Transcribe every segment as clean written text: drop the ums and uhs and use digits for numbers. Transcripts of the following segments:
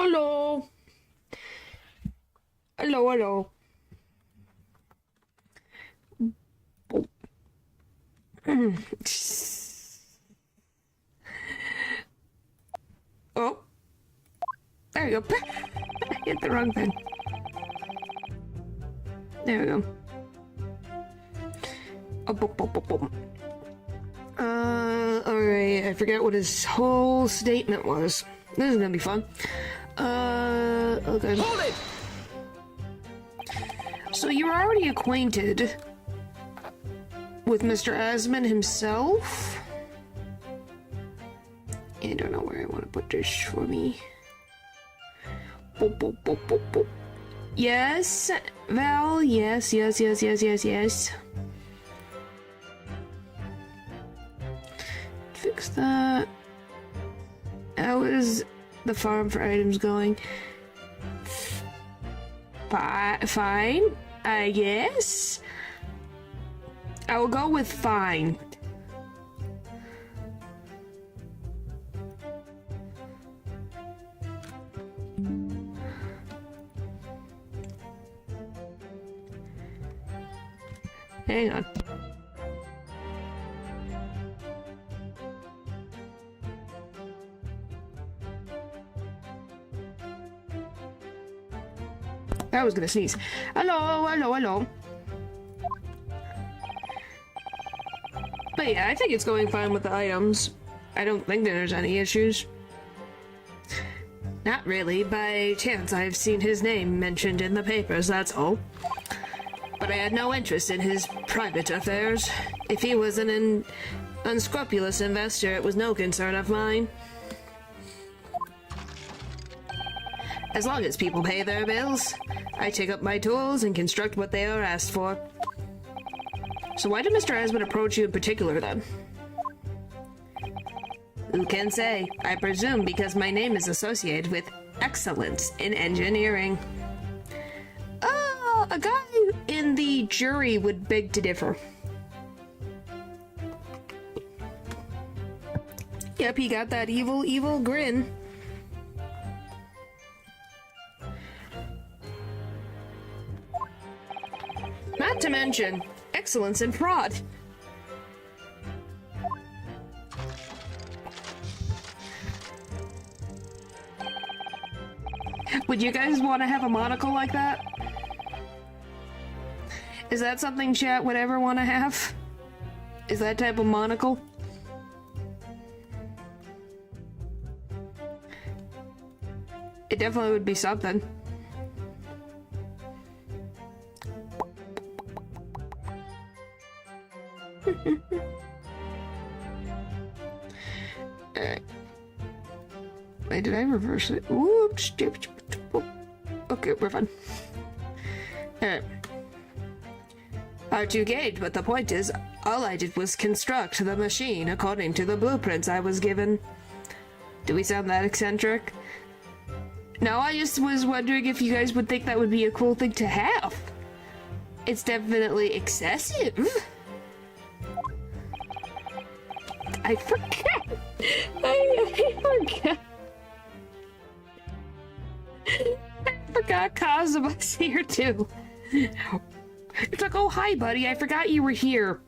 Hello. Hello, hello. Oh. There you go. I hit the wrong thing. There we go. Oh, boom, boom, boom, boom. Alright, I forget what his whole statement was. This is gonna be fun. Okay. Hold it! So you're already acquainted with Mr. Asman himself? I don't know where I want to put this for me. Boop, boop, boop, boop, boop. Yes, Val, yes. Fix that. How is the farm for items going? Fine, I guess. I will go with fine. Hang on. I was gonna sneeze. Hello. But yeah, I think it's going fine with the items. I don't think there's any issues. Not really. By chance, I've seen his name mentioned in the papers, that's all. But I had no interest in his private affairs. If he was an unscrupulous investor, it was no concern of mine. As long as people pay their bills, I take up my tools and construct what they are asked for. So why did Mr. Asman approach you in particular, then? Who can say? I presume because my name is associated with excellence in engineering. A guy in the jury would beg to differ. Yep, he got that evil grin. Not to mention, excellence in fraud. Would you guys want to have a monocle like that? Is that something chat would ever want to have? Is that type of monocle? It definitely would be something. Alright. Wait, did I reverse it? Whoops. Okay, we're fine. Alright. R2 gauge, but the point is, all I did was construct the machine according to the blueprints I was given. Do we sound that eccentric? No, I just was wondering if you guys would think that would be a cool thing to have. It's definitely excessive. I forgot. I forgot Kazuma's here too. It's like, oh, hi, buddy. I forgot you were here.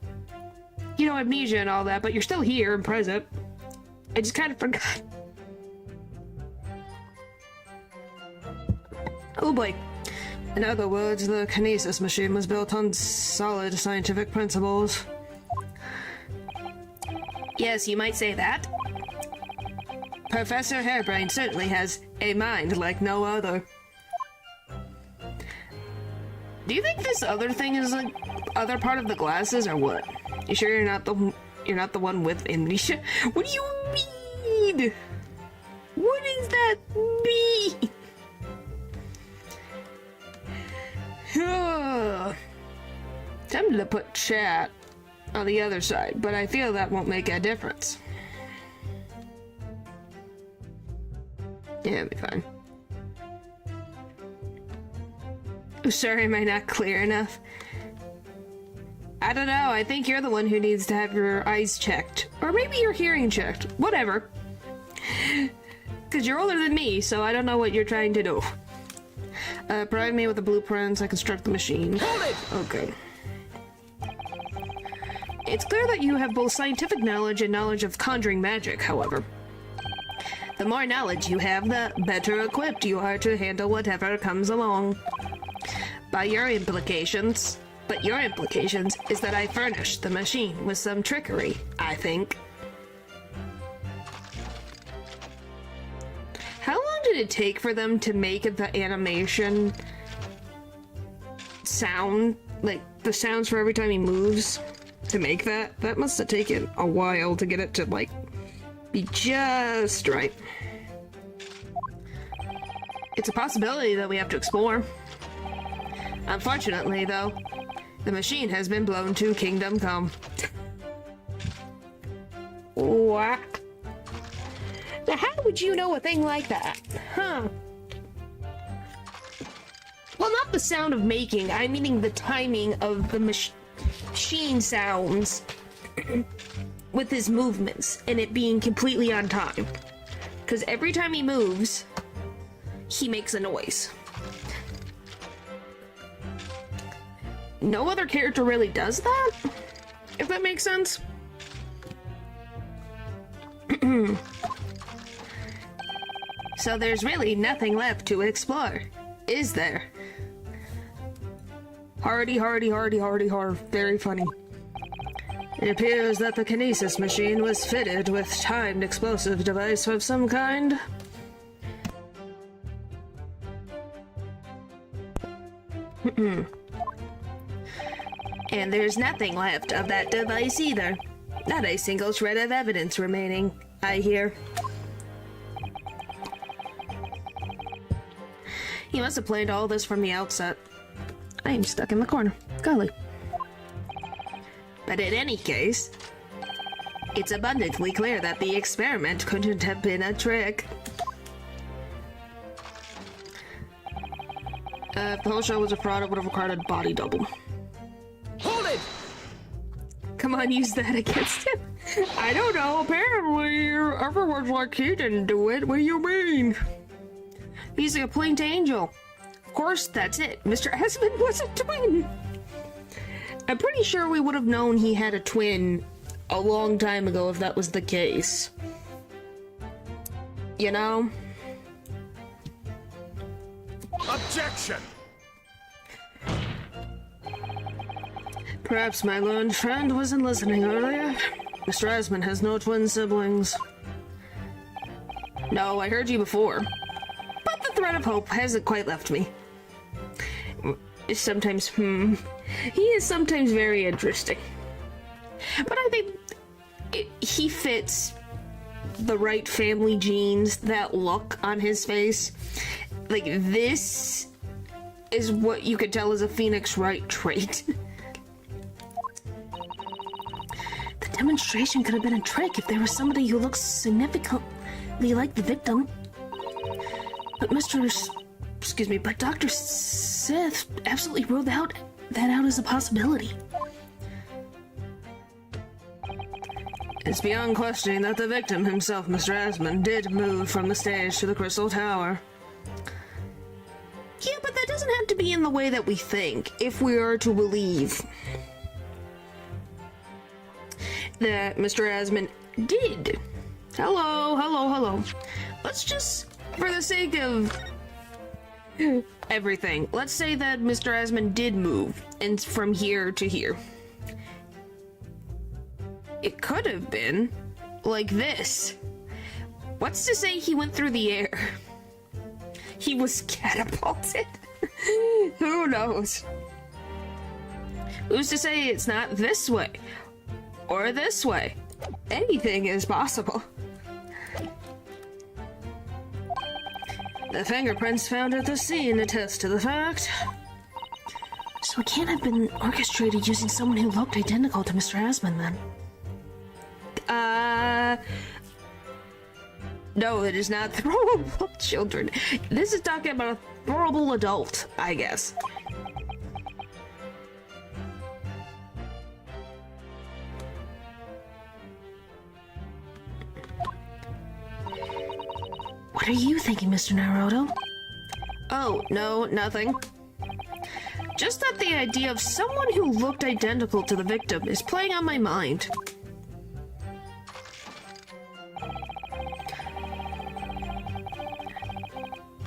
You know, amnesia and all that, but you're still here and present. I just kind of forgot. Oh boy. In other words, the kinesis machine was built on solid scientific principles. Yes, you might say that. Professor Hairbrain certainly has a mind like no other. Do you think this other thing is like other part of the glasses or what? You sure you're not the one with amnesia? What do you mean? What does that mean? Tempted to put chat on the other side, but I feel that won't make a difference. Yeah, it'll be fine. Oh, sorry, am I not clear enough? I don't know, I think you're the one who needs to have your eyes checked. Or maybe your hearing checked. Whatever. Because you're older than me, so I don't know what you're trying to do. Provide me with the blueprints, I construct the machine. Hold it! Okay. It's clear that you have both scientific knowledge and knowledge of conjuring magic, however. The more knowledge you have, the better equipped you are to handle whatever comes along. But your implications is that I furnished the machine with some trickery, I think. How long did it take for them to make the animation sound, like the sounds for every time he moves, to make that? That must have taken a while to get it to, like, be just right. It's a possibility that we have to explore. Unfortunately, though, the machine has been blown to Kingdom Come. What? Now, how would you know a thing like that? Huh? Well, not the sound of making, I'm meaning the timing of the machine sounds with his movements and it being completely on time. Because every time he moves, he makes a noise. No other character really does that, if that makes sense. So there's really nothing left to explore, is there? Hardy, hardy, hardy, hardy, har. Very funny. It appears that the kinesis machine was fitted with timed explosive device of some kind. And there's nothing left of that device either. Not a single shred of evidence remaining, I hear. He must have planned all this from the outset. I am stuck in the corner. Golly. But in any case, it's abundantly clear that the experiment couldn't have been a trick. If the whole show was a fraud, it would have required a body double. Hold it! Come on, use that against him. I don't know, apparently everyone's like he didn't do it. What do you mean? He's a complete angel. Of course, that's it. Mr. Esmond was a twin. I'm pretty sure we would have known he had a twin a long time ago if that was the case. You know? Objection! Perhaps my learned friend wasn't listening earlier. Mr. Esmond has no twin siblings. No, I heard you before. But the thread of hope hasn't quite left me. Sometimes, he is sometimes very interesting. But I think he fits the right family genes, that look on his face. Like, this is what you could tell is a Phoenix Wright trait. The demonstration could have been a trick if there was somebody who looks significantly like the victim. But but Dr. Sith absolutely ruled that out as a possibility. It's beyond questioning that the victim himself, Mr. Esmond, did move from the stage to the Crystal Tower. Yeah, but that doesn't have to be in the way that we think, if we are to believe that Mr. Esmond did. Hello. Let's just, for the sake of everything, let's say that Mr. Esmond did move and from here to here. It could have been like this. What's to say he went through the air? He was catapulted. Who knows? Who's to say it's not this way or this way? Anything is possible. The fingerprints found at the scene attest to the fact. So it can't have been orchestrated using someone who looked identical to Mr. Esmond, then. No, it is not throwable children. This is talking about a throwable adult, I guess. What are you thinking, Mr. Naruto? Oh, no, nothing. Just that the idea of someone who looked identical to the victim is playing on my mind.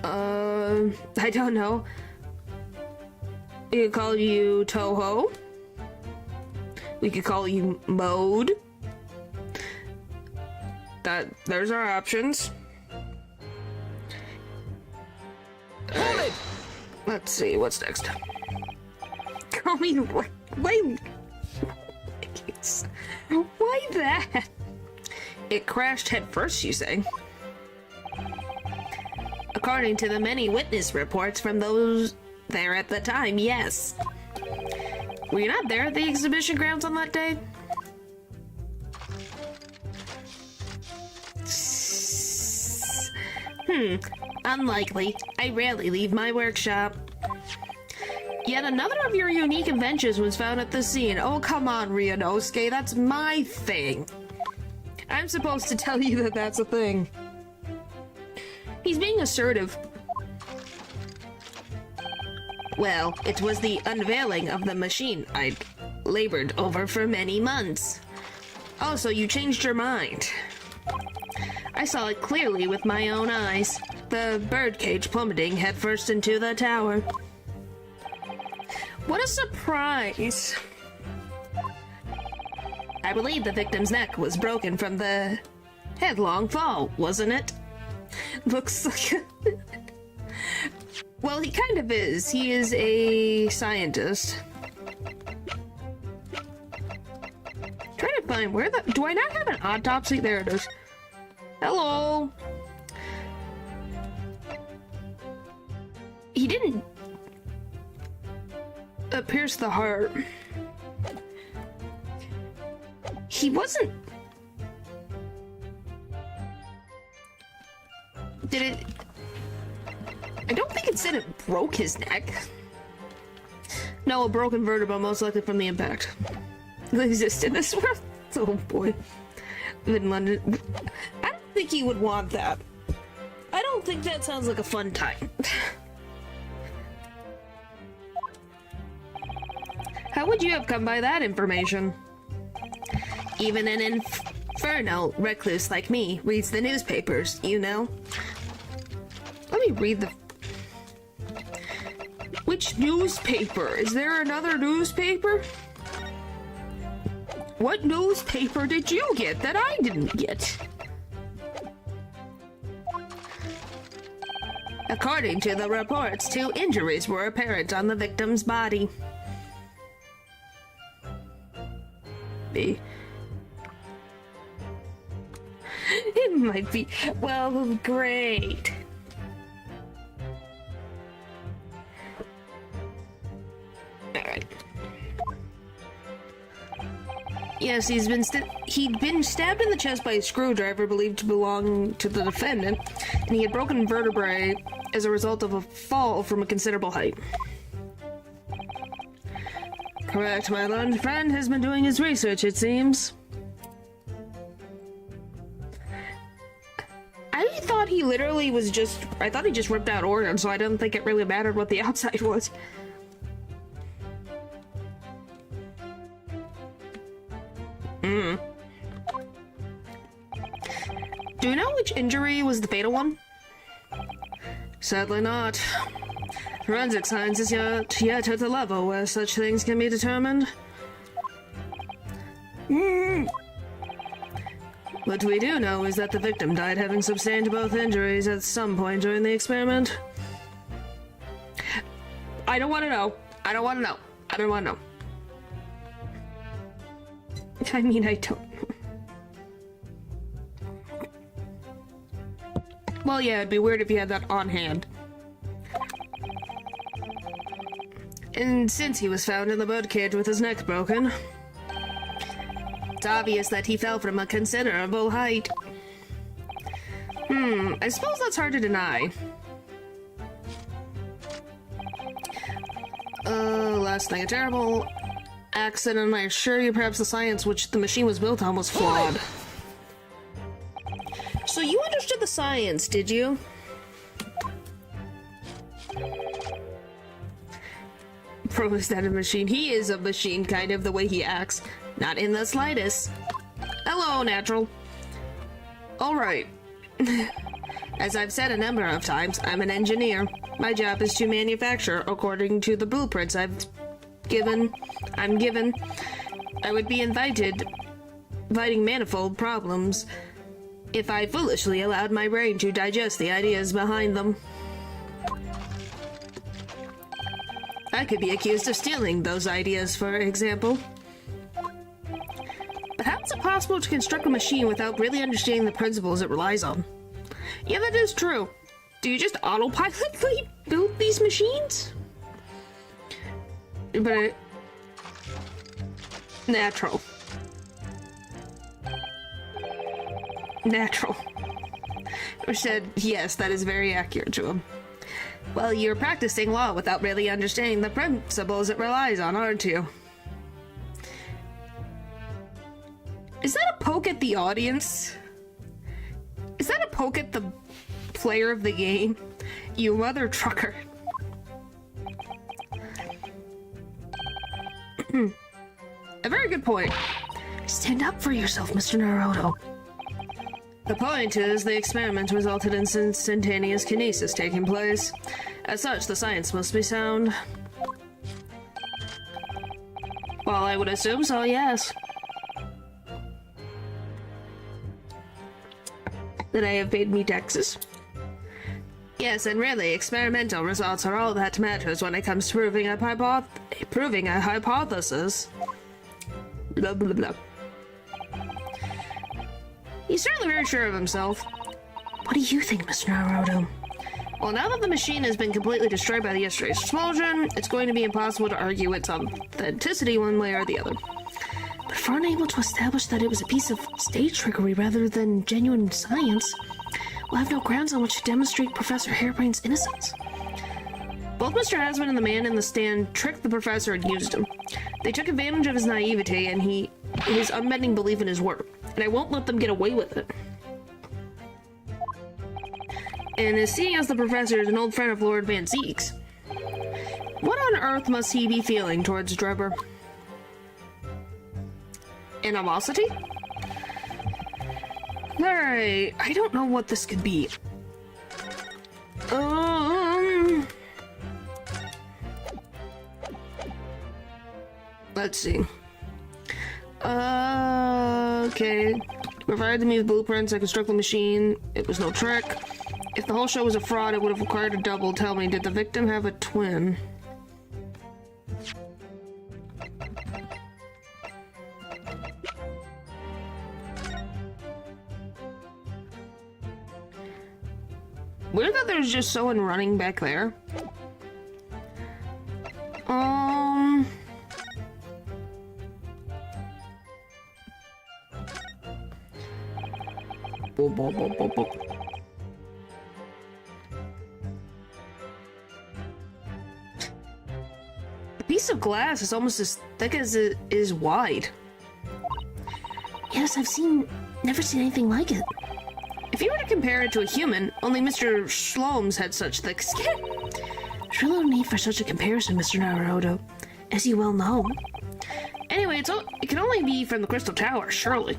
I don't know. We could call you Toho. We could call you Mode. There's our options. Hold it! Let's see, what's next? Call me, why that? It crashed head first, you say? According to the many witness reports from those there at the time, yes. Were you not there at the exhibition grounds on that day? Unlikely. I rarely leave my workshop. Yet another of your unique inventions was found at the scene. Oh, come on, Ryunosuke, that's my thing. I'm supposed to tell you that that's a thing. He's being assertive. Well, it was the unveiling of the machine I'd labored over for many months. Oh, so you changed your mind. I saw it clearly with my own eyes. The birdcage plummeting headfirst into the tower. What a surprise! I believe the victim's neck was broken from the headlong fall, wasn't it? Looks like well, he kind of is. He is a scientist. Trying to find where the... Do I not have an autopsy? There it is. Hello! He didn't... pierce the heart. He wasn't... Did it... I don't think it said it broke his neck. No, a broken vertebra, most likely from the impact. It exists in this world. Oh boy. Live in London. I don't think he would want that. I don't think that sounds like a fun time. How would you have come by that information? Even an infernal recluse like me reads the newspapers, you know? Let me read the... Which newspaper? Is there another newspaper? What newspaper did you get that I didn't get? According to the reports, 2 injuries were apparent on the victim's body. It might be... Well, great. Alright. Yes, he'd been stabbed in the chest by a screwdriver believed to belong to the defendant, and he had broken vertebrae as a result of a fall from a considerable height. Correct, my learned friend has been doing his research, it seems. I thought he literally was just... I thought he just ripped out organs, so I didn't think it really mattered what the outside was. Do you know which injury was the fatal one? Sadly not. Forensic science is yet at the level where such things can be determined. What we do know is that the victim died having sustained both injuries at some point during the experiment. I don't want to know. I don't want to know. I don't want to know. I mean, I don't know. Well, yeah, it'd be weird if you had that on hand. And since he was found in the birdcage with his neck broken, it's obvious that he fell from a considerable height. I suppose that's hard to deny. Last thing, a terrible accident, and I assure you perhaps the science which the machine was built on was flawed. So you understood the science, did you? Pro is not a machine. He is a machine, kind of, the way he acts. Not in the slightest. Hello, Natural. Alright. As I've said a number of times, I'm an engineer. My job is to manufacture according to the blueprints I'm given. I would be inviting manifold problems if I foolishly allowed my brain to digest the ideas behind them. I could be accused of stealing those ideas, for example. But how is it possible to construct a machine without really understanding the principles it relies on? Yeah, that is true. Do you just autopilotly build these machines? But Natural. Which said, yes, that is very accurate to him. Well, you're practicing law without really understanding the principles it relies on, aren't you? Is that a poke at the audience? Is that a poke at the player of the game? You mother trucker. A very good point. Stand up for yourself, Mr. Naruto. The point is, the experiment resulted in instantaneous kinesis taking place. As such, the science must be sound. Well, I would assume so, yes. That I have paid me taxes. Yes, and really, experimental results are all that matters when it comes to proving a hypothesis. Blah, blah, blah. He's certainly very sure of himself. What do you think, Mr. Naruto? Well, now that the machine has been completely destroyed by the yesterday's explosion, it's going to be impossible to argue its authenticity one way or the other. But if we're unable to establish that it was a piece of stage trickery rather than genuine science, we'll have no grounds on which to demonstrate Professor Harebrain's innocence. Both Mr. Hasman and the man in the stand tricked the professor and used him. They took advantage of his naivete and his unbending belief in his work, and I won't let them get away with it. And as seeing as the professor is an old friend of Lord Van Zeek's, what on earth must he be feeling towards Drebber? Animosity? Alright, I don't know what this could be. Let's see. Okay. Provided me with blueprints, I construct the machine. It was no trick. If the whole show was a fraud, it would have required a double. Tell me, did the victim have a twin? Weird that there's just someone running back there. The piece of glass is almost as thick as it is wide. Yes, never seen anything like it. If you were to compare it to a human, only Mr. Shlomes had such thick skin. There's really no need for such a comparison, Mr. Naruto, as you well know. Anyway, it can only be from the Crystal Tower, surely.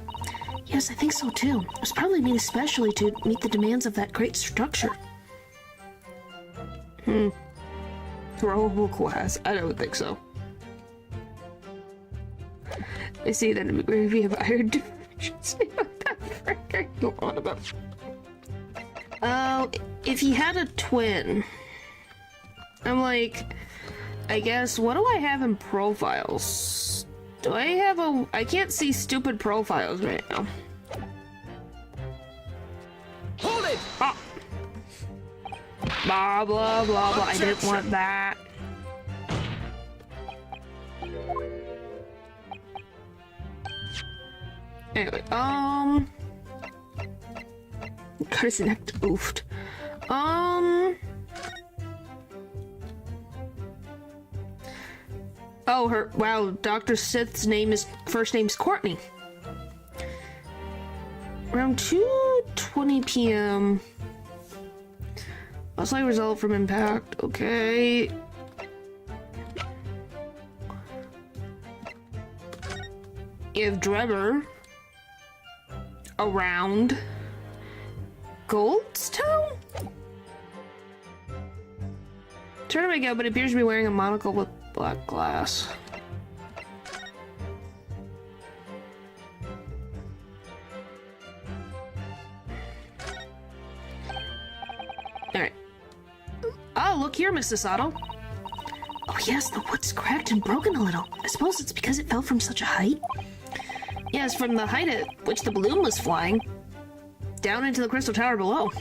Yes, I think so too. It was probably made especially to meet the demands of that great structure. Throwable glass? I don't think so. I see that in the gravy of iron deficiency. What the frick are you on about? If he had a twin, I'm like, I guess, what do I have in profiles? Do I have I can't see stupid profiles right now. Hold it! Oh. Blah, blah, blah, blah. I didn't want that. Anyway, cut his neck oofed. Oh, wow, Dr. Sith's first name's Courtney. Around 2:20 8:20 p.m. Most likely result from impact. Okay. If Drebber around Goldstone? Trying to make out, but it appears to be wearing a monocle with black glass. Alright. Oh, look here, Mr. Sato. Oh yes, the wood's cracked and broken a little. I suppose it's because it fell from such a height? Yes, from the height at which the balloon was flying. Down into the crystal tower below.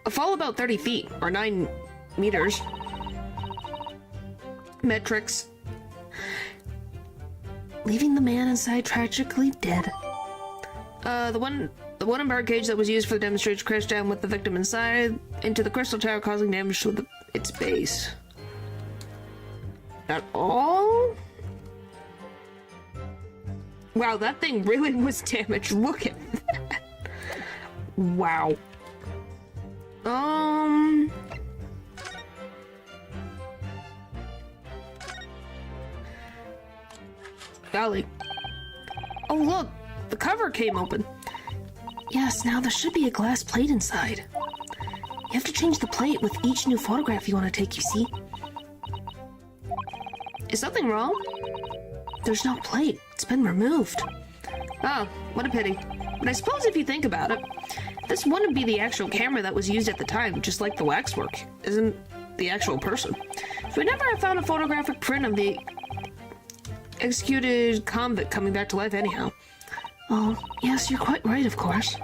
A fall about 30 feet, or 9 meters. Metrics. Leaving the man inside tragically dead. The wooden barricade that was used for the demonstration crashed down with the victim inside into the crystal tower, causing damage to its base. That all? Wow, that thing really was damaged. Look at that. Wow. Golly. Oh, look. The cover came open. Yes, now there should be a glass plate inside. You have to change the plate with each new photograph you want to take, you see. Is something wrong? There's no plate. It's been removed. Oh, what a pity. But I suppose if you think about it, this wouldn't be the actual camera that was used at the time, just like the waxwork isn't the actual person. So we never have found a photographic print of the executed convict coming back to life anyhow. Oh, yes, you're quite right, of course.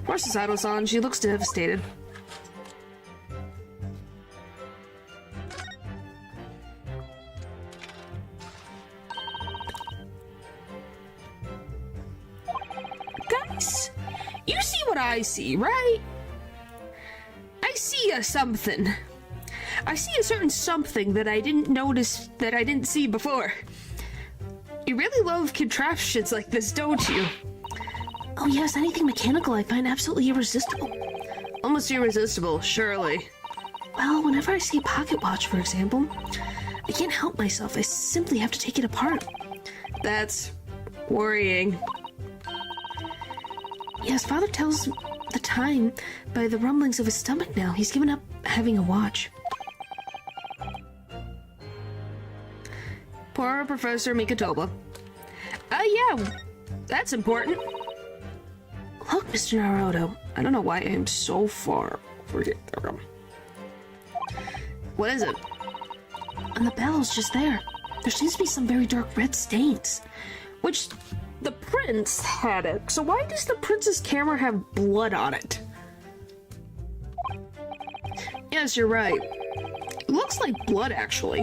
Poor Sasato-san, she looks devastated. Guys, you see what I see, right? I see a something. I see a certain something that I didn't notice, that I didn't see before. You really love contraptions like this, don't you? Oh yes, anything mechanical I find absolutely irresistible. Almost irresistible, surely. Well, whenever I see a pocket watch, for example, I can't help myself. I simply have to take it apart. That's worrying. Yes, Father tells the time by the rumblings of his stomach now. He's given up having a watch. Poor Professor Mikatoba. Yeah, that's important. Look, Mr. Naruto. I don't know why I am so far over here. What is it? On the bellows just there. There seems to be some very dark red stains. Which, the prince had it. So why does the prince's camera have blood on it? Yes, you're right. It looks like blood, actually.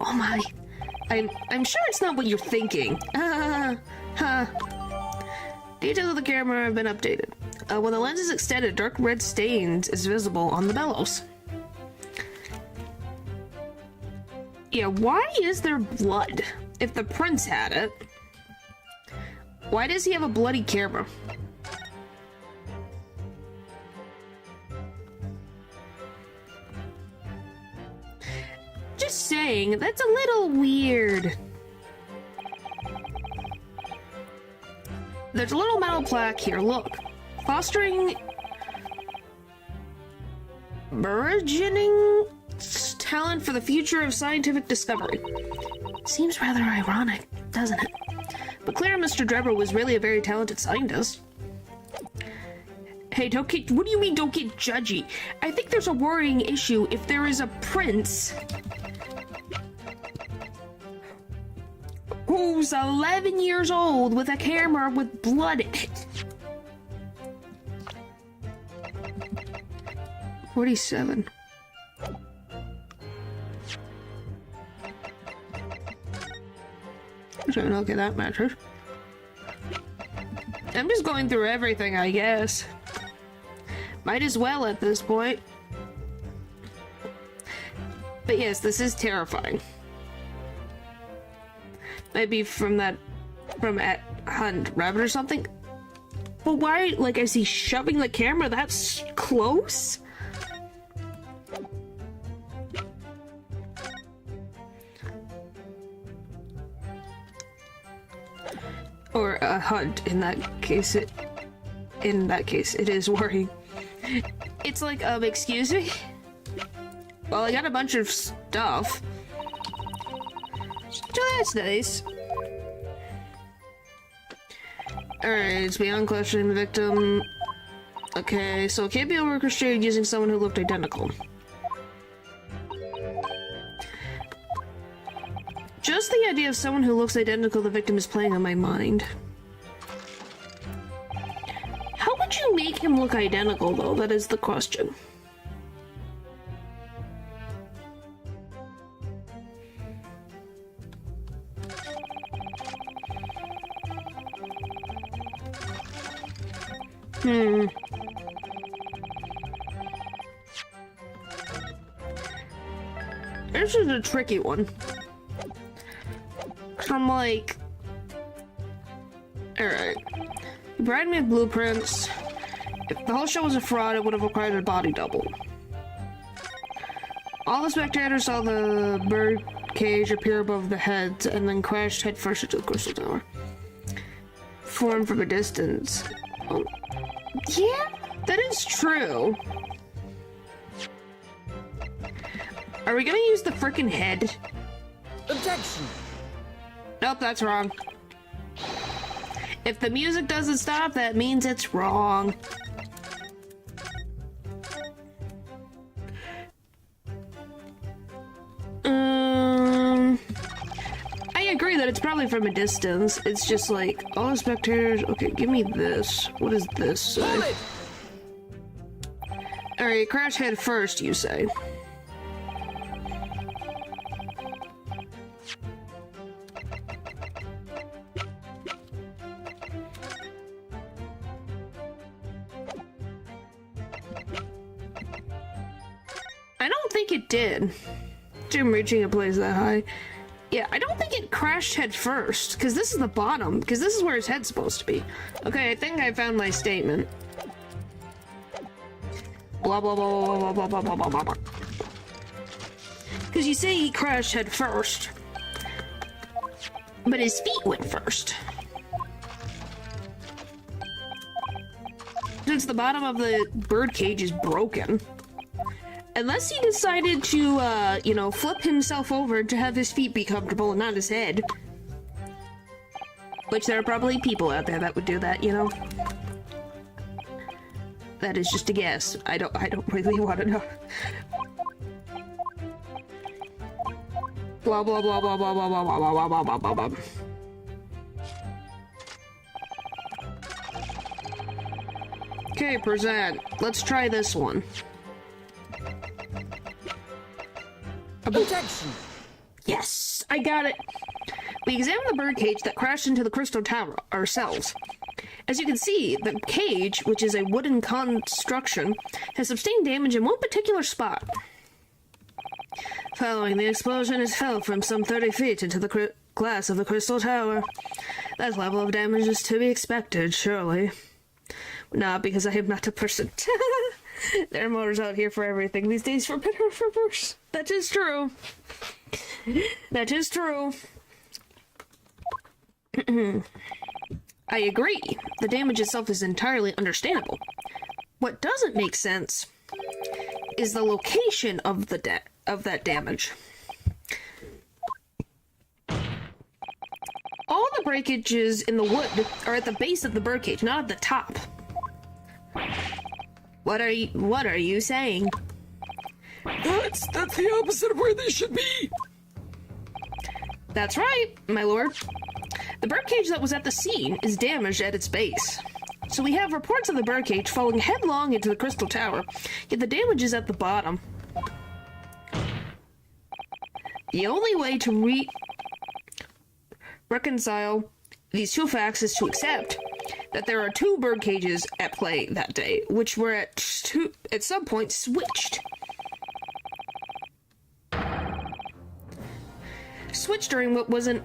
Oh my. I'm sure it's not what you're thinking. Details of the camera have been updated. When the lens is extended, dark red stains is visible on the bellows. Yeah, why is there blood? If the prince had it, why does he have a bloody camera? Just saying, that's a little weird. There's a little metal plaque here, look. Fostering burgeoning talent for the future of scientific discovery. Seems rather ironic, doesn't it? But clear Mr. Drebber was really a very talented scientist. Hey, don't get, what do you mean don't get judgy? I think there's a worrying issue if there is a prince who's 11 years old with a camera with blood in it. 47. So, okay, that matters. I'm just going through everything, I guess. Might as well at this point. But yes, this is terrifying. Maybe from that from at Hunt Rabbit or something. But why, like, is he shoving the camera that close? Or a Hunt, in that case, it is worrying. It's like, excuse me? Well, I got a bunch of stuff. So that's nice. Alright, it's beyond questioning the victim. Okay, so it can't be orchestrated using someone who looked identical. Just the idea of someone who looks identical to the victim is playing on my mind. How would you make him look identical, though? That is the question. This is a tricky one. Cause I'm like, alright. You provided me with blueprints. If the whole show was a fraud, it would have required a body double. All the spectators saw the bird cage appear above the heads and then crashed headfirst into the crystal tower. Formed from a distance. Oh. Yeah, that is true. Are we gonna use the frickin' head? Objection! Nope, that's wrong. If the music doesn't stop, that means it's wrong. I agree that it's probably from a distance. It's just like, all the spectators... Okay, give me this. What does this say? Alright, crash head first, you say. I don't think it did. Jim reaching a place that high. Yeah, I don't think it crashed head first, because this is the bottom, because this is where his head's supposed to be. Okay, I think I found my statement. Blah, blah, blah, blah, blah, blah, blah, blah, blah, blah. Because you say he crashed head first, but his feet went first. Since the bottom of the bird cage is broken. Unless he decided to, you know, flip himself over to have his feet be comfortable and not his head. Which there are probably people out there that would do that, you know? That is just a guess. I don't really want to know. Blah, blah, blah, blah, blah, blah, blah, blah, blah, blah, blah, blah, blah. Okay, present. Let's try this one. Objection! Yes, I got it. We examined the birdcage that crashed into the crystal tower ourselves. As you can see, the cage, which is a wooden construction, has sustained damage in one particular spot. Following the explosion, it fell from some 30 feet into the glass of the crystal tower. That level of damage is to be expected, surely. Not because I am not a person. There are motors out here for everything these days, for better or for worse. That is true. That is true. I agree. The damage itself is entirely understandable. What doesn't make sense is the location of that damage. All the breakages in the wood are at the base of the birdcage, not at the top. What are you saying? That's the opposite of where they should be! That's right, my lord. The birdcage that was at the scene is damaged at its base. So we have reports of the birdcage falling headlong into the crystal tower, yet the damage is at the bottom. The only way to reconcile these two facts is to accept that there are two bird cages at play that day, which were at some point switched. Switched during what wasn't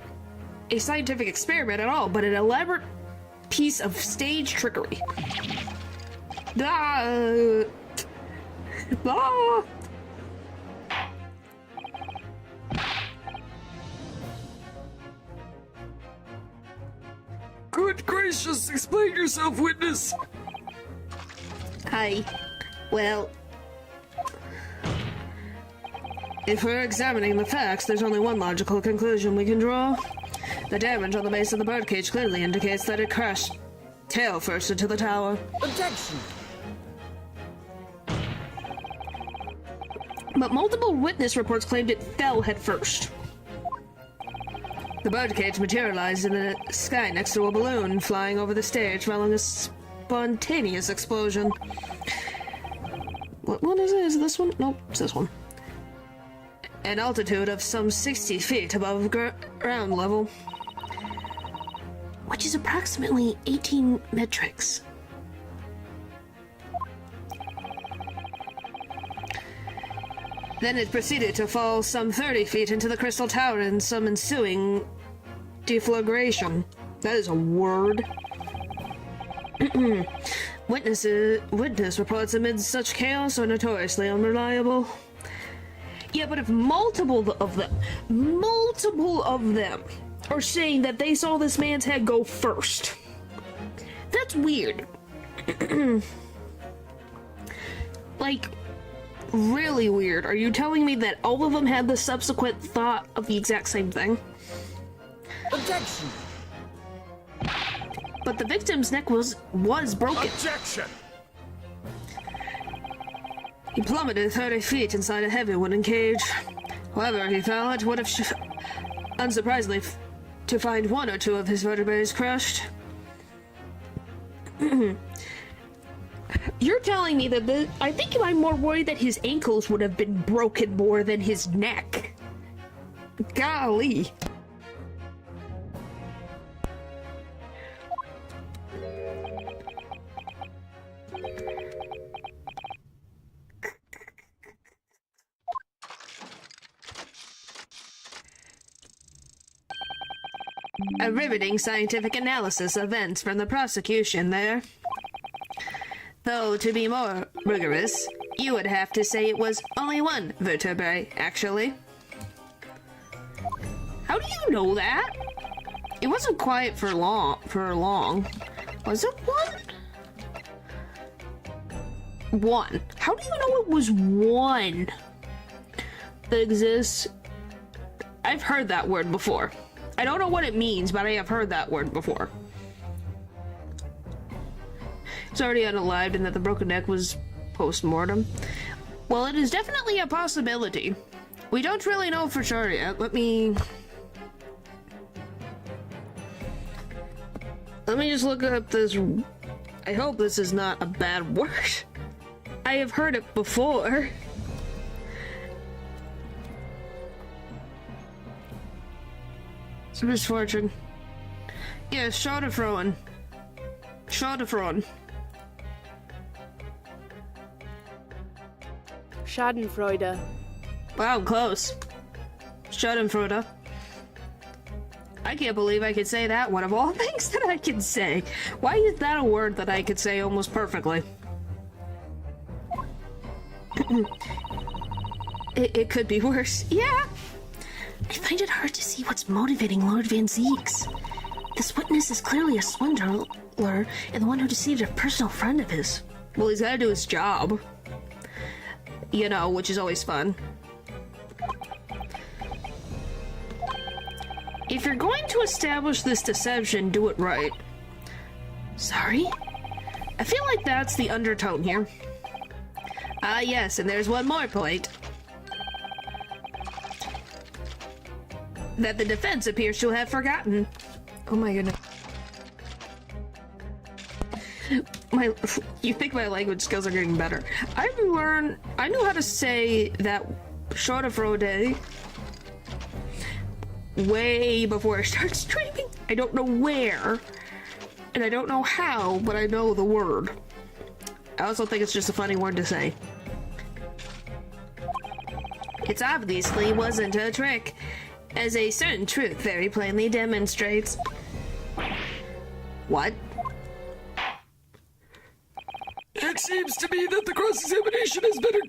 a scientific experiment at all, but an elaborate piece of stage trickery. Ah. Ah. Good gracious, explain yourself, witness. Hi. Well, if we're examining the facts, there's only one logical conclusion we can draw. The damage on the base of the birdcage clearly indicates that it crashed tail first into the tower. Objection. But multiple witness reports claimed it fell head first. The birdcage materialized in the sky next to a balloon flying over the stage following a spontaneous explosion. What one is it? Is it this one? Nope, it's this one. An altitude of some 60 feet above ground level, which is approximately 18 metrics. Then it proceeded to fall some 30 feet into the crystal tower in some ensuing deflagration. That is a word. Witness reports amid such chaos are notoriously unreliable. Yeah, but if multiple of them are saying that they saw this man's head go first, that's weird. Like, really weird. Are you telling me that all of them had the subsequent thought of the exact same thing? Objection. But the victim's neck was broken. Objection. He plummeted 30 feet inside a heavy wooden cage. However, he fell. It would have, unsurprisingly, to find one or two of his vertebrae crushed. You're telling me that I think I'm more worried that his ankles would have been broken more than his neck. Golly. A riveting scientific analysis of events from the prosecution there. Though, to be more rigorous, you would have to say it was only one vertebrae, actually. How do you know that? It wasn't quiet for long. Was it one? One. How do you know it was one that exists? I've heard that word before. I don't know what it means, but I have heard that word before. It's already unalived and that the broken neck was post-mortem. Well, it is definitely a possibility. We don't really know for sure yet. Let me just look up this. I hope this is not a bad word. I have heard it before. It's a misfortune. Yeah, Schadenfreude. Schadenfreude. Schadenfreude. Wow, close. Schadenfreude. I can't believe I could say that one of all things that I can say. Why is that a word that I could say almost perfectly? It could be worse. Yeah. I find it hard to see what's motivating Lord Van Zieks. This witness is clearly a swindler and the one who deceived a personal friend of his. Well, he's gotta do his job. You know, which is always fun. If you're going to establish this deception, do it right. Sorry? I feel like that's the undertone here. Ah, yes, and there's one more point. That the defense appears to have forgotten. Oh my goodness. You think my language skills are getting better. I knew how to say that Schadenfreude way before I started streaming. I don't know where, and I don't know how, but I know the word. I also think it's just a funny word to say. It obviously wasn't a trick. as a certain truth very plainly demonstrates. What? It seems to me that the cross-examination has better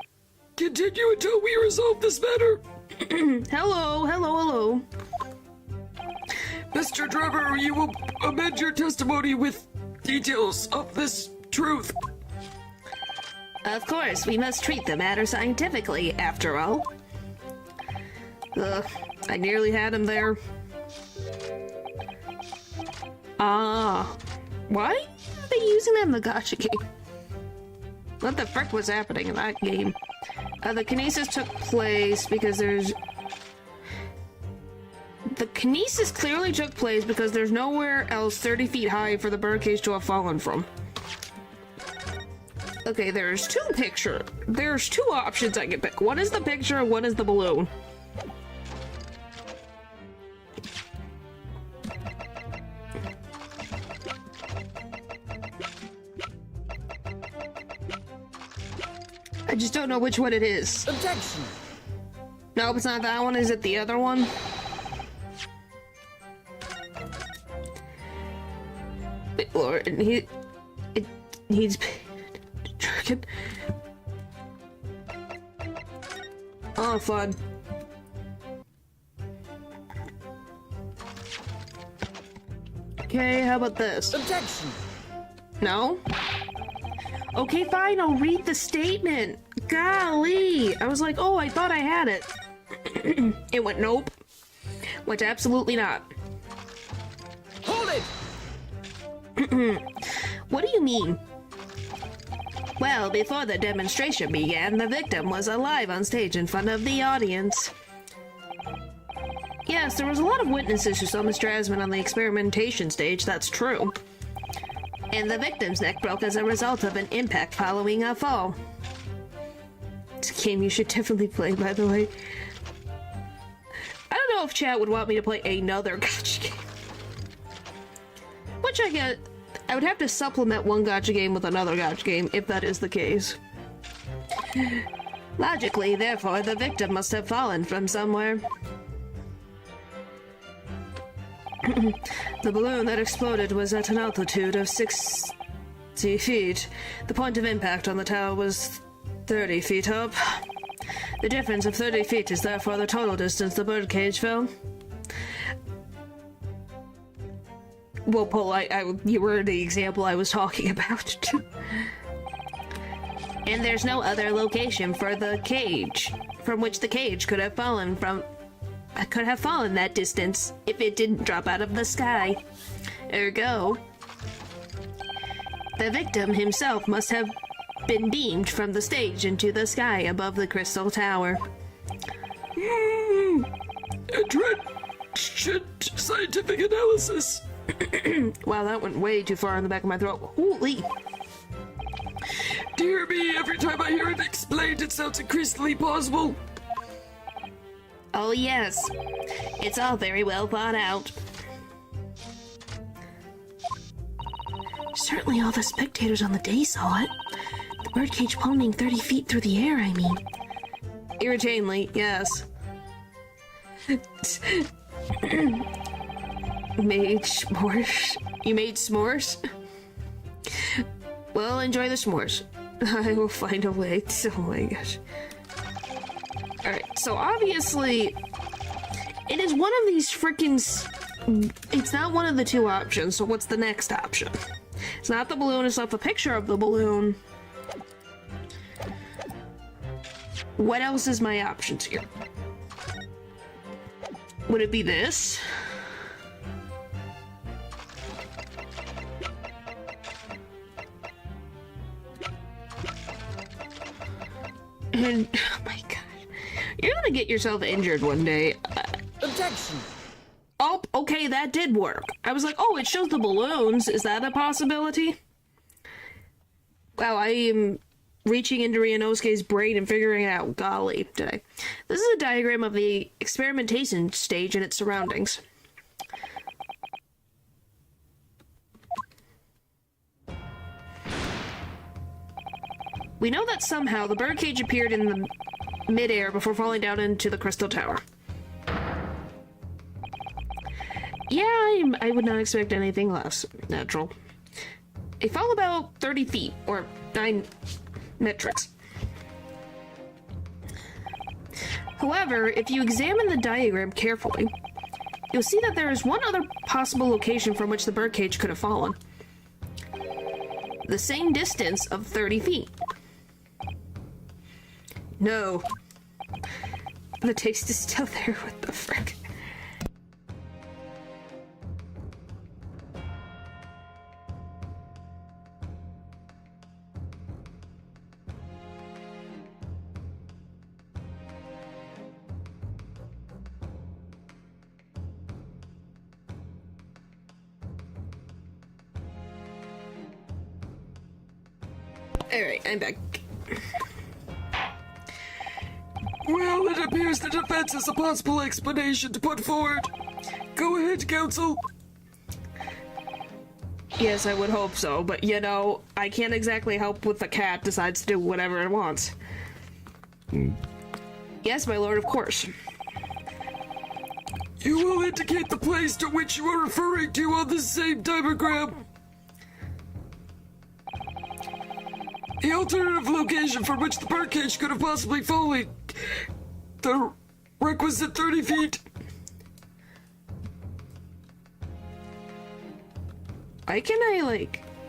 continue until we resolve this matter. Hello. Mr. Trevor, you will amend your testimony with details of this truth. Of course, we must treat the matter scientifically, after all. Ugh, I nearly had him there. Why are they using that in the gacha game? What the frick was happening in that game? The kinesis took place because there's... The kinesis clearly took place because there's nowhere else 30 feet high for the birdcage to have fallen from. Okay, there's two options I can pick. One is the picture and one is the balloon. I just don't know which one it is. Objection! Nope, it's not that one. Is it the other one? Lord, and it needs dragon. Oh, fun. Okay, how about this? Objection! No? Okay, fine, I'll read the statement. Golly! I was like, oh, I thought I had it. It went, nope. Went absolutely not. Hold it! What do you mean? Well, before the demonstration began, the victim was alive on stage in front of the audience. Yes, there was a lot of witnesses who saw Mr. Asman on the experimentation stage, that's true. And the victim's neck broke as a result of an impact following a fall. It's a game you should definitely play, by the way. I don't know if chat would want me to play another gacha game. Which I get. I would have to supplement one gacha game with another gacha game, if that is the case. Logically, therefore, the victim must have fallen from somewhere. The balloon that exploded was at an altitude of 60 feet. The point of impact on the tower was 30 feet up. The difference of 30 feet is therefore the total distance the birdcage fell. Well, Paul, you were the example I was talking about. And there's no other location for the cage from which the cage could have fallen that distance if it didn't drop out of the sky. Ergo, the victim himself must have been beamed from the stage into the sky above the crystal tower. Trenchant scientific analysis. Wow, that went way too far in the back of my throat. Holy! Dear me, every time I hear it explained, it sounds increasingly plausible. Oh yes, it's all very well thought out. Certainly all the spectators on the day saw it. The birdcage plummeting 30 feet through the air, I mean. Irritatingly, yes. Made s'mores? You made s'mores? Well, enjoy the s'mores. I will find a way. Oh my gosh. Alright, so obviously, it is one of these frickin' it's not one of the two options, so what's the next option? It's not the balloon, it's not the picture of the balloon. What else is my options here? Would it be this? And, oh my god. You're gonna get yourself injured one day. Objection! Oh, okay, that did work. I was like, oh, it shows the balloons. Is that a possibility? Wow, I am reaching into Ryunosuke's brain and figuring it out. Golly, did I? This is a diagram of the experimentation stage and its surroundings. We know that somehow the birdcage appeared in the mid-air before falling down into the crystal tower. Yeah, I would not expect anything less natural. It fell about 30 feet, or 9 metrics. However, if you examine the diagram carefully, you'll see that there is one other possible location from which the birdcage could have fallen. The same distance of 30 feet. No. The taste is still there, what the frick? Alright, I'm back. Well, it appears the defense has a possible explanation to put forward. Go ahead, counsel. Yes, I would hope so, but you know, I can't exactly help with the cat decides to do whatever it wants. Yes, my lord, of course. You will indicate the place to which you are referring to on the same diagram. The alternative location from which the birdcage could have possibly fallen. The requisite 30 feet.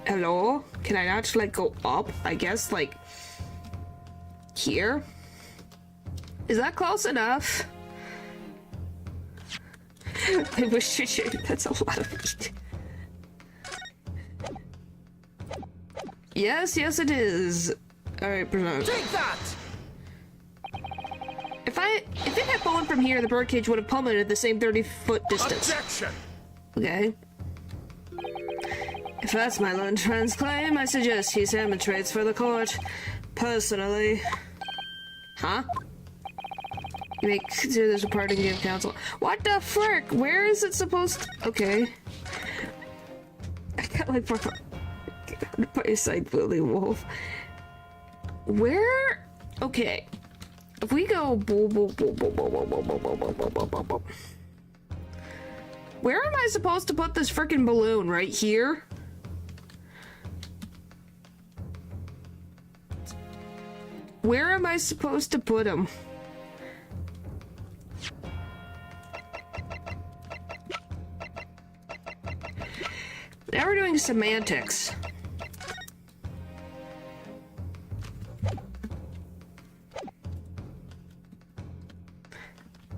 Hello? Can I not, like, go up? I guess, like, here? Is that close enough? I wish that's a lot of meat. Yes, it is. Alright, present. Take that! If it had fallen from here, the birdcage would have plummeted the same 30-foot distance. Objection! Okay. If that's my lord's friend's claim, I suggest he demonstrates for the court. Personally. Huh? You may consider this a parting game, counsel. What the frick? Where is it supposed to... Okay. I got like... by your side, Willy Wolf. Where? Okay. If we go... Where am I supposed to put this frickin' balloon? Right here? Where am I supposed to put him? Now we're doing semantics.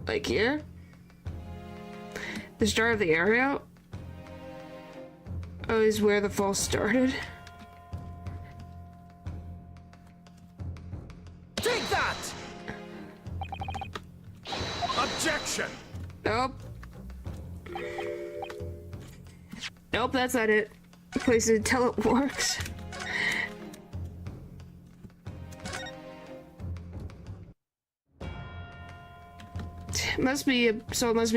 Like here? The start of the area? Oh, is where the fall started? Take that! Objection! Nope. Nope, that's not it. Place it until it works. It must be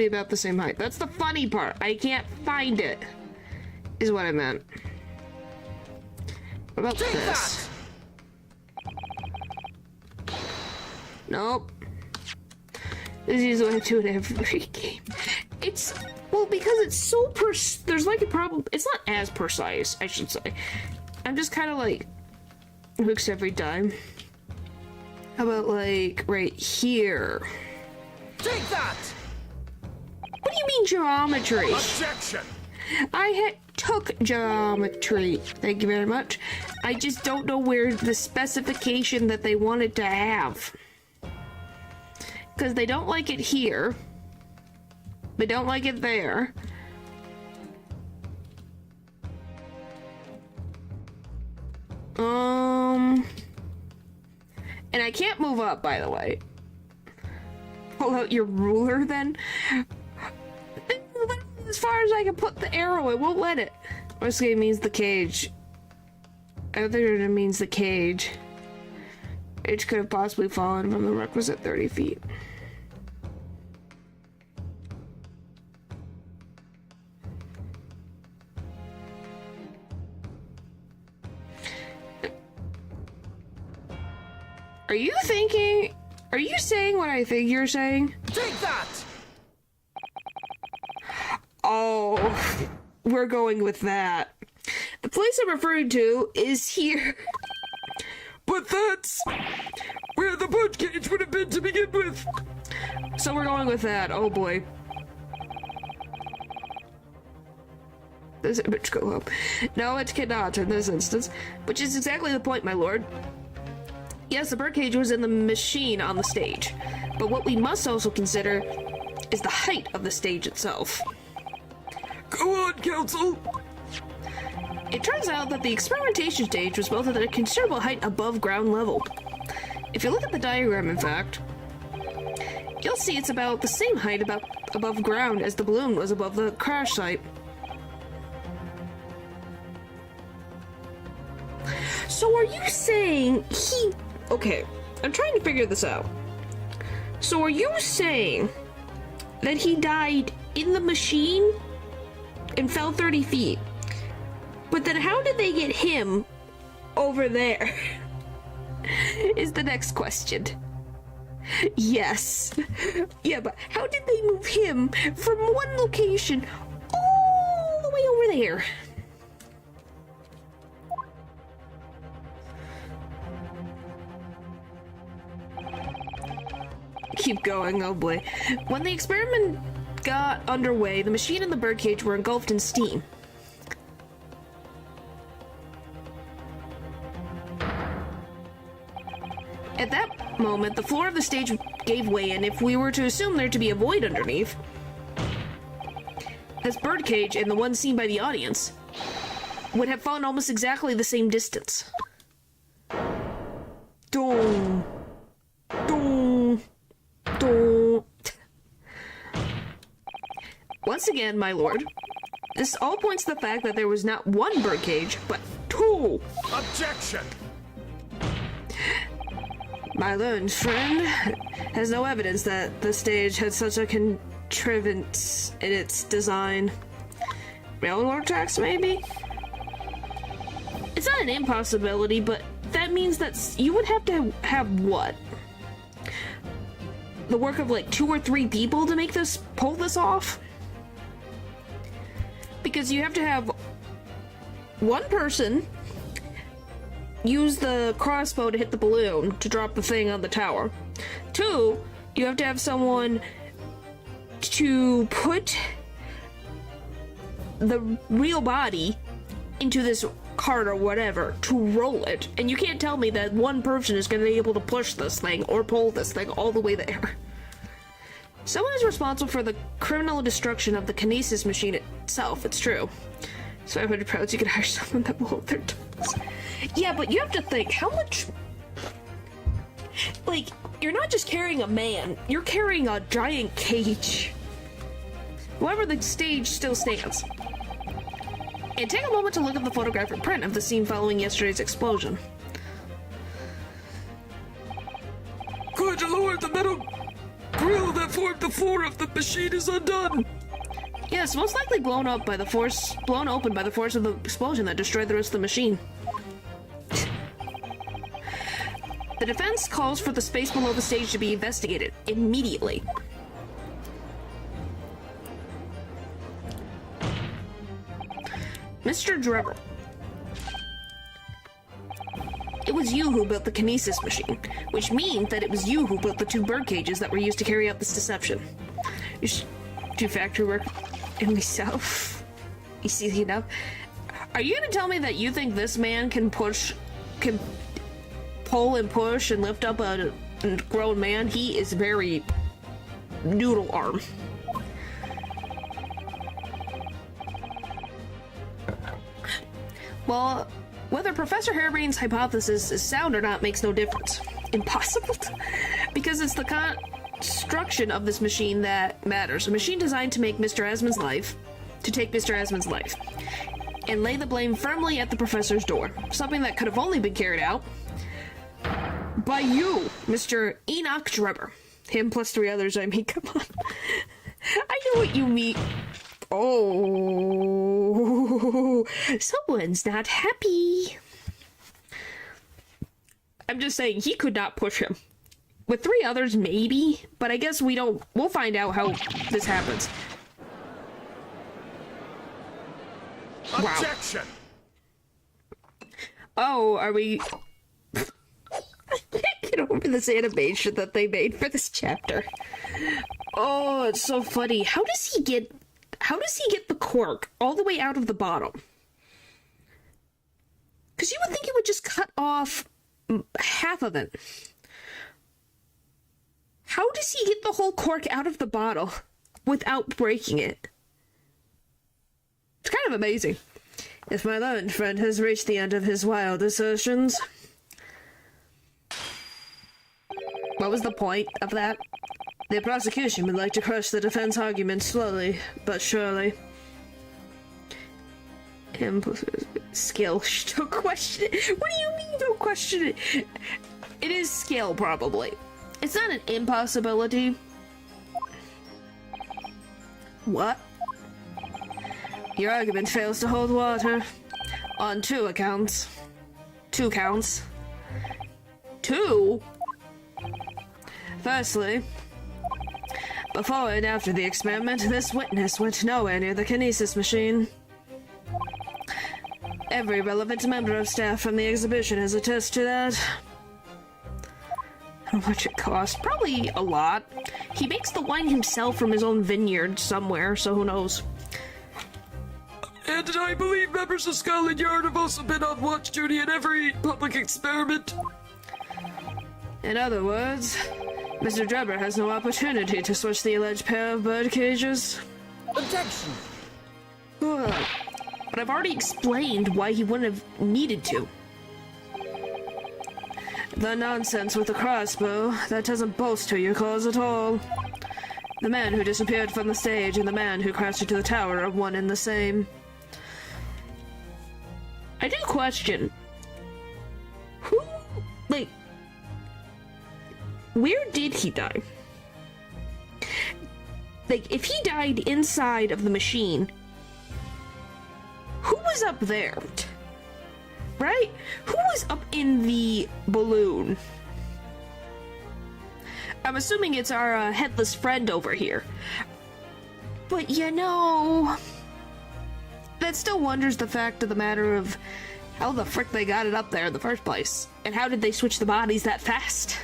about the same height. That's the funny part. I can't find it. Is what I meant. What about Take this? That. Nope. This is what I do in every game. It's, well, because it's so there's like a problem. It's not as precise, I should say. I'm just kind of like, hooks every time. How about like right here? Take that! What do you mean geometry? Objection! I took geometry. Thank you very much. I just don't know where the specification that they wanted to have. Because they don't like it here. They don't like it there. And I can't move up, by the way. Pull out your ruler, then. As far as I can put the arrow, it won't let it. This game means the cage. I think it means the cage. It could have possibly fallen from the requisite 30 feet. Are you saying what I think you're saying? Take that! Oh. we're going with that. The place I'm referring to is here. But that's where the birdcage would have been to begin with. So we're going with that. Oh boy. This image go up. No, it cannot in this instance, which is exactly the point, my lord. Yes, the birdcage was in the machine on the stage, but what we must also consider is the height of the stage itself. Go on, Counsel. It turns out that the experimentation stage was built at a considerable height above ground level. If you look at the diagram, in fact, you'll see it's about the same height above ground as the balloon was above the crash site. So are you saying he... Okay, I'm trying to figure this out. So are you saying that he died in the machine and fell 30 feet? But then how did they get him over there? Is the next question. Yes. Yeah, but how did they move him from one location all the way over there? Keep going, oh boy. When the experiment got underway, the machine and the birdcage were engulfed in steam. At that moment, the floor of the stage gave way, and if we were to assume there to be a void underneath, this birdcage and the one seen by the audience would have fallen almost exactly the same distance. Dong. Dong. Dong. Once again, my lord, this all points to the fact that there was not one birdcage, but two. Objection! My learned friend has no evidence that the stage had such a contrivance in its design. Railroad tracks, maybe? It's not an impossibility, but that means that you would have to have what? The work of like 2 or 3 people to make this, pull this off? Because you have to have one person use the crossbow to hit the balloon to drop the thing on the tower. 2, you have to have someone to put the real body into this cart or whatever to roll it. And you can't tell me that one person is going to be able to push this thing or pull this thing all the way there. Someone is responsible for the criminal destruction of the kinesis machine itself, it's true. So 500 pounds, you could hire someone that will hold their tools. Yeah, but you have to think, how much... Like, you're not just carrying a man, you're carrying a giant cage. However, the stage still stands. And take a moment to look at the photographic print of the scene following yesterday's explosion. Good lord, the metal grill that formed the floor of the machine is undone! Yes, most likely blown open by the force of the explosion that destroyed the rest of the machine. The defense calls for the space below the stage to be investigated immediately. Mr. Drebber, it was you who built the kinesis machine, which means that it was you who built the 2 bird cages that were used to carry out this deception. You should do factory work in myself. You see enough? Are you gonna tell me that you think this man can pull and push and lift up a grown man? He is very noodle arm. Well, whether Professor Harebrain's hypothesis is sound or not makes no difference. Impossible. Because it's the construction of this machine that matters. A machine designed to take Mr. Asmund's life, and lay the blame firmly at the professor's door. Something that could have only been carried out by you, Mr. Enoch Drebber. Him plus 3 others, I mean, come on. I know what you mean. Oh, someone's not happy. I'm just saying, he could not push him. With 3 others, maybe, but I guess we'll find out how this happens. Objection! Oh, are we... I can't get over this animation that they made for this chapter. Oh, it's so funny. How does he get the cork all the way out of the bottom? Because you would think it would just cut off half of it. How does he get the whole cork out of the bottle without breaking it? It's kind of amazing. If my learned friend has reached the end of his wild assertions... What was the point of that? The prosecution would like to crush the defense argument slowly, but surely. Skill. Don't question it. What do you mean don't question it? It is skill, probably. It's not an impossibility. What? Your argument fails to hold water. On two accounts. 2 counts. 2? Firstly, before and after the experiment, this witness went nowhere near the kinesis machine. Every relevant member of staff from the exhibition has attested to that. How much it cost? Probably a lot. He makes the wine himself from his own vineyard somewhere, so who knows. And I believe members of Scotland Yard have also been on watch duty at every public experiment. In other words, Mr. Drebber has no opportunity to switch the alleged pair of bird cages. Objection! But I've already explained why he wouldn't have needed to. The nonsense with the crossbow, that doesn't bolster your cause at all. The man who disappeared from the stage and the man who crashed into the tower are one and the same. I do question, who, like, where did he die? Like, if he died inside of the machine, who was up there? Right? Who was up in the balloon? I'm assuming it's our headless friend over here. But you know, that still wonders the fact of the matter of how the frick they got it up there in the first place. And how did they switch the bodies that fast?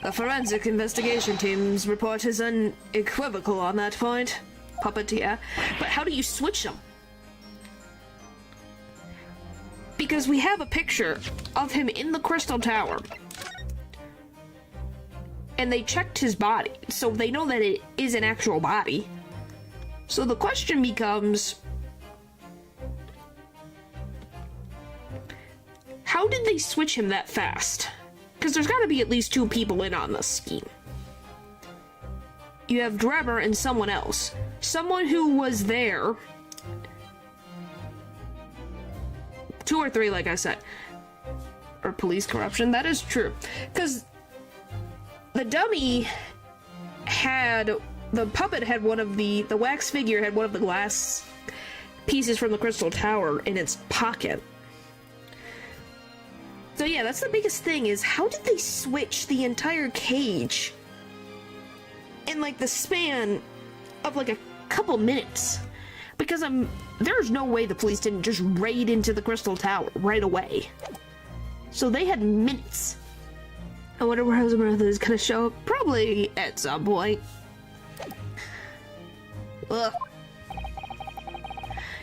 The forensic investigation team's report is unequivocal on that point. Puppeteer. But how do you switch them? Because we have a picture of him in the Crystal Tower. And they checked his body, so they know that it is an actual body. So the question becomes, how did they switch him that fast? Because there's got to be at least 2 people in on this scheme. You have Drebber and someone else. Someone who was there. 2 or 3, like I said. Or police corruption, that is true. Because the dummy had, the puppet had one of the wax figure had one of the glass pieces from the Crystal Tower in its pocket. So yeah, that's the biggest thing, is how did they switch the entire cage in like the span of like a couple minutes? Because there's no way the police didn't just raid into the Crystal Tower right away. So they had minutes. I wonder where Rosamund is gonna show up. Probably at some point. Ugh.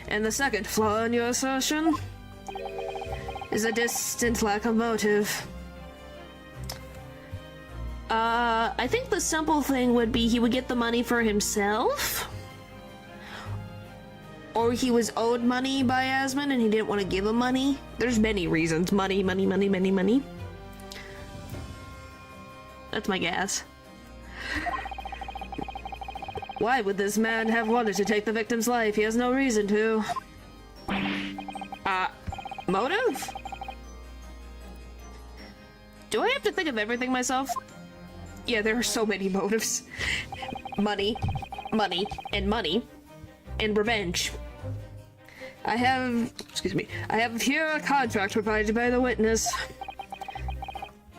And the second flaw in your assertion is a distant lack of motive. I think the simple thing would be he would get the money for himself. Or he was owed money by Asmund and he didn't want to give him money. There's many reasons. Money. That's my guess. Why would this man have wanted to take the victim's life? He has no reason to. Motive? Do I have to think of everything myself? Yeah, there are so many motives. Money, and revenge. I have here a contract provided by the witness.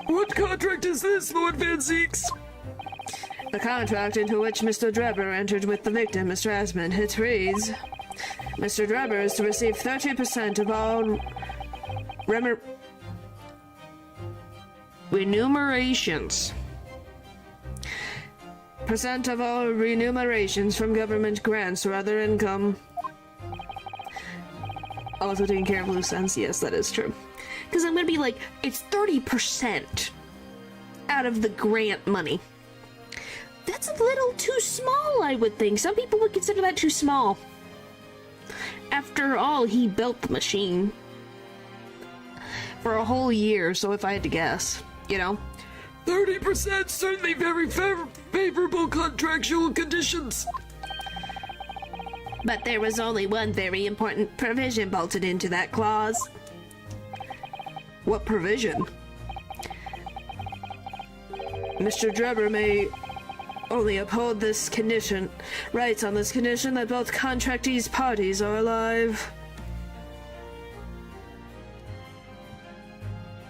What contract is this, Lord Van Zeeks? The contract into which Mr. Drebber entered with the victim, Mr. Asmund, it reads, Mr. Drebber is to receive 30% of all remunerations. Percent of all remunerations from government grants or other income. Also taking care of loose ends. Yes, that is true. Because I'm gonna be like, it's 30% out of the grant money. That's a little too small, I would think. Some people would consider that too small. After all, he built the machine for a whole year, so if I had to guess, you know? 30% certainly very favorable contractual conditions. But there was only one very important provision bolted into that clause. What provision? Mr. Drebber may only uphold this condition, rights on this condition that both contractees parties are alive.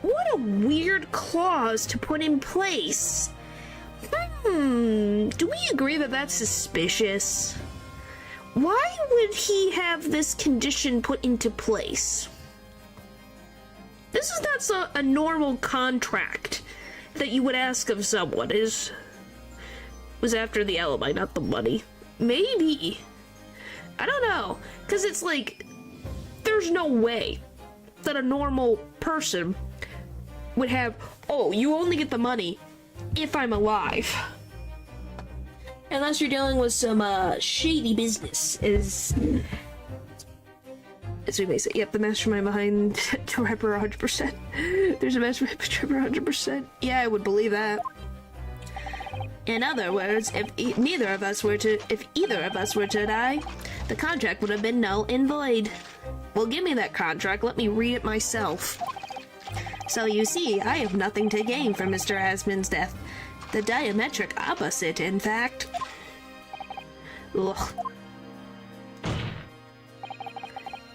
What a weird clause to put in place. Do we agree that that's suspicious? Why would he have this condition put into place? This is not a normal contract that you would ask of someone. Was after the alibi, not the money. Maybe. I don't know. Because it's like, there's no way that a normal person would have, oh, you only get the money if I'm alive. Unless you're dealing with some shady business, as we may say. Yep, the mastermind behind Drebber 100%. There's a mastermind behind Drebber 100%. Yeah, I would believe that. In other words, if either of us were to die, the contract would have been null and void. Well, give me that contract. Let me read it myself. So you see, I have nothing to gain from Mr. Asmund's death. The diametric opposite, in fact. Ugh.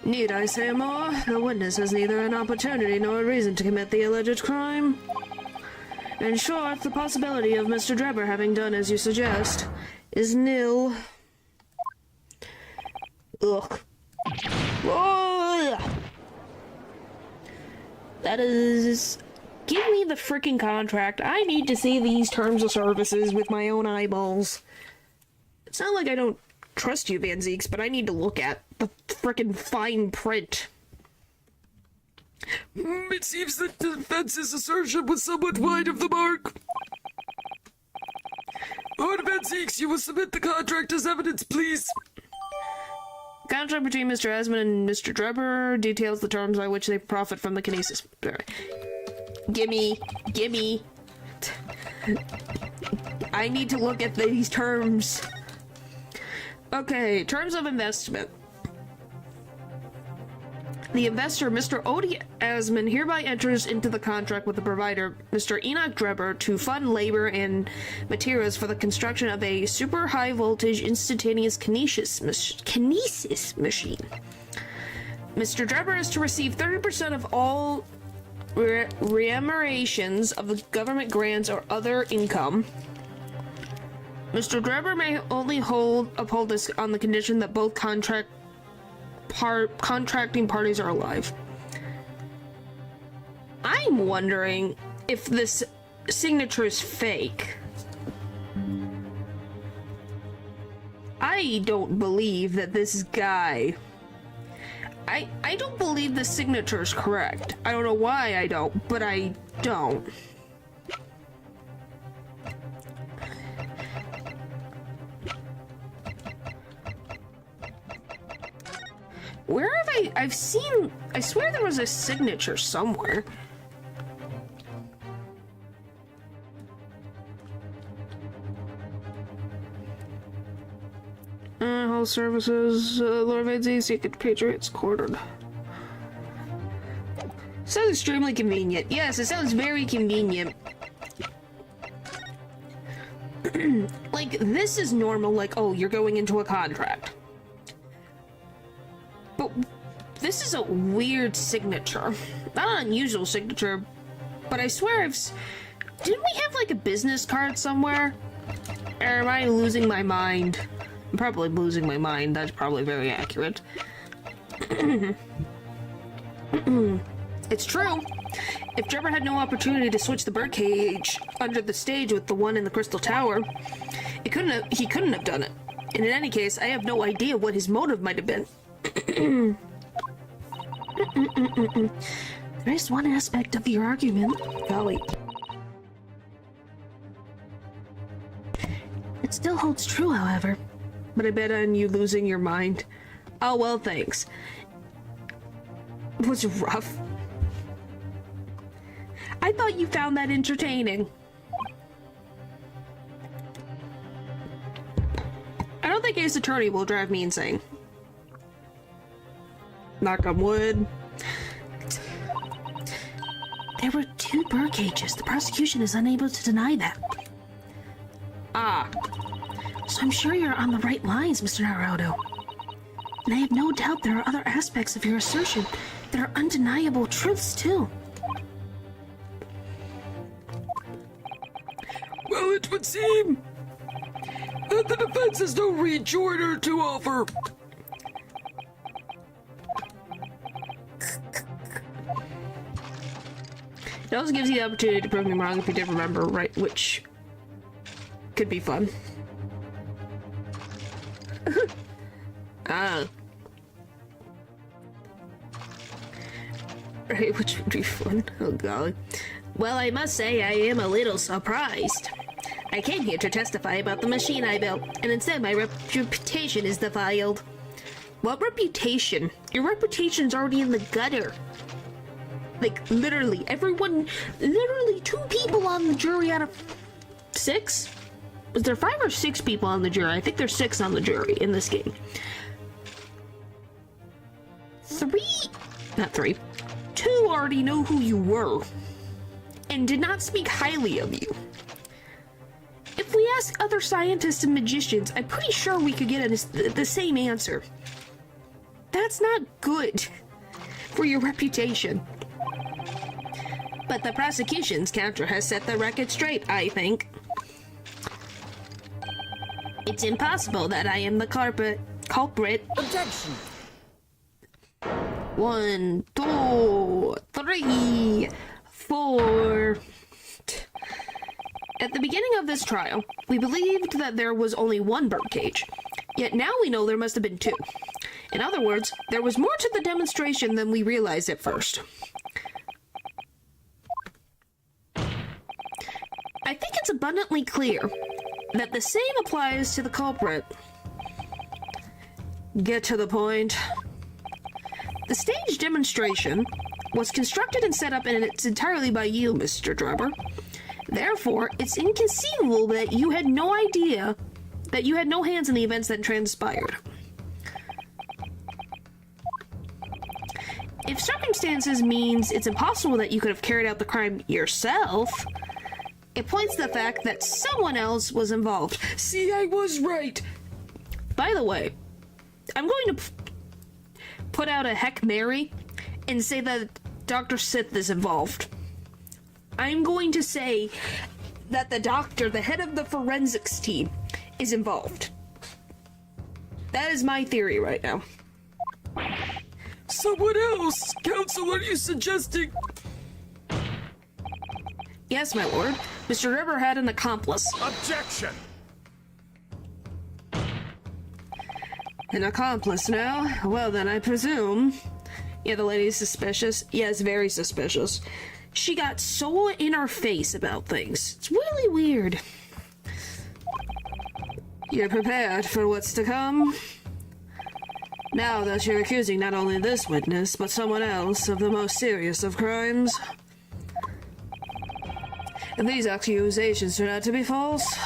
Need I say more? The witness has neither an opportunity nor a reason to commit the alleged crime. In short, the possibility of Mr. Drebber having done as you suggest is nil. Ugh. Ugh. That is... Give me the freaking contract. I need to see these terms of services with my own eyeballs. It's not like I don't trust you, Van Zeeks, but I need to look at the frickin' fine print. It seems that the defense's assertion was somewhat wide of the mark. Lord Van Zeeks, you will submit the contract as evidence, please. Contract between Mr. Asmund and Mr. Drebber details the terms by which they profit from the kinesis. Gimme. I need to look at these terms. Okay, terms of investment. The investor, Mr. Odie Asmund, hereby enters into the contract with the provider, Mr. Enoch Drebber, to fund labor and materials for the construction of a super high voltage instantaneous kinesis machine. Mr. Drebber is to receive 30% of all remunerations of the government grants or other income. Mr. Drebber may only uphold this on the condition that both contracting parties are alive. I'm wondering if this signature is fake. I don't believe that this guy... I don't believe the signature is correct. I don't know why I don't, but I don't. Where have I've seen... I swear there was a signature somewhere. Health services, Lord Van Zeeks, Patriots quartered. Sounds extremely convenient. Yes, it sounds very convenient. Like, this is normal, like, oh, you're going into a contract. But this is a weird signature. Not an unusual signature, but I swear didn't we have, like, a business card somewhere? Or am I losing my mind? I'm probably losing my mind. That's probably very accurate. It's true. If Trevor had no opportunity to switch the birdcage under the stage with the one in the Crystal Tower, he couldn't have done it. And in any case, I have no idea what his motive might have been. There is one aspect of your argument, golly. It still holds true, however. But I bet on you losing your mind. Oh, well, thanks. It was rough. I thought you found that entertaining. I don't think Ace Attorney will drive me insane. Knock on wood. There were 2 birdcages. The prosecution is unable to deny that. Ah. So I'm sure you're on the right lines, Mr. Naruto. And I have no doubt there are other aspects of your assertion that are undeniable truths, too. Well, it would seem that the defense has no rejoinder to offer. It also gives you the opportunity to prove me wrong if you did remember right, which could be fun. Ah. Right, which would be fun. Oh golly. Well, I must say I am a little surprised. I came here to testify about the machine I built, and instead my reputation is defiled. What reputation? Your reputation's already in the gutter. Like, literally, literally 2 people on the jury out of 6? Was there 5 or 6 people on the jury? I think there's 6 on the jury in this game. 2 already know who you were and did not speak highly of you. If we ask other scientists and magicians, I'm pretty sure we could get the same answer. That's not good for your reputation. But the prosecution's counter has set the record straight, I think. It's impossible that I am the culprit. Objection! 1, 2, 3, 4. At the beginning of this trial, we believed that there was only 1 birdcage. Yet now we know there must have been 2. In other words, there was more to the demonstration than we realized at first. I think it's abundantly clear that the same applies to the culprit. Get to the point. The stage demonstration was constructed and set up in its entirely by you, Mr. Trevor. Therefore, it's inconceivable that you had no idea, that you had no hands in the events that transpired. If circumstances means it's impossible that you could have carried out the crime yourself, it points to the fact that someone else was involved. See, I was right. By the way, I'm going to put out a Heck Mary and say that Dr. Sith is involved. I'm going to say that the doctor, the head of the forensics team, is involved. That is my theory right now. Someone else? Counsel, are you suggesting? Yes, my lord. Mr. River had an accomplice. Objection! An accomplice now? Well then, I presume... Yeah, the lady's suspicious. Yes, very suspicious. She got so in our face about things. It's really weird. You're prepared for what's to come? Now that you're accusing not only this witness, but someone else of the most serious of crimes. If these accusations turn out to be false,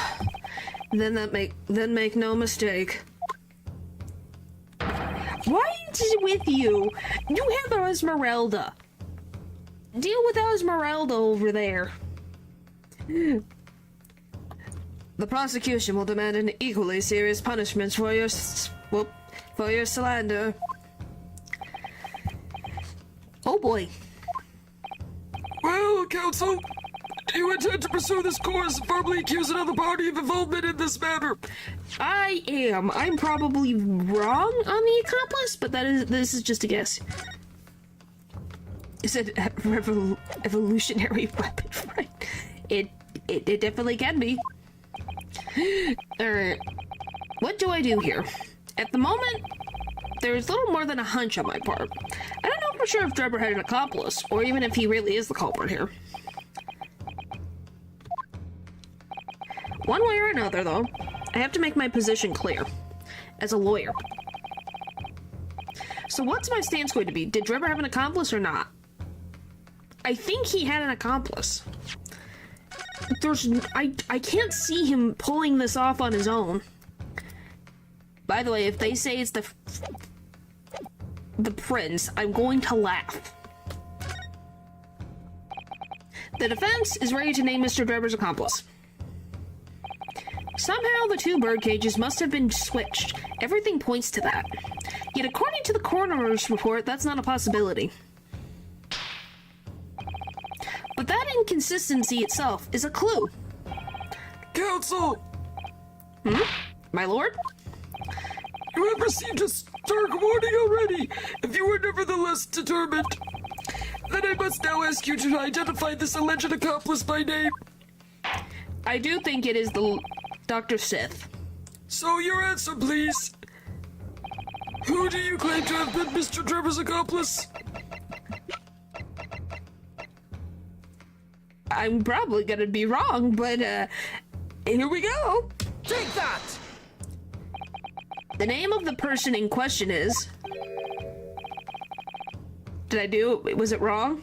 then make no mistake. What is with you? You have Esmeralda. Deal with Esmeralda over there. The prosecution will demand an equally serious punishment for your slander. Oh boy. Well, counsel, you intend to pursue this course and firmly accuse another party of involvement in this matter? I am. I'm probably wrong on the accomplice, but this is just a guess. Is it a evolutionary weapon, right? It definitely can be. Alright. What do I do here? At the moment, there's little more than a hunch on my part. I don't know for sure if Drebber had an accomplice, or even if he really is the culprit here. One way or another, though, I have to make my position clear. As a lawyer. So what's my stance going to be? Did Drebber have an accomplice or not? I think he had an accomplice. I can't see him pulling this off on his own. By the way, if they say it's the prince, I'm going to laugh. The defense is ready to name Mr. Drebber's accomplice. Somehow the two bird cages must have been switched. Everything points to that. Yet according to the coroner's report, that's not a possibility. But that inconsistency itself is a clue. Counsel! My lord? You have received a stark warning already. If you are nevertheless determined, then I must now ask you to identify this alleged accomplice by name. I do think it is the Dr. Sith. So your answer, please. Who do you claim to have been Mr. Drebber's accomplice? I'm probably gonna be wrong, but here we go. Take that! The name of the person in question is... Did I do it? Was it wrong?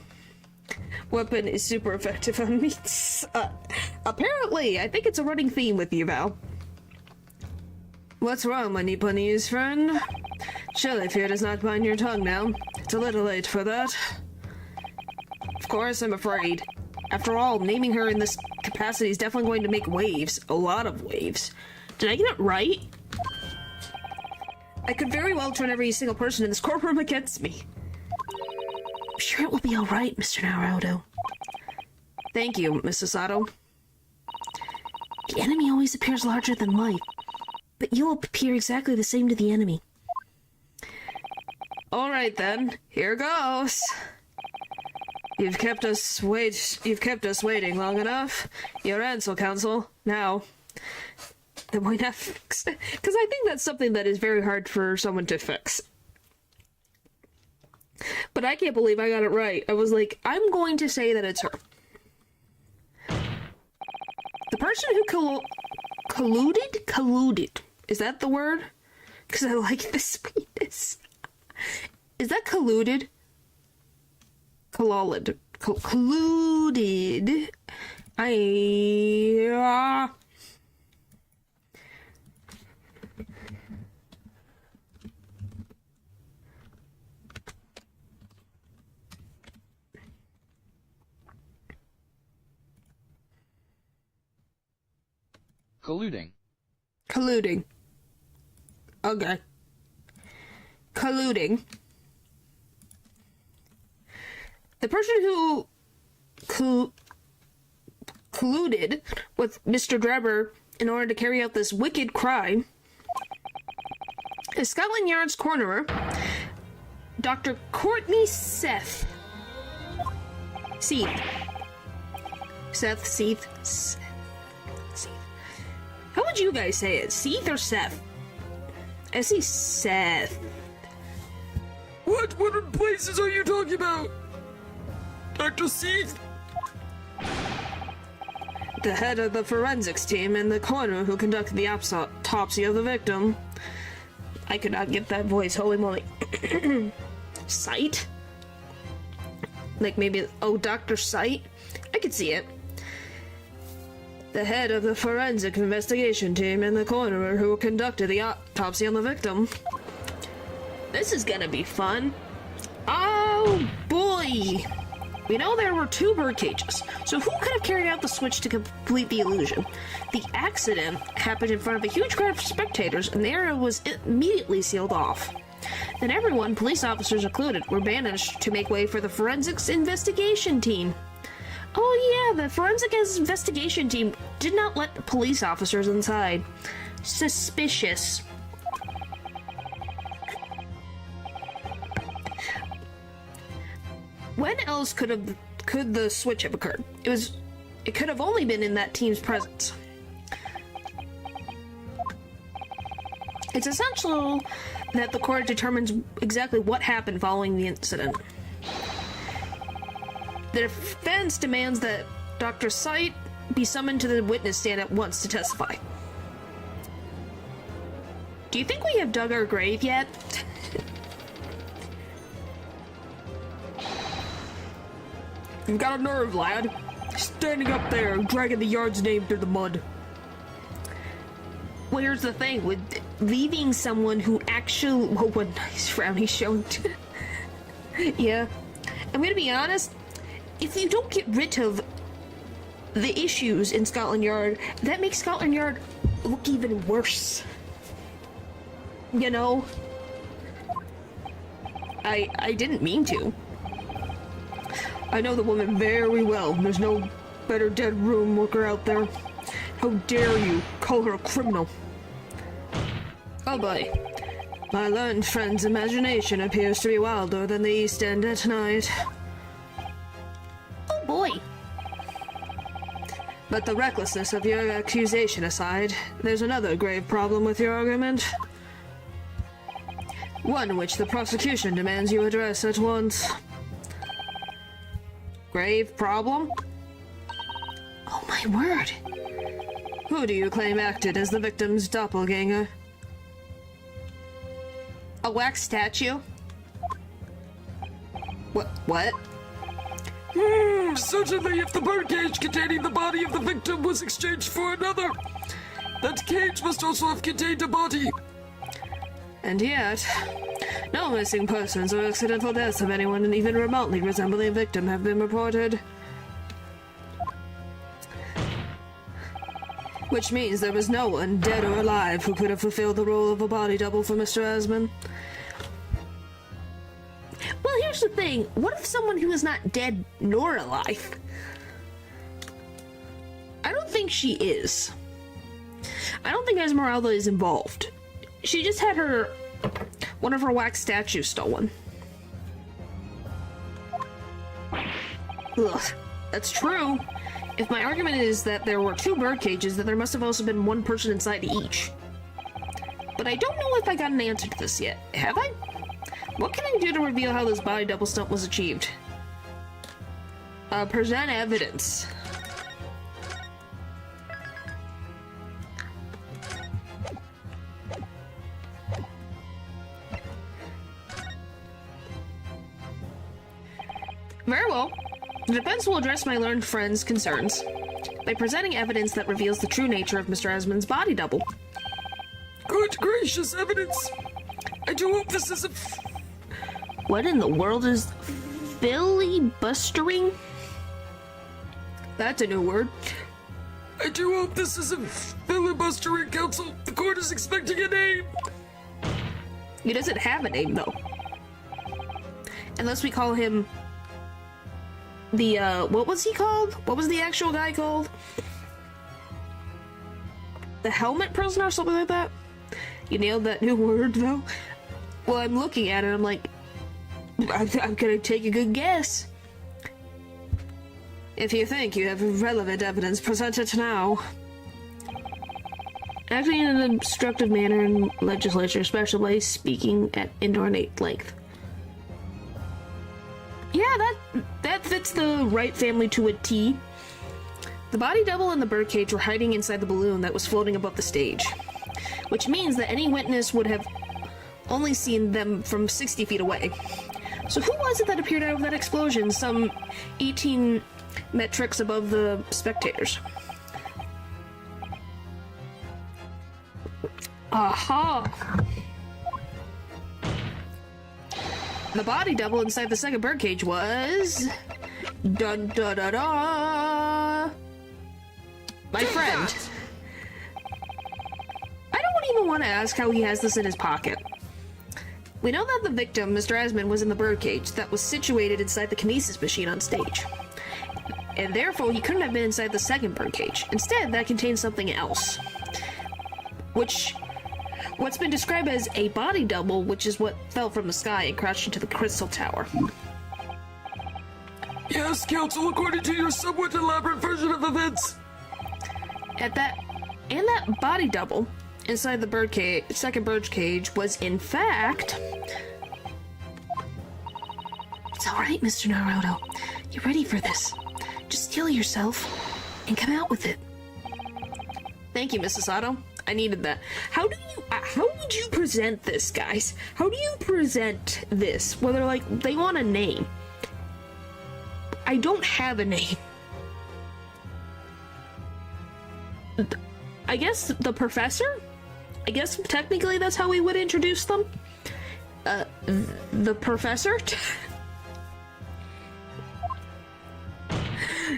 Weapon is super effective on me. Apparently, I think it's a running theme with you, Val. What's wrong, my Nipponese friend? Surely fear does not bind your tongue now. It's a little late for that. Of course, I'm afraid. After all, naming her in this capacity is definitely going to make waves. A lot of waves. Did I get it right? I could very well turn every single person in this courtroom against me. I'm sure it will be alright, Mr. Naruto. Thank you, Mrs. Sato. The enemy always appears larger than life, but you'll appear exactly the same to the enemy. Alright then, here goes. You've kept us waiting long enough. Your answer, counsel. Now. Then why not fix? Because I think that's something that is very hard for someone to fix. But I can't believe I got it right. I was like, I'm going to say that it's her. The person who colluded? Is that the word? Because I like the sweetness. Is that colluded? Colluded. Colluding. Okay. Colluding. The person who colluded with Mr. Drebber in order to carry out this wicked crime is Scotland Yard's coroner, Dr. Courtney Seth. Seth. How would you guys say it? Seth or Seth? I see Seth. What places are you talking about? Dr. Seth? The head of the forensics team and the coroner who conducted the autopsy of the victim. I could not get that voice, holy moly. Sight? Like maybe, Dr. Sight? I could see it. The head of the forensic investigation team and the coroner who conducted the autopsy on the victim. This is gonna be fun. Oh boy! We know there were 2 bird cages, so who could have carried out the switch to complete the illusion? The accident happened in front of a huge crowd of spectators, and the area was immediately sealed off. Then everyone, police officers included, were banished to make way for the forensics investigation team. Oh yeah, the forensic investigation team did not let the police officers inside. Suspicious. When else could the switch have occurred? It could have only been in that team's presence. It's essential that the court determines exactly what happened following the incident. The defense demands that Dr. Sight be summoned to the witness stand at once to testify. Do you think we have dug our grave yet? You've got a nerve, lad. Standing up there, dragging the yard's name through the mud. Well, here's the thing, with leaving someone who actually... Oh, what nice frown he's showing. Yeah. I'm gonna be honest, if you don't get rid of the issues in Scotland Yard, that makes Scotland Yard look even worse. You know? I didn't mean to. I know the woman very well. There's no better dead room worker out there. How dare you call her a criminal? Oh boy. My learned friend's imagination appears to be wilder than the East End at night. Oh boy. But the recklessness of your accusation aside, there's another grave problem with your argument. One which the prosecution demands you address at once. Grave problem? Oh my word. Who do you claim acted as the victim's doppelganger? A wax statue? What? Certainly, if the birdcage containing the body of the victim was exchanged for another, that cage must also have contained a body. And yet, no missing persons or accidental deaths of anyone even remotely resembling a victim have been reported. Which means there was no one, dead or alive, who could have fulfilled the role of a body double for Mr. Asman. Well, here's the thing. What if someone who is not dead nor alive? I don't think she is. I don't think Esmeralda is involved. She just had one of her wax statues stolen. Ugh, that's true. If my argument is that there were 2 bird cages, then there must have also been 1 person inside each. But I don't know if I got an answer to this yet. Have I? What can I do to reveal how this body double stunt was achieved? Present evidence. Very well. The defense will address my learned friend's concerns by presenting evidence that reveals the true nature of Mr. Asman's body double. Good gracious, evidence! I do hope this isn't... What in the world is filibustering? That's a new word. I do hope this isn't filibustering, counsel. The court is expecting a name. He doesn't have a name, though. Unless we call him... what was he called? What was the actual guy called? The helmet prisoner or something like that? You nailed that new word, though. Well, I'm looking at it, I'm like, I'm gonna take a good guess. If you think you have relevant evidence, present it now. Acting in an obstructive manner in legislature, especially speaking at inordinate length. Yeah, that fits the right family to a T. The body double and the birdcage were hiding inside the balloon that was floating above the stage, which means that any witness would have only seen them from 60 feet away. So who was it that appeared out of that explosion some 18 metrics above the spectators? Aha! The body double inside the second birdcage was... Dun da da da! My friend. I don't even want to ask how he has this in his pocket. We know that the victim, Mr. Asman, was in the birdcage that was situated inside the kinesis machine on stage. and therefore he couldn't have been inside the second birdcage. Instead, that contained something else. What's been described as a body double, which is what fell from the sky and crashed into the crystal tower. Yes, Council, according to your somewhat elaborate version of events. That body double inside the second birdcage was in fact... It's alright, Mr. Naruto. You're ready for this. Just steel yourself and come out with it. Thank you, Mrs. Sato. I needed that. How would you present this, guys? How do you present this? Whether, like, they want a name. I don't have a name. I guess the professor? I guess technically that's how we would introduce them. The professor?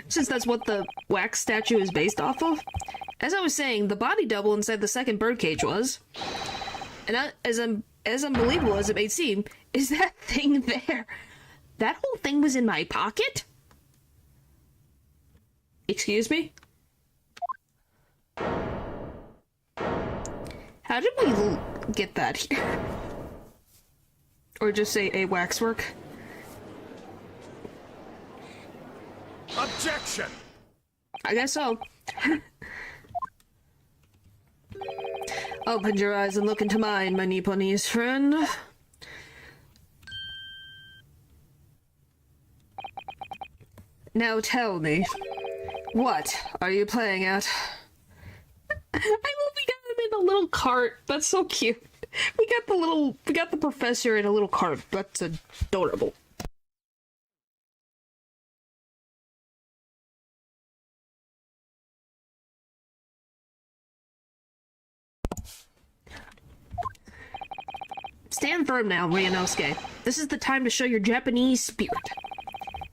Since that's what the wax statue is based off of. As I was saying, the body double inside the second birdcage was, and as unbelievable as it may seem, is that thing there. That whole thing was in my pocket? Excuse me? How did we get that here? Or just say a waxwork? Objection! I guess so. Open your eyes and look into mine, my Nipponese friend. Now tell me, what are you playing at? I love we got him in a little cart. That's so cute. We got the professor in a little cart. That's adorable. Stand firm now, Ryunosuke. This is the time to show your Japanese spirit.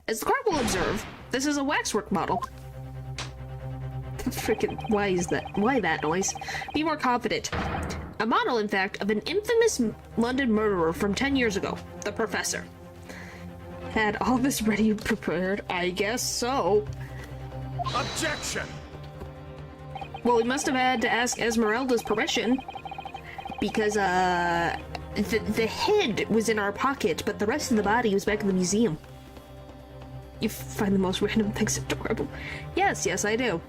As the cart will observe, this is a waxwork model. Freaking, why that noise? Be more confident. A model, in fact, of an infamous London murderer from 10 years ago, the Professor. Had all this ready prepared? I guess so. Objection! Well, we must have had to ask Esmeralda's permission. Because, the head was in our pocket, but the rest of the body was back in the museum. You find the most random things adorable. Yes, I do.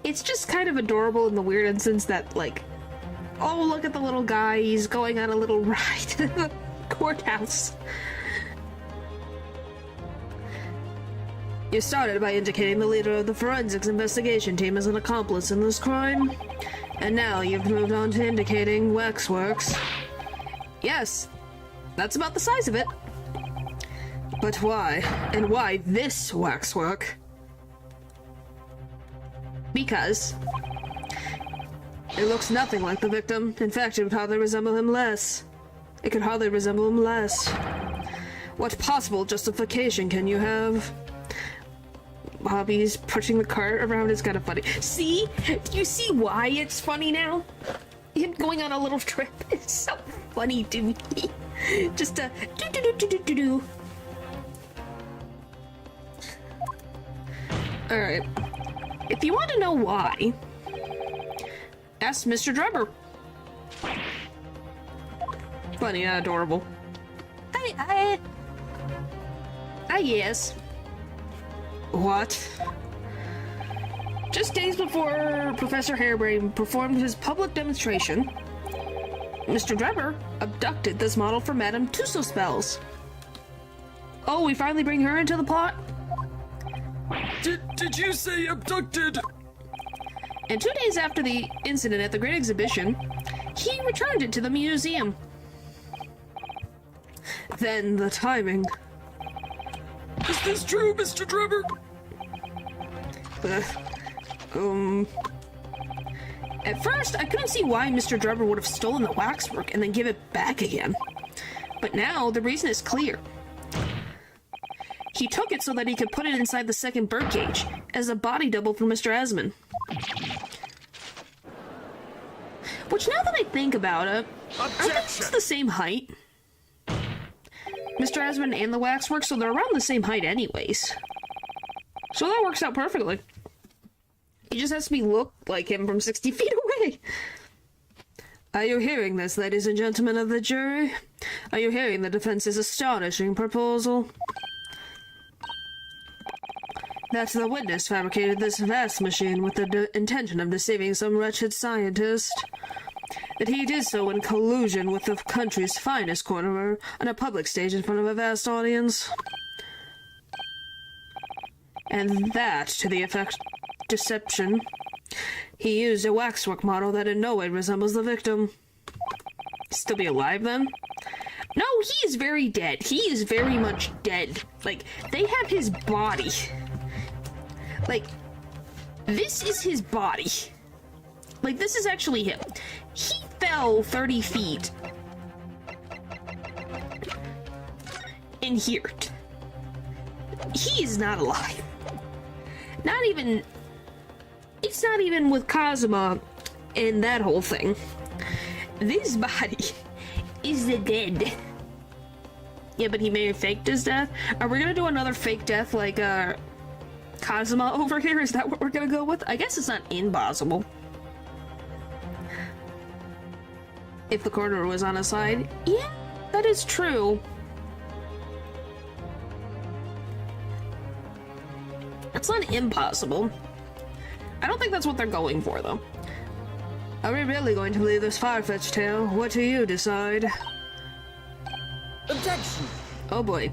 It's just kind of adorable in the weird instance that, like, oh, look at the little guy, he's going on a little ride to the courthouse. You started by indicating the leader of the forensics investigation team as an accomplice in this crime. And now you've moved on to indicating waxworks. Yes, that's about the size of it. But why? And why this waxwork? Because it looks nothing like the victim. In fact, it would hardly resemble him less. It could hardly resemble him less. What possible justification can you have? Bobby's pushing the cart around is kind of funny. See? Do you see why it's funny now? Him going on a little trip is so funny to me. Just a do-do-do-do-do-do. Alright. If you want to know why, ask Mr. Drebber. Funny, adorable. Yes. What? Just days before Professor Harebrain performed his public demonstration, Mr. Drebber abducted this model for Madame Tussaud's. Oh, we finally bring her into the plot? Did you say abducted? And 2 days after the incident at the Great Exhibition, he returned it to the museum. Then the timing. Is this true, Mr. Drebber? At first, I couldn't see why Mr. Drebber would have stolen the waxwork and then give it back again. But now, the reason is clear. He took it so that he could put it inside the second birdcage, as a body double for Mr. Asman. Which, now that I think about it, aren't they just the same height? Mr. Esmond and the waxwork, so they're around the same height anyways. So that works out perfectly. He just has to be looked like him from 60 feet away. Are you hearing this, ladies and gentlemen of the jury? Are you hearing the defense's astonishing proposal? That the witness fabricated this vast machine with the intention of deceiving some wretched scientist. That he did so in collusion with the country's finest cornerer on a public stage in front of a vast audience. And that, to the effect deception, he used a waxwork model that in no way resembles the victim. Still be alive then? No, he is very dead. He is very much dead. Like, they have his body. Like, this is his body. Like, this is actually him. He fell 30 feet. In here. He is not alive. Not even... It's not even with Cosima and that whole thing. This body is the dead. Yeah, but he may have faked his death. Are we gonna do another fake death like, Cosima over here? Is that what we're gonna go with? I guess it's not impossible. If the corner was on his side. Yeah, that is true. It's not impossible. I don't think that's what they're going for, though. Are we really going to believe this far-fetched tale? What do you decide? Objection! Oh boy.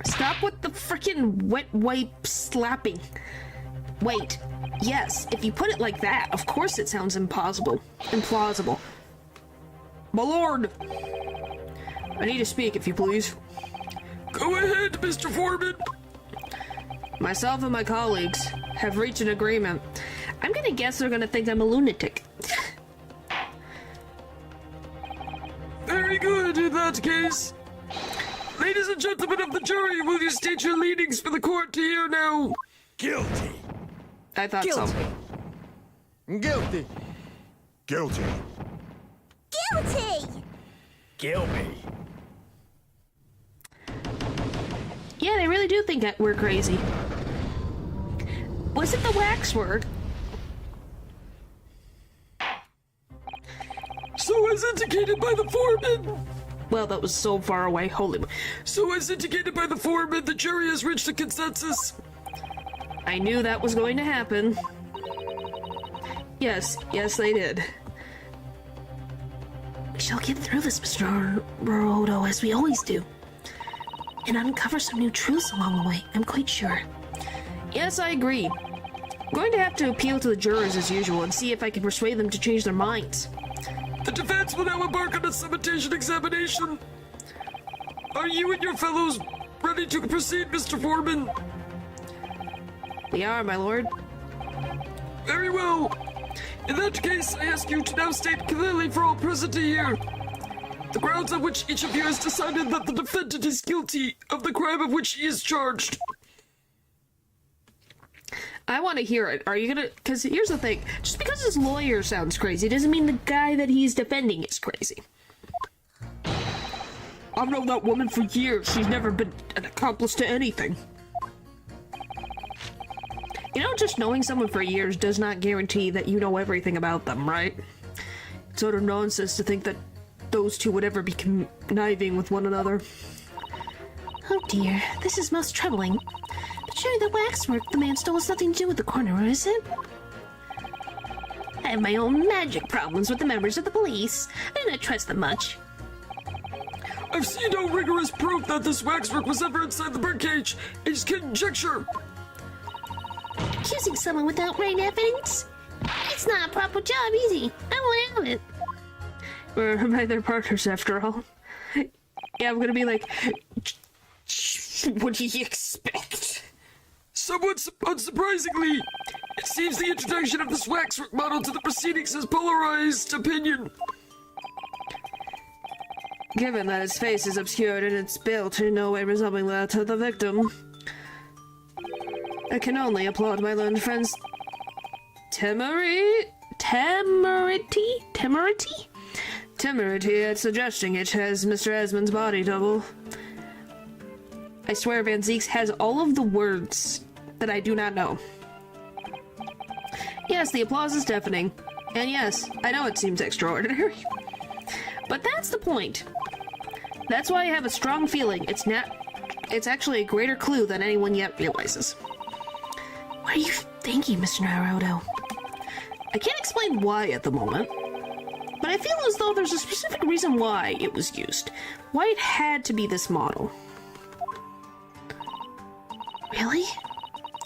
Stop with the frickin' wet wipe slapping. Wait. Yes, if you put it like that, of course it sounds impossible. Implausible. My lord! I need to speak, if you please. Go ahead, Mr. Foreman. Myself and my colleagues have reached an agreement. I'm gonna guess they're gonna think I'm a lunatic. Very good, in that case. Ladies and gentlemen of the jury, will you state your leanings for the court to hear now? Guilty. I thought so. Guilty. Guilty. Guilty! Kill me. Yeah, they really do think that we're crazy. Was it the waxwork? So as indicated by the foreman. Well, that was so far away. Holy... So as indicated by the foreman, the jury has reached a consensus. I knew that was going to happen. Yes, they did. We shall get through this, Mr. Barodo, as we always do. And uncover some new truths along the way, I'm quite sure. Yes, I agree. I'm going to have to appeal to the jurors as usual and see if I can persuade them to change their minds. The defense will now embark on a summation examination. Are you and your fellows ready to proceed, Mr. Foreman? We are, my lord. Very well. In that case, I ask you to now state clearly for all present to hear the grounds on which each of you has decided that the defendant is guilty of the crime of which he is charged. I want to hear it. Are you gonna... Because here's the thing. Just because his lawyer sounds crazy doesn't mean the guy that he's defending is crazy. I've known that woman for years. She's never been an accomplice to anything. You know, just knowing someone for years does not guarantee that you know everything about them, right? It's sort of nonsense to think that those two would ever be conniving with one another. Oh dear, this is most troubling. But surely the waxwork the man stole has nothing to do with the coroner, is it? I have my own magic problems with the members of the police. I do not trust them much. I've seen no rigorous proof that this waxwork was ever inside the birdcage. It's conjecture. Accusing someone without right evidence? It's not a proper job, easy. I won't have it. We're their partners, after all. Yeah, I'm gonna be like... What do you expect? Somewhat unsurprisingly, it seems the introduction of this waxwork model to the proceedings has polarized opinion. Given that his face is obscured and it's built in no way resembling that of the victim, I can only applaud my learned friend's temerity at suggesting it has Mr. Esmond's body double. I swear Van Zeeks has all of the words that I do not know. Yes, the applause is deafening. And yes, I know it seems extraordinary. But that's the point. That's why I have a strong feeling it's actually a greater clue than anyone yet realizes. What are you thinking, Mr. Naruto? I can't explain why at the moment, but I feel as though there's a specific reason why it was used. Why it had to be this model. Really?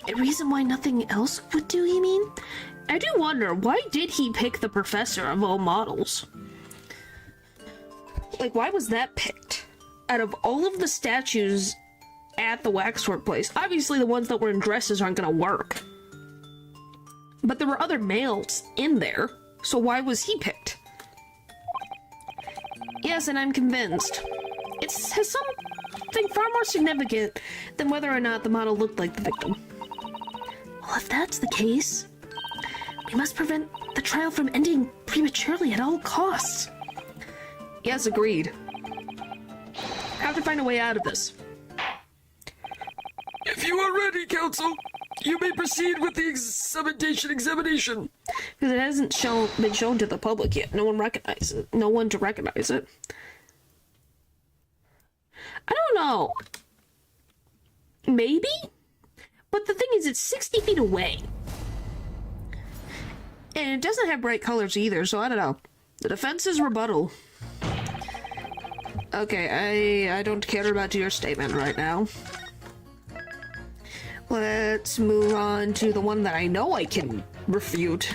A reason why nothing else would do, you mean? I do wonder, why did he pick the professor of all models? Like, why was that picked? Out of all of the statues at the waxwork place, obviously the ones that were in dresses aren't gonna work. But there were other males in there, so why was he picked? Yes, and I'm convinced. It has something far more significant than whether or not the model looked like the victim. Well, if that's the case, we must prevent the trial from ending prematurely at all costs. Yes, agreed. Have to find a way out of this. If you are ready, Counsel, you may proceed with the examination. Because it hasn't been shown to the public yet. No one recognizes it. No one to recognize it. I don't know. Maybe? But the thing is, it's 60 feet away. And it doesn't have bright colors either, so I don't know. The defense is rebuttal. Okay, I don't care about your statement right now. Let's move on to the one that I know I can refute.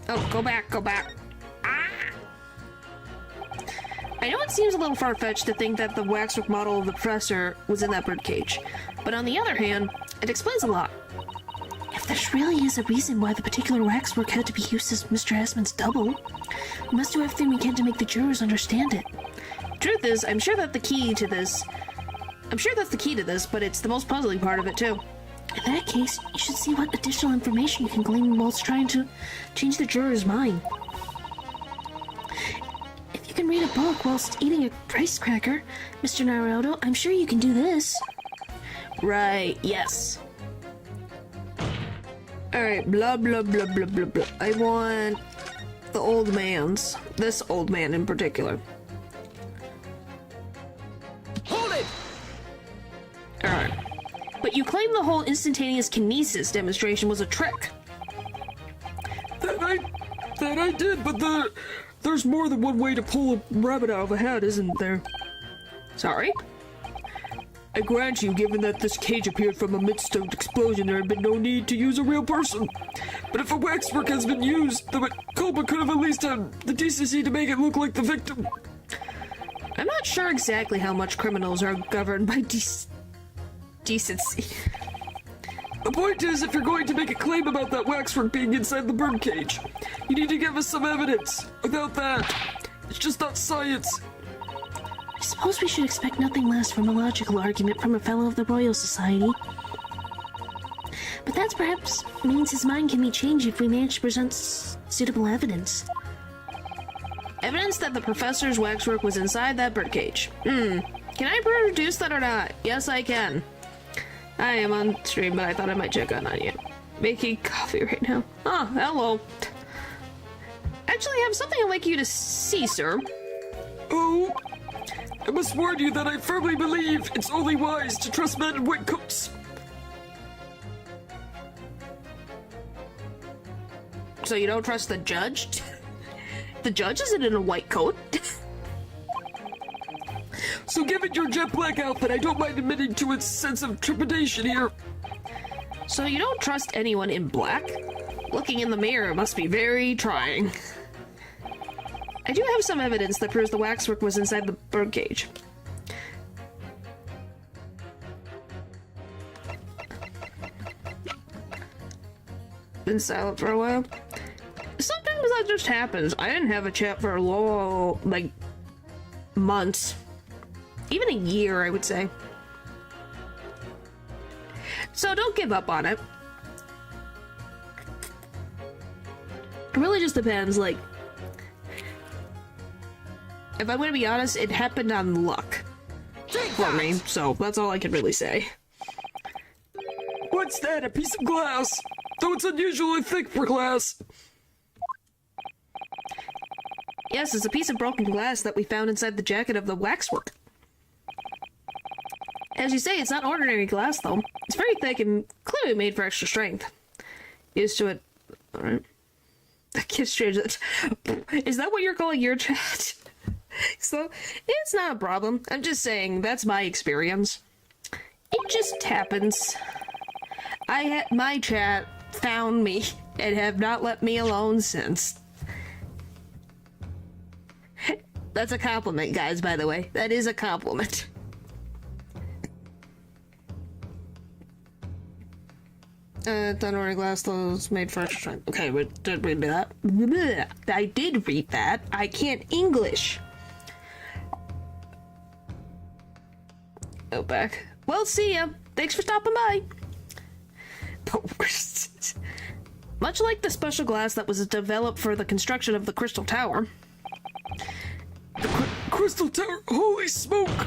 Oh, go back, go back. Ah! I know it seems a little far-fetched to think that the waxwork model of the professor was in that birdcage, but on the other hand, it explains a lot. If there really is a reason why the particular waxwork had to be used as Mr. Asmon's double, we must do everything we can to make the jurors understand it. Truth is, I'm sure that's the key to this, but it's the most puzzling part of it, too. In that case, you should see what additional information you can glean whilst trying to change the juror's mind. If you can read a book whilst eating a rice cracker, Mr. Naruto, I'm sure you can do this. Right, yes. Alright, blah blah blah blah blah blah. I want the old man's. This old man in particular. Hold it! Alright. But you claim the whole instantaneous kinesis demonstration was a trick. That I did, but there's more than one way to pull a rabbit out of a hat, isn't there? Sorry? I grant you, given that this cage appeared from amidst an explosion, there had been no need to use a real person. But if a waxwork has been used, the culprit could have at least had the decency to make it look like the victim. I'm not sure exactly how much criminals are governed by decency. The point is, if you're going to make a claim about that waxwork being inside the birdcage, you need to give us some evidence. Without that, it's just not science. I suppose we should expect nothing less from a logical argument from a fellow of the Royal Society. But that perhaps means his mind can be changed if we manage to present suitable evidence. Evidence that the professor's waxwork was inside that birdcage. Can I produce that or not? Yes, I can. I am on stream, but I thought I might check on you. Making coffee right now. Oh, hello. Actually, I have something I'd like you to see, sir. Oh, I must warn you that I firmly believe it's only wise to trust men in white coats. So you don't trust the judge? The judge isn't in a white coat. So given your jet black outfit, I don't mind admitting to a sense of trepidation here. So you don't trust anyone in black? Looking in the mirror must be very trying. I do have some evidence that proves the waxwork was inside the birdcage. Been silent for a while. Sometimes that just happens. I didn't have a chat for a long, like, months. Even a year, I would say. So don't give up on it. It really just depends, like... If I'm gonna be honest, it happened on luck for me, so that's all I can really say. What's that? A piece of glass? Though it's unusually thick for glass. Yes, it's a piece of broken glass that we found inside the jacket of the waxwork. As you say, it's not ordinary glass, though. It's very thick and clearly made for extra strength. Used to it... Alright. I can't strange it. Is that what you're calling your chat? So, it's not a problem. I'm just saying, that's my experience. It just happens. My chat found me and have not let me alone since. That's a compliment, guys, by the way. That is a compliment. Thundery glass, those made for extra strength. Okay, we did read that. I did read that. I can't English. Oh, back. Well, see ya. Thanks for stopping by. Much like the special glass that was developed for the construction of the Crystal Tower. Crystal Tower? Holy smoke!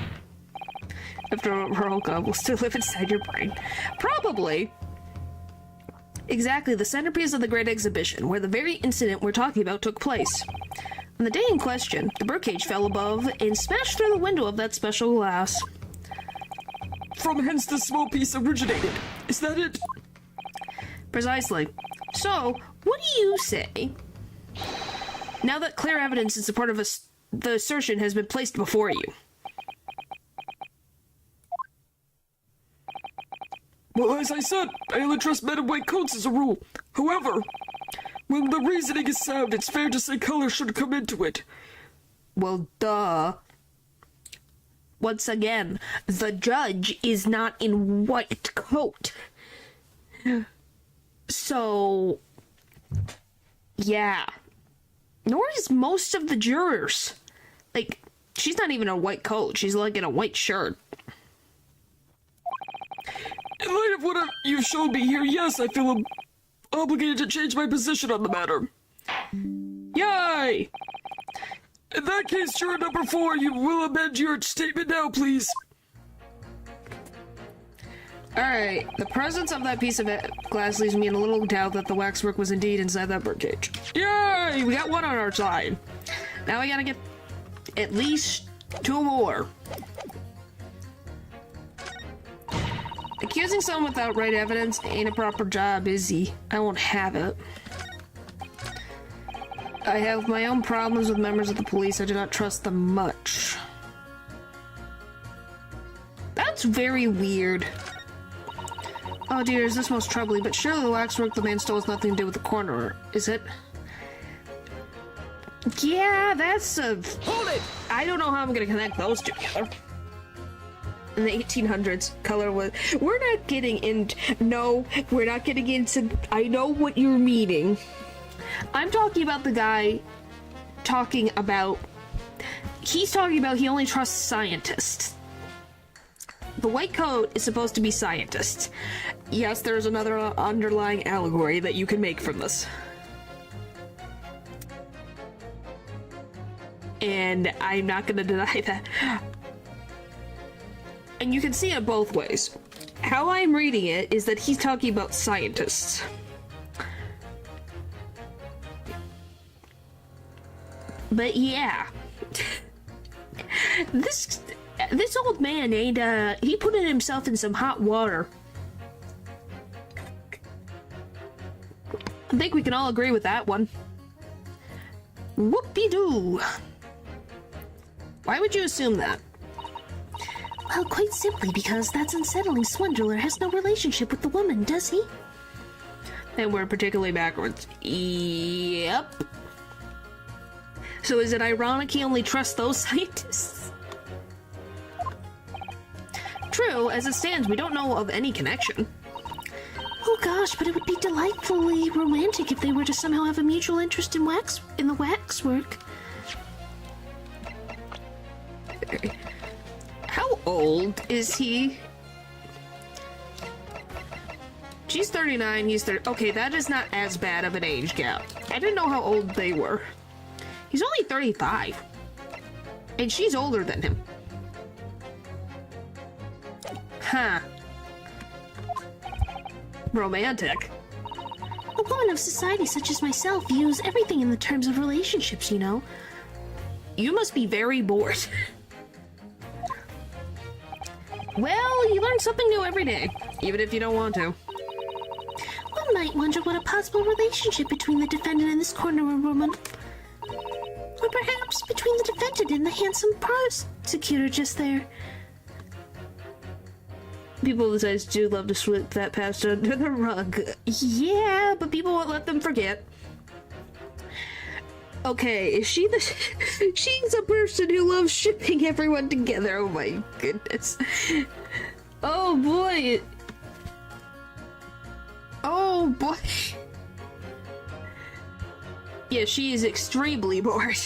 After a roll call will still live inside your brain. Probably. Exactly, the centerpiece of the Great Exhibition, where the very incident we're talking about took place. On the day in question, the birdcage fell above and smashed through the window of that special glass. From hence the small piece originated. Is that it? Precisely. So, what do you say? Now that clear evidence in support of the assertion has been placed before you. Well, as I said, I only trust men in white coats as a rule. However, when the reasoning is sound, it's fair to say color should come into it. Well, duh. Once again, the judge is not in white coat. So, yeah. Nor is most of the jurors. Like, she's not even in a white coat. She's like in a white shirt. In light of what you've shown me here, yes, I feel obligated to change my position on the matter. Yay! In that case, juror number 4, you will amend your statement now, please. Alright, the presence of that piece of glass leaves me in a little doubt that the waxwork was indeed inside that birdcage. Yay! We got one on our side. Now we gotta get at least 2 more. Accusing someone without right evidence ain't a proper job, is he? I won't have it. I have my own problems with members of the police. I do not trust them much. That's very weird. Oh dear, is this most troubling? But surely the waxwork the man stole has nothing to do with the coroner, is it? Yeah, that's a... Hold it! I don't know how I'm gonna connect those two together. In the 1800s, color was... We're not getting into... No, we're not getting into... I know what you're meaning. I'm talking about the guy talking about... He's talking about he only trusts scientists. The white coat is supposed to be scientists. Yes, there's another underlying allegory that you can make from this. And I'm not gonna deny that. And you can see it both ways. How I'm reading it is that he's talking about scientists. But yeah. This old man ain't, he put himself in some hot water. I think we can all agree with that one. Whoop-de-doo. Why would you assume that? Well, quite simply because that unsettling swindler has no relationship with the woman, does he? And we're particularly backwards. Yep. So is it ironic he only trusts those scientists? True, as it stands, we don't know of any connection. Oh gosh, but it would be delightfully romantic if they were to somehow have a mutual interest in the waxwork. How old is he? She's 39, he's 30. Okay, that is not as bad of an age gap. I didn't know how old they were. He's only 35. And she's older than him. Huh. Romantic. A woman of society such as myself views everything in the terms of relationships, you know. You must be very bored. Well, you learn something new every day, even if you don't want to. One might wonder what a possible relationship between the defendant and this corner woman. Or perhaps between the defendant and the handsome prosecutor just there. People besides do love to sweep that past under the rug. Yeah, but people won't let them forget. Okay, is she the... She's a person who loves shipping everyone together. Oh my goodness. Oh boy. Oh boy. Yeah, she is extremely bored.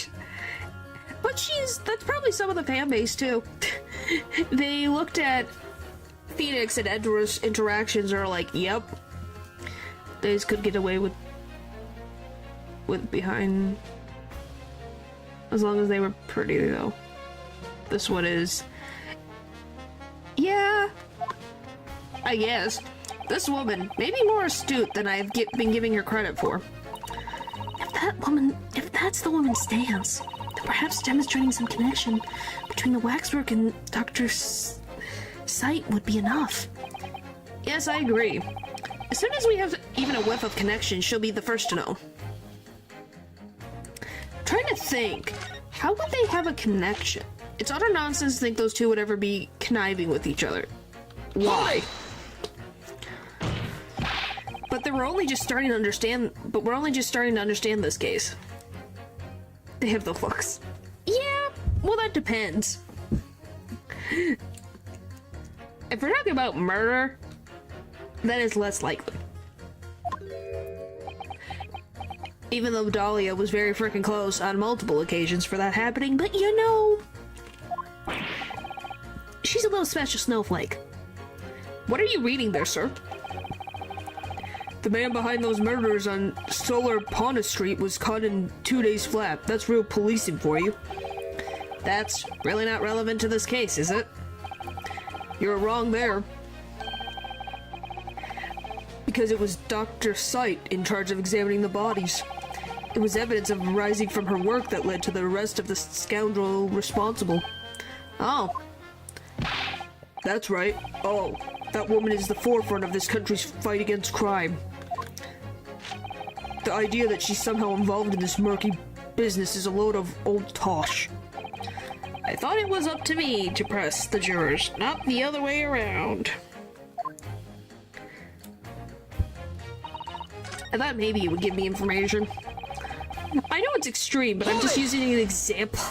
But that's probably some of the fan base too. They looked at Phoenix and Edward's interactions and are like, yep. They just could get away with behind... As long as they were pretty, though. This one is... Yeah. I guess. This woman may be more astute than I've been giving her credit for. If that's the woman's stance, then perhaps demonstrating some connection between the waxwork and Dr. Sight would be enough. Yes, I agree. As soon as we have even a whiff of connection, she'll be the first to know. Trying to think, how would they have a connection? It's utter nonsense to think those two would ever be conniving with each other. Why? But we're only just starting to understand this case. They have the looks. Yeah, well that depends. If we're talking about murder, that is less likely. Even though Dahlia was very freaking close on multiple occasions for that happening, but you know... She's a little special snowflake. What are you reading there, sir? The man behind those murders on Solar Pauna Street was caught in 2 days flat. That's real policing for you. That's really not relevant to this case, is it? You're wrong there. Because it was Dr. Sight in charge of examining the bodies. It was evidence arising from her work that led to the arrest of the scoundrel responsible. Oh. That's right. Oh, that woman is the forefront of this country's fight against crime. The idea that she's somehow involved in this murky business is a load of old tosh. I thought it was up to me to press the jurors, not the other way around. I thought maybe it would give me information. I know it's extreme, but I'm just using an example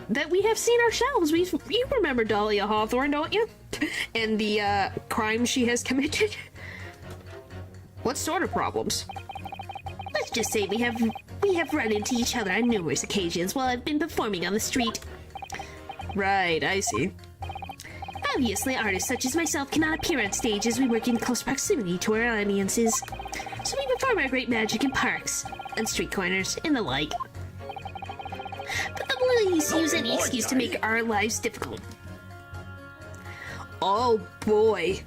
that we have seen ourselves. You remember Dahlia Hawthorne, don't you? And the crime she has committed? What sort of problems? Let's just say we have run into each other on numerous occasions while I've been performing on the street. Right, I see. Obviously, artists such as myself cannot appear on stage as we work in close proximity to our audiences. So we perform our great magic in parks, on street corners, and the like. But the bullies use any excuse to make our lives difficult. Oh boy.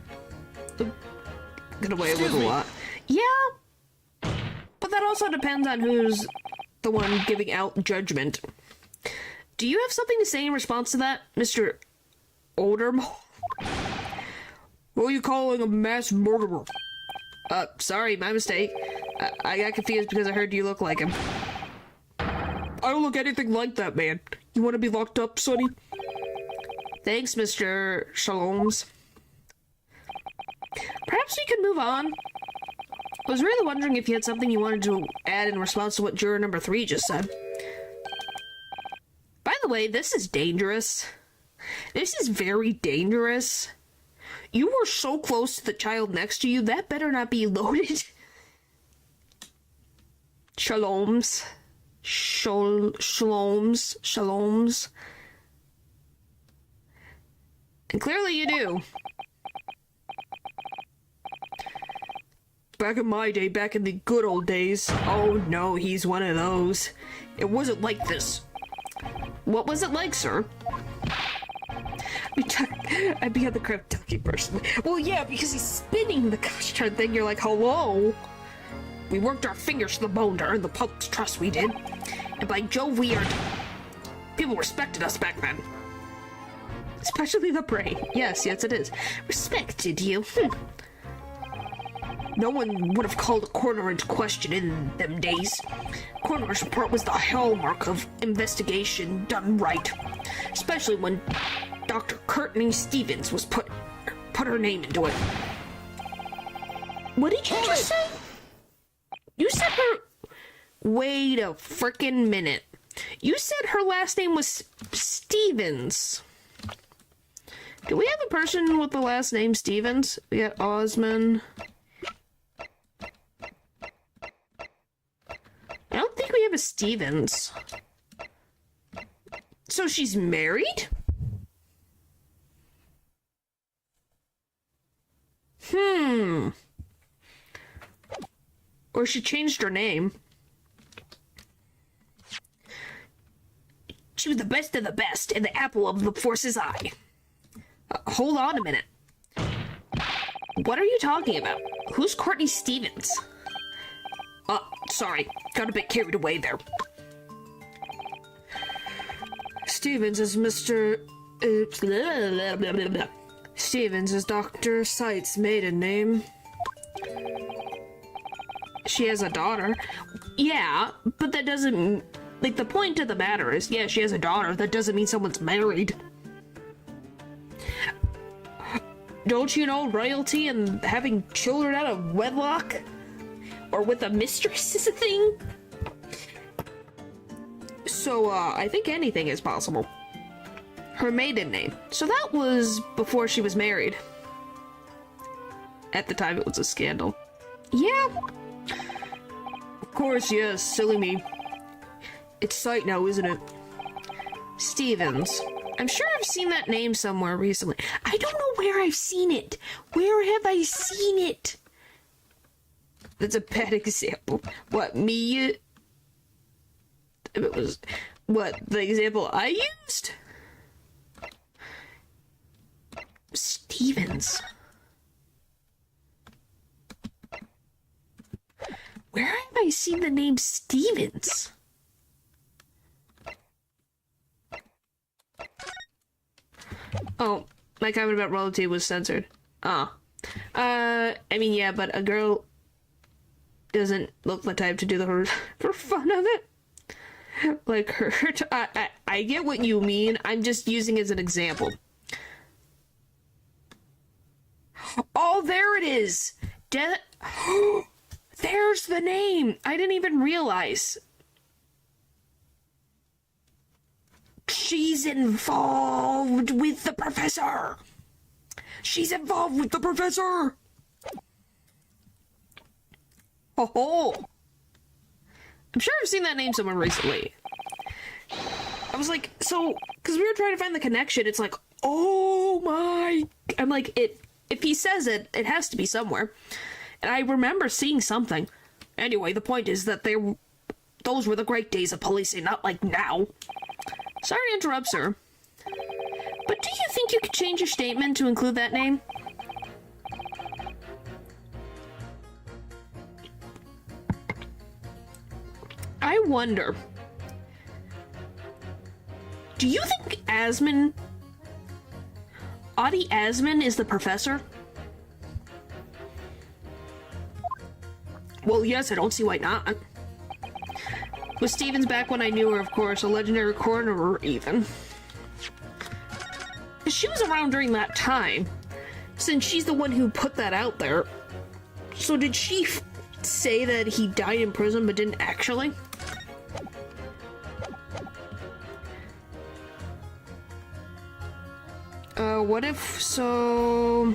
Get away with a lot. Yeah. But that also depends on who's the one giving out judgment. Do you have something to say in response to that, Mr. Oldermo? What are you calling a mass murderer? Sorry, my mistake. I got confused because I heard you look like him. I don't look anything like that, man. You want to be locked up, Sonny? Thanks, Mr. Shaloms. Perhaps we could move on. I was really wondering if you had something you wanted to add in response to what juror number 3 just said. By the way, this is dangerous. This is very dangerous. You were so close to the child next to you, that better not be loaded. Shaloms. Shaloms. And clearly you do. back in my day, back in the good old days. Oh no, he's one of those. It wasn't like this. What was it like, sir? I'd be on the crap talking person. Well, yeah, because he's spinning the gosh darn thing. You're like, hello? We worked our fingers to the bone to earn the public's trust, we did. And by Jove, we earned... People respected us back then. Especially the brain. Yes, it is. Respected you. No one would have called a coroner into question in them days. Coroner's report was the hallmark of investigation done right. Especially when Dr. Courtney Stevens was put her name into it. What did you just say? You said her... Wait a frickin' minute. You said her last name was Stevens. Do we have a person with the last name Stevens? We got Osman. I don't think we have a Stevens. So she's married? Or she changed her name. She was the best of the best and the apple of the force's eye. Hold on a minute. What are you talking about? Who's Courtney Stevens? Sorry. Got a bit carried away there. Stevens is Mr... Stevens is Dr. Sight's maiden name. She has a daughter. Yeah, but that doesn't... Like, the point of the matter is, yeah, she has a daughter. That doesn't mean someone's married. Don't you know royalty and having children out of wedlock? Or with a mistress is a thing? So, I think anything is possible. Her maiden name. So that was before she was married. At the time, it was a scandal. Yeah. Of course, yes. Silly me. It's Sight now, isn't it? Stevens. I'm sure I've seen that name somewhere recently. I don't know where I've seen it. Where have I seen it? That's a bad example. What, me? It was... What, the example I used? Stevens. Where have I seen the name Stevens? Oh, my comment about royalty was censored. I mean, yeah, but a girl doesn't look the type to do the for fun of it. Like her, I get what you mean. I'm just using as an example. Oh, there it is. There's the name. I didn't even realize. She's involved with the professor. She's involved with the professor. Oh. I'm sure I've seen that name somewhere recently. I was like, so, because we were trying to find the connection, it's like, oh my, I'm like, if he says it, it has to be somewhere. And I remember seeing something. Anyway, the point is that those were the great days of policing, not like now. Sorry to interrupt, sir. But do you think you could change your statement to include that name? I wonder. Do you think Audie Asman is the professor? Well, yes, I don't see why not. Was Stevens back when I knew her, of course, a legendary coroner even. She was around during that time, since she's the one who put that out there. So did she say that he died in prison but didn't actually? What if so...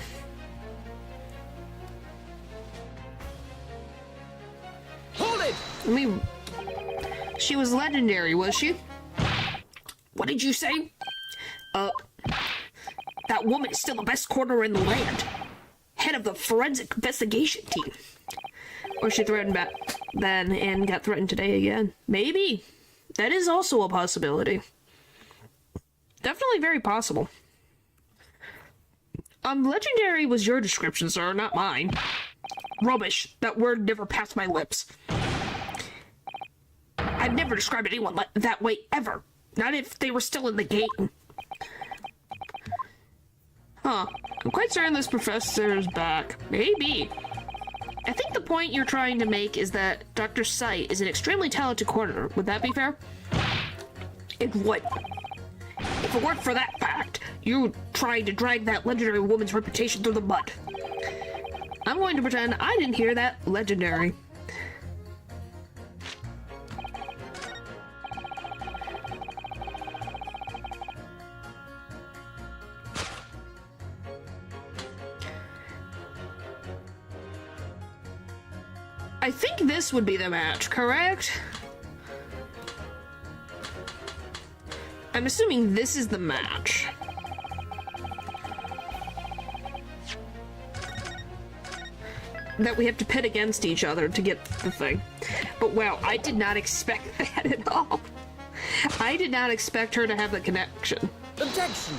Hold it! I mean, she was legendary, was she? What did you say? That woman is still the best coroner in the land. head of the forensic investigation team. Or she threatened back then and got threatened today again. Maybe. That is also a possibility. Definitely very possible. Legendary was your description, sir, not mine. Rubbish. That word never passed my lips. I've never described anyone that way, ever. Not if they were still in the game. Huh. I'm quite certain this professor's back. Maybe. I think the point you're trying to make is that Dr. Sight is an extremely talented coroner. Would that be fair? It would. If it weren't for that fact, you tried to drag that legendary woman's reputation through the mud. I'm going to pretend I didn't hear that legendary. I think this would be the match, correct? I'm assuming this is the match. That we have to pit against each other to get the thing. But wow, I did not expect that at all. I did not expect her to have the connection. Objection!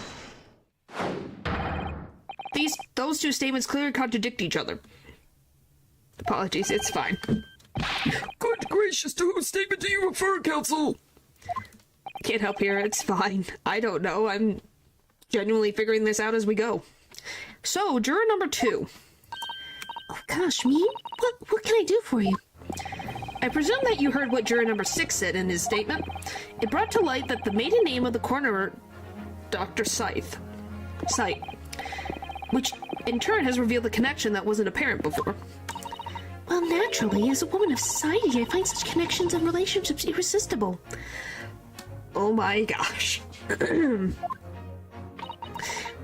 Those two statements clearly contradict each other. Apologies, it's fine. Good gracious, to whose statement do you refer, counsel? Can't help here, it's fine. I don't know, I'm genuinely figuring this out as we go. So, juror number 2. Oh gosh, me? What can I do for you? I presume that you heard what juror number 6 said in his statement. It brought to light that the maiden name of the coroner, Dr. Sight, which in turn has revealed the connection that wasn't apparent before. Well, naturally, as a woman of society, I find such connections and relationships irresistible. Oh my gosh. But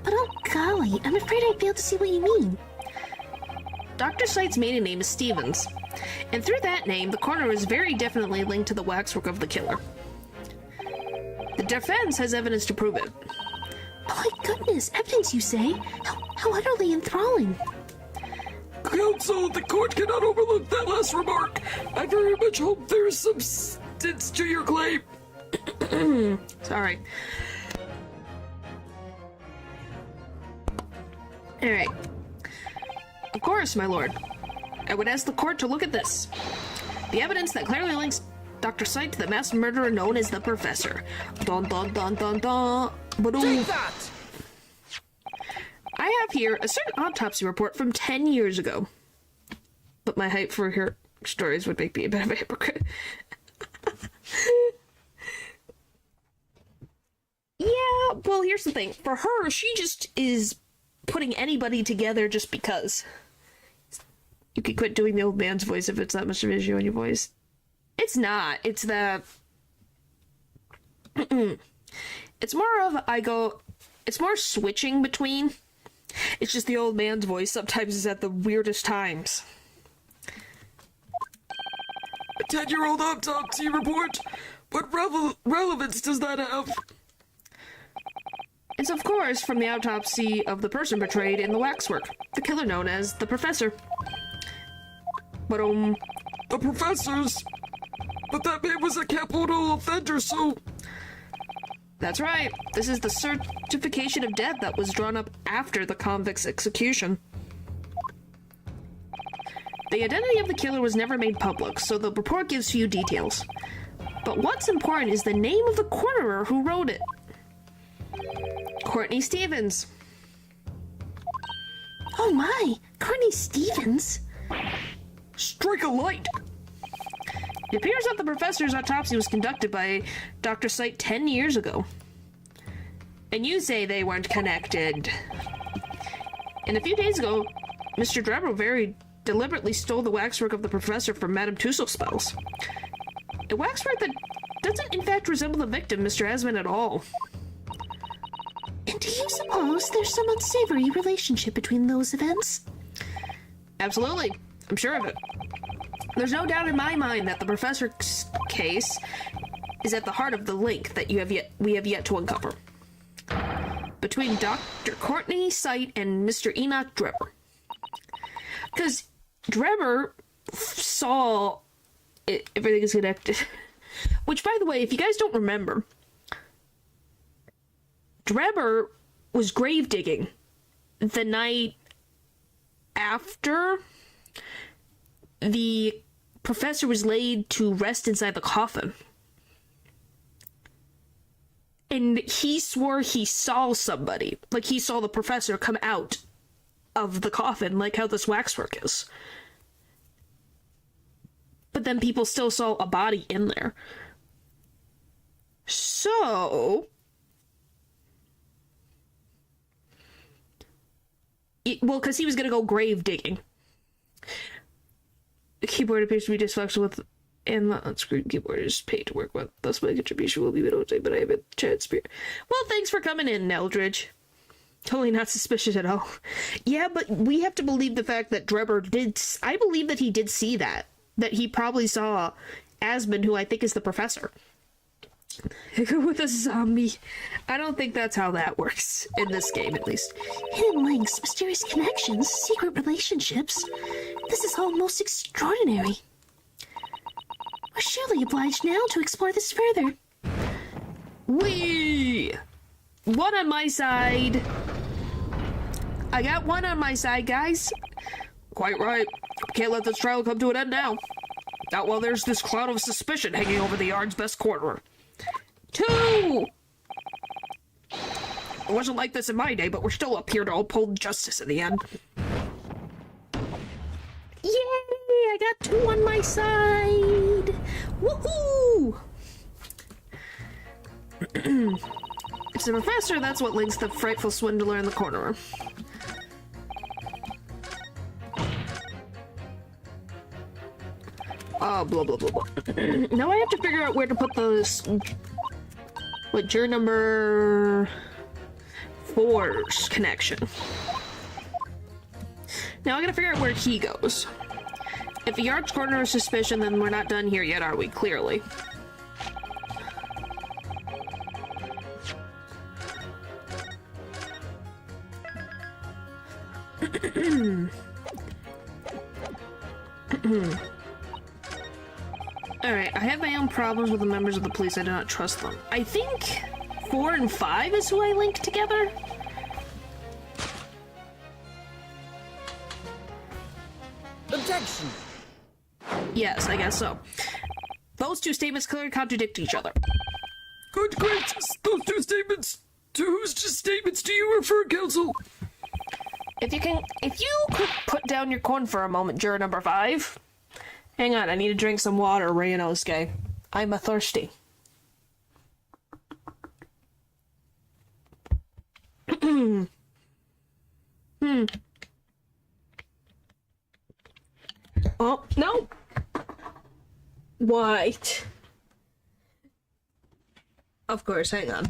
oh golly, I'm afraid I failed to see what you mean. Dr. Sight's maiden name is Stevens, and through that name, the coroner is very definitely linked to the waxwork of the killer. The defense has evidence to prove it. My goodness, evidence, you say? How utterly enthralling. Counsel, the court cannot overlook that last remark. I very much hope there is substance to your claim. Sorry. Alright. Of course, my lord. I would ask the court to look at this. The evidence that clearly links Dr. Sight to the mass murderer known as the Professor. Dun dun dun dun dun. Take that! I have here a certain autopsy report from 10 years ago. But my height for her stories would make me a bit of a hypocrite. Yeah, well, here's the thing. For her, she just is putting anybody together just because. You could quit doing the old man's voice if it's that much of an issue on your voice. It's not. It's that... It's more of, it's more switching between. It's just the old man's voice sometimes is at the weirdest times. A 10-year-old autopsy report? What relevance does that have? It's of course from the autopsy of the person portrayed in the waxwork, the killer known as the Professor. But The professors? But that man was a capital offender, so... That's right. This is the certification of death that was drawn up after the convict's execution. The identity of the killer was never made public, so the report gives few details. But what's important is the name of the coroner who wrote it. Courtney Stevens. Oh my, Courtney Stevens? Strike a light! It appears that the professor's autopsy was conducted by Dr. Sight 10 years ago. And you say they weren't connected. And a few days ago, Mr. Drebro very deliberately stole the waxwork of the professor from Madame Tussauds spells. A waxwork that doesn't in fact resemble the victim, Mr. Asman, at all. And do you suppose there's some unsavory relationship between those events? Absolutely. I'm sure of it. There's no doubt in my mind that the professor's case is at the heart of the link that we have yet to uncover. Between Dr. Courtney Sight and Mr. Enoch Drebber. Because Drebber saw everything is connected. Which, by the way, if you guys don't remember, Drebber was grave digging the night after the professor was laid to rest inside the coffin. And he swore he saw somebody. Like, he saw the professor come out of the coffin, like how this waxwork is. But then people still saw a body in there. So... well, because he was going to go grave digging. The keyboard appears to be dysfunctional with... and the unscrewed keyboard is paid to work with. Thus, my contribution will be videotaped, but I have a chat spirit. Well, thanks for coming in, Eldridge. Totally not suspicious at all. Yeah, but we have to believe the fact that Drebber did... I believe that he did see that. That he probably saw Asmund, who I think is the professor. With a zombie. I don't think that's how that works. In this game, at least. Hidden links, mysterious connections, secret relationships. This is all most extraordinary. We're surely obliged now to explore this further. Whee! One on my side. I got one on my side, guys. Quite right. Can't let this trial come to an end now. Not while there's this cloud of suspicion hanging over the yard's best corner. 2! It wasn't like this in my day, but we're still up here to uphold justice in the end. Yay! I got 2 on my side! Woohoo! It's the professor, that's what links the frightful swindler in the corner. Oh, blah, blah, blah, blah. Now I have to figure out where to put those... what, juror number 4's connection. Now I gotta figure out where he goes. If the yard's corner is suspicion, then we're not done here yet, are we? Clearly. Alright, I have my own problems with the members of the police. I do not trust them. I think 4 and 5 is who I linked together? Objection! Yes, I guess so. Those 2 statements clearly contradict each other. Good gracious, those 2 statements. To whose statements do you refer, counsel? If you could put down your corn for a moment, juror number 5. Hang on, I need to drink some water, Ryanosuke. I'm a thirsty. Oh, no! What? Of course, hang on.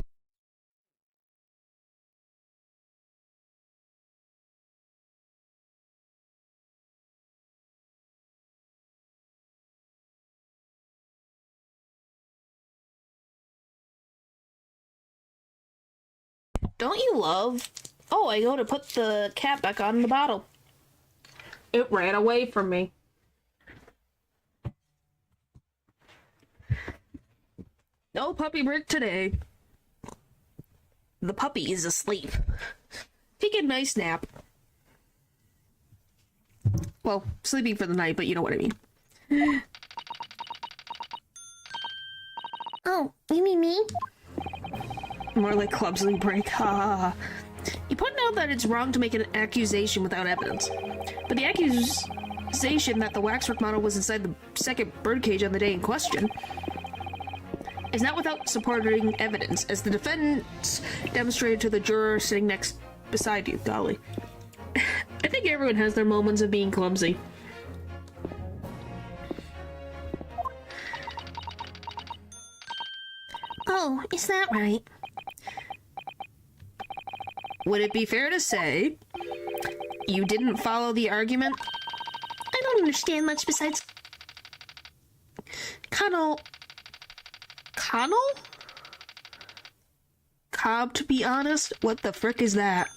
Don't you love... Oh, I go to put the cap back on the bottle. It ran away from me. No puppy break today. The puppy is asleep. Take a nice nap. Well, sleeping for the night, but you know what I mean. Oh, you mean me? More like clumsily break. Ha. You pointed out that it's wrong to make an accusation without evidence. But the accusation that the waxwork model was inside the second birdcage on the day in question is not without supporting evidence, as the defense demonstrated to the juror sitting next beside you. Golly. I think everyone has their moments of being clumsy. Oh, is that right? Would it be fair to say you didn't follow the argument? I don't understand much besides... Connell? Cobb, to be honest? What the frick is that?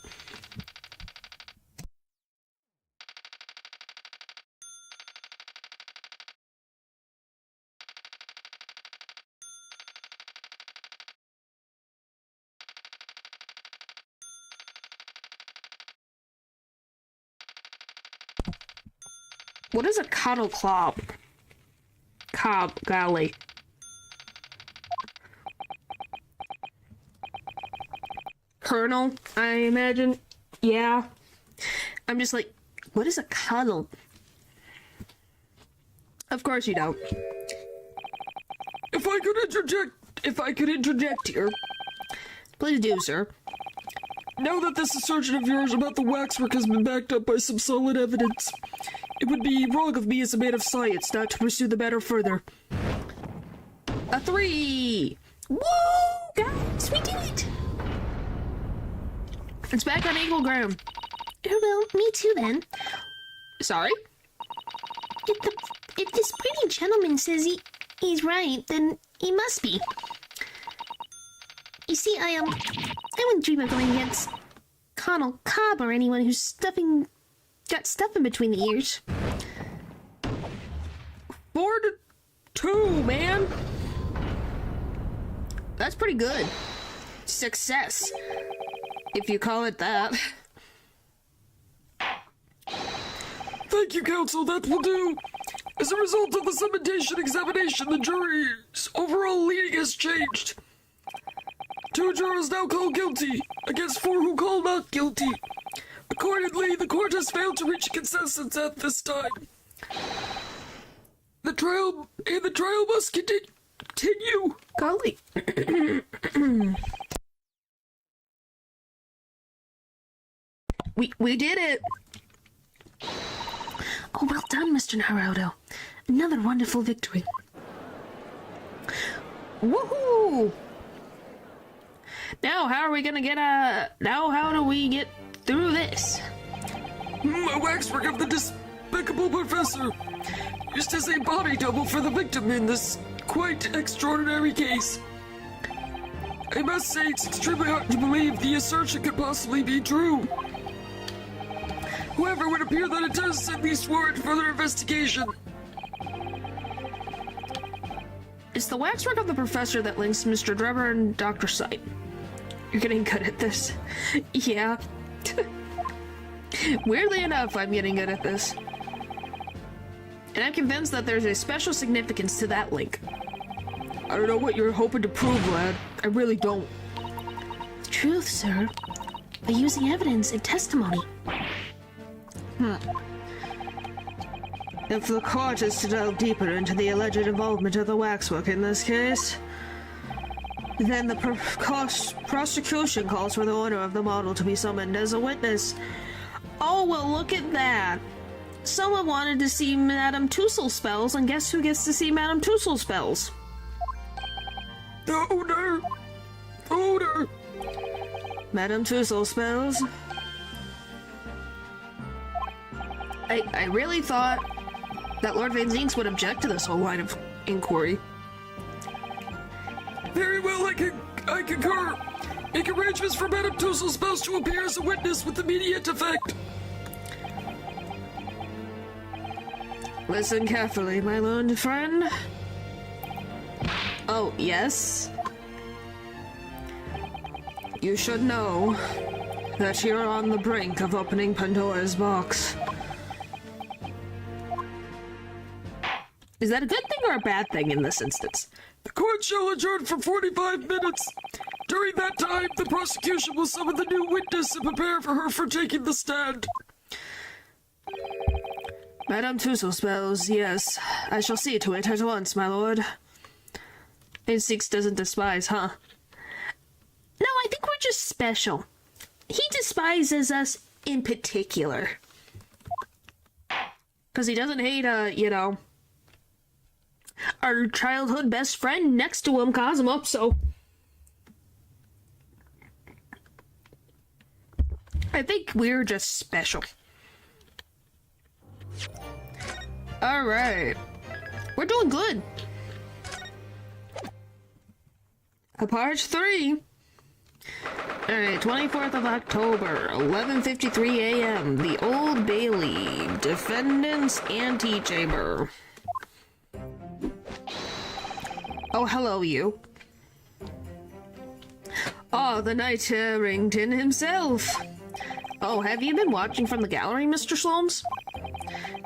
What is a coddle clob? Golly. Colonel, I imagine. Yeah. I'm just like, what is a cuddle? Of course you don't. If I could interject here. Please do, sir. Now that this assertion of yours about the waxwork has been backed up by some solid evidence, it would be wrong of me as a man of science not to pursue the matter further. A 3! Woo! Guys, we did it! It's back on equal ground. Well, me too then. Sorry? If this pretty gentleman says he's right, then he must be. You see, I wouldn't dream of going against Connell Cobb or anyone who's got stuff in between the ears. 4-2, man! That's pretty good. Success. If you call it that. Thank you, counsel, that will do. As a result of the summatation examination, the jury's overall leading has changed. 2 jurors now call guilty, against 4 who call not guilty. Accordingly, the court has failed to reach a consensus at this time. The trial must continue. Golly. We did it! Oh, well done, Mr. Naruto. Another wonderful victory. Woohoo! Now, how are we gonna get now how do we get through this? A waxwork of the despicable professor used as a body double for the victim in this quite extraordinary case. I must say it's extremely hard to believe the assertion could possibly be true. However, it would appear that it does at least warrant further investigation. It's the waxwork of the professor that links Mr. Drebber and Dr. Sight. You're getting good at this. Yeah. Weirdly enough, I'm getting good at this. And I'm convinced that there's a special significance to that link. I don't know what you're hoping to prove, lad. I really don't. The truth, sir. By using evidence and testimony. If the court is to delve deeper into the alleged involvement of the waxwork in this case, then the prosecution calls for the owner of the model to be summoned as a witness. Oh, well, look at that. Someone wanted to see Madame Tussle spells, and guess who gets to see Madame Tussle spells? The owner! Owner! Madame Tussle spells. I really thought that Lord Van Zinks would object to this whole line of inquiry. Very well, I concur. Make arrangements for Madame Tussle's spouse to appear as a witness with immediate effect. Listen carefully, my learned friend. Oh, yes? You should know that you're on the brink of opening Pandora's box. Is that a good thing or a bad thing in this instance? The court shall adjourn for 45 minutes. During that time, the prosecution will summon the new witness and prepare for her for taking the stand. Madame Tussle spells, yes. I shall see to it at once, my lord. Instincts doesn't despise, huh? No, I think we're just special. He despises us in particular. Because he doesn't hate, our childhood best friend next to him, Cosmo, so... I think we're just special. Alright. We're doing good. Part 3. Alright, 24th of October, 11:53 a.m. The Old Bailey. Defendant's Antechamber. Oh, hello, you. Oh, the Knight Harrington himself. Oh, have you been watching from the gallery, Mr. Slomes?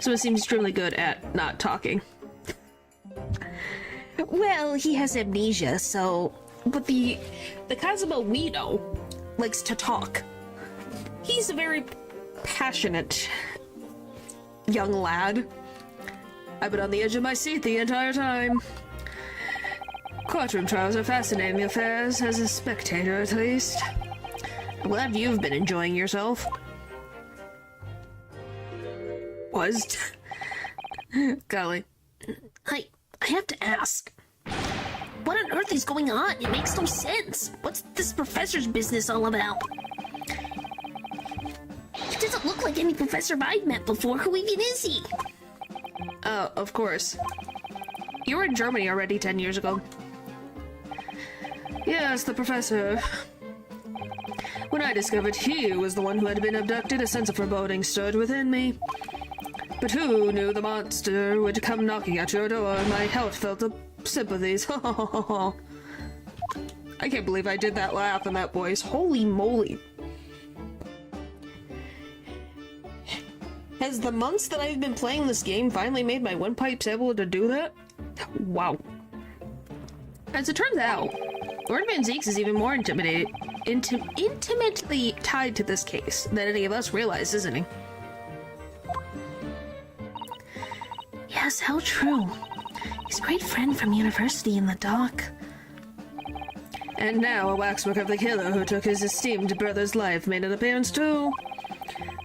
So it seems extremely good at not talking. Well, he has amnesia, so... But the Kazuma we know likes to talk. He's a very passionate young lad. I've been on the edge of my seat the entire time. Courtroom trials are fascinating affairs, as a spectator at least. I'm glad you've been enjoying yourself. Was. Golly. I have to ask. What on earth is going on? It makes no sense. What's this professor's business all about? He doesn't look like any professor I've met before. Who even is he? Oh, of course. You were in Germany already 10 years ago. Yes, the professor. When I discovered he was the one who had been abducted, a sense of foreboding stirred within me. But who knew the monster would come knocking at your door? My heart felt the sympathies. I can't believe I did that laugh in that voice. Holy moly. Has the months that I've been playing this game finally made my windpipes able to do that? Wow. As it turns out, Lord Van Zeeks is even more intimately tied to this case than any of us realize, isn't he? Yes, how true. He's a great friend from university in the dock. And now a waxwork of the killer who took his esteemed brother's life made an appearance too.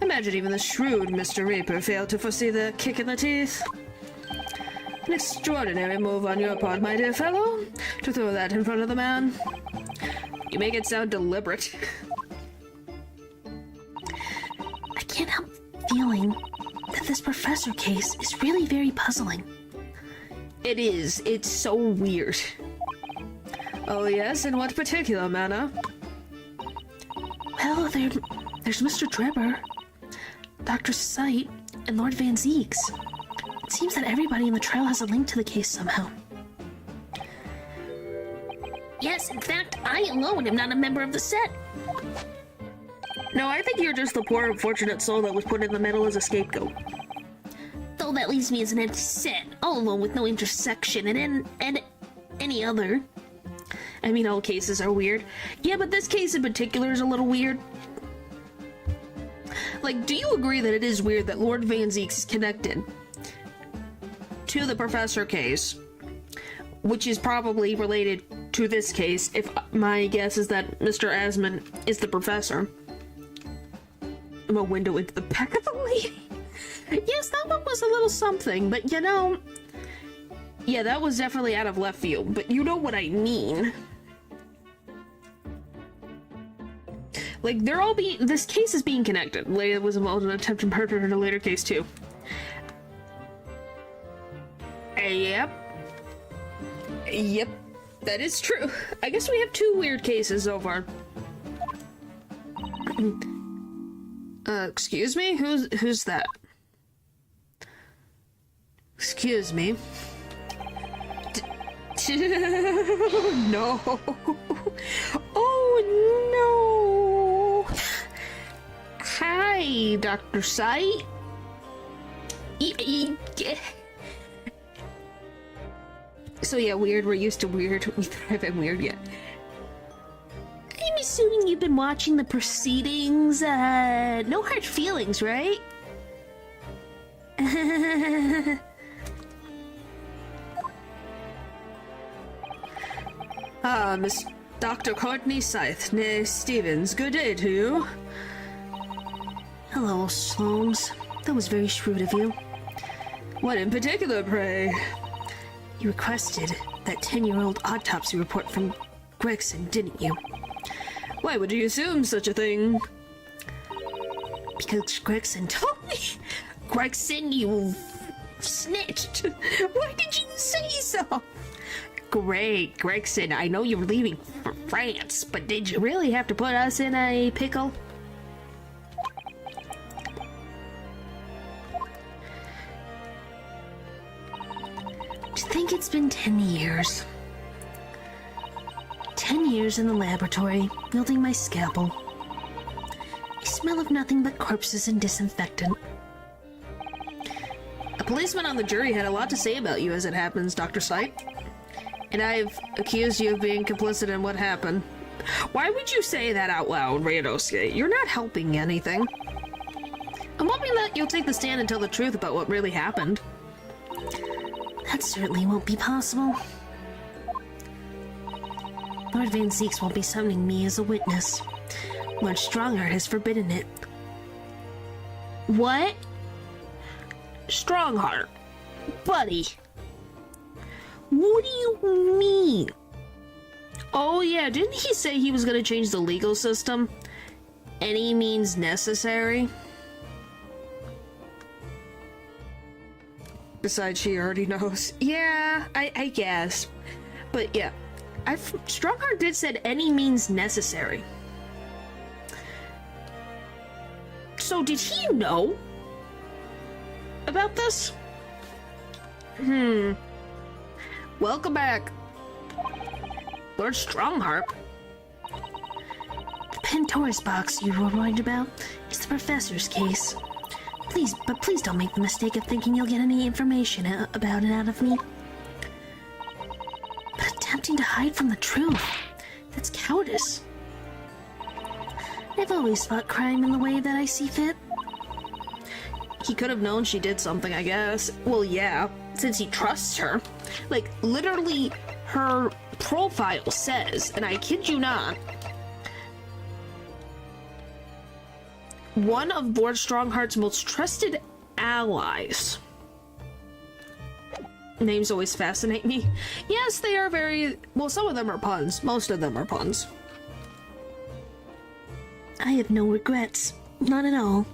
Imagine even the shrewd Mr. Reaper failed to foresee the kick in the teeth. An extraordinary move on your part, my dear fellow, to throw that in front of the man. You make it sound deliberate. I can't help feeling that this professor case is really very puzzling. It is. It's so weird. Oh yes, in what particular manner? Well, there's Mr. Drebber, Dr. Sight, and Lord Van Zeeks. It seems that everybody in the trial has a link to the case somehow. Yes, in fact, I alone am not a member of the set. No, I think you're just the poor unfortunate soul that was put in the middle as a scapegoat. Though that leaves me as an empty set, all alone with no intersection and any other. I mean, all cases are weird. Yeah, but this case in particular is a little weird. Like, do you agree that it is weird that Lord Van Zeeks is connected to the professor case, which is probably related to this case, if my guess is that Mr. Asman is the professor? I'm a window into the back of the lady. Yes, that one was a little something, but you know, yeah, that was definitely out of left field, but you know what I mean. Like, they're all this case is being connected. Leia was involved in an attempted murder in a later case, too. Yep. Yep, that is true. I guess we have 2 weird cases so far. Excuse me? Who's that? Excuse me. No. Oh, no. Hi, Dr. Sight. So yeah, weird. We're used to weird. We haven't weird yet. I'm assuming you've been watching the proceedings. No hard feelings, right? Miss Dr. Courtney Scythe, née Stevens, good day to you. Hello, Slomes. That was very shrewd of you. What in particular, pray? You requested that 10-year-old autopsy report from Gregson, didn't you? Why would you assume such a thing? Because Gregson told me. Gregson, you snitched. Why did you say so? Great, Gregson, I know you were leaving for France, but did you really have to put us in a pickle? To think it's been 10 years. 10 years in the laboratory, wielding my scalpel. I smell of nothing but corpses and disinfectant. A policeman on the jury had a lot to say about you as it happens, Dr. Sight. And I've accused you of being complicit in what happened. Why would you say that out loud, Ryonosuke? You're not helping anything. I'm hoping that you'll take the stand and tell the truth about what really happened. That certainly won't be possible. Lord Van Zeeks won't be summoning me as a witness. Lord Strongheart has forbidden it. What? Strongheart? Buddy. What do you mean? Oh yeah, didn't he say he was gonna change the legal system? Any means necessary? Besides, she already knows. Yeah, I guess. But yeah, Strongheart did said any means necessary. So did he know about this? Welcome back, Lord Strongheart. The Pandora's box you were worried about is the professor's case. Please don't make the mistake of thinking you'll get any information about it out of me. But attempting to hide from the truth, that's cowardice. I've always fought crime in the way that I see fit. He could have known she did something, I guess. Well, yeah, since he trusts her. Like, literally, her profile says, and I kid you not, one of Lord Strongheart's most trusted allies. Names always fascinate me. Yes, they are very... Well, some of them are puns. Most of them are puns. I have no regrets. None at all.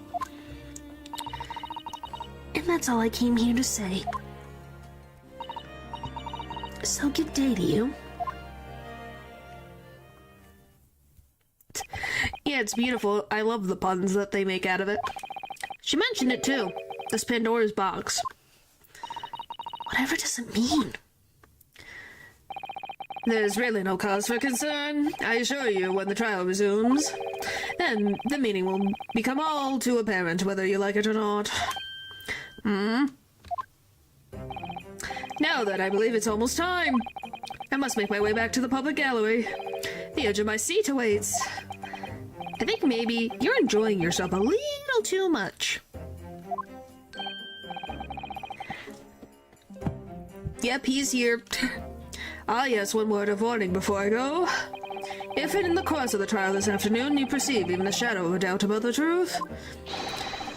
And that's all I came here to say. So good day to you. Yeah, it's beautiful. I love the puns that they make out of it. She mentioned it too. This Pandora's box. Whatever does it mean? There's really no cause for concern. I assure you, when the trial resumes, then the meaning will become all too apparent whether you like it or not. Now that I believe it's almost time, I must make my way back to the public gallery. The edge of my seat awaits. I think maybe you're enjoying yourself a little too much. Yep, he's here. Ah yes, one word of warning before I go. If in the course of the trial this afternoon you perceive even a shadow of a doubt about the truth,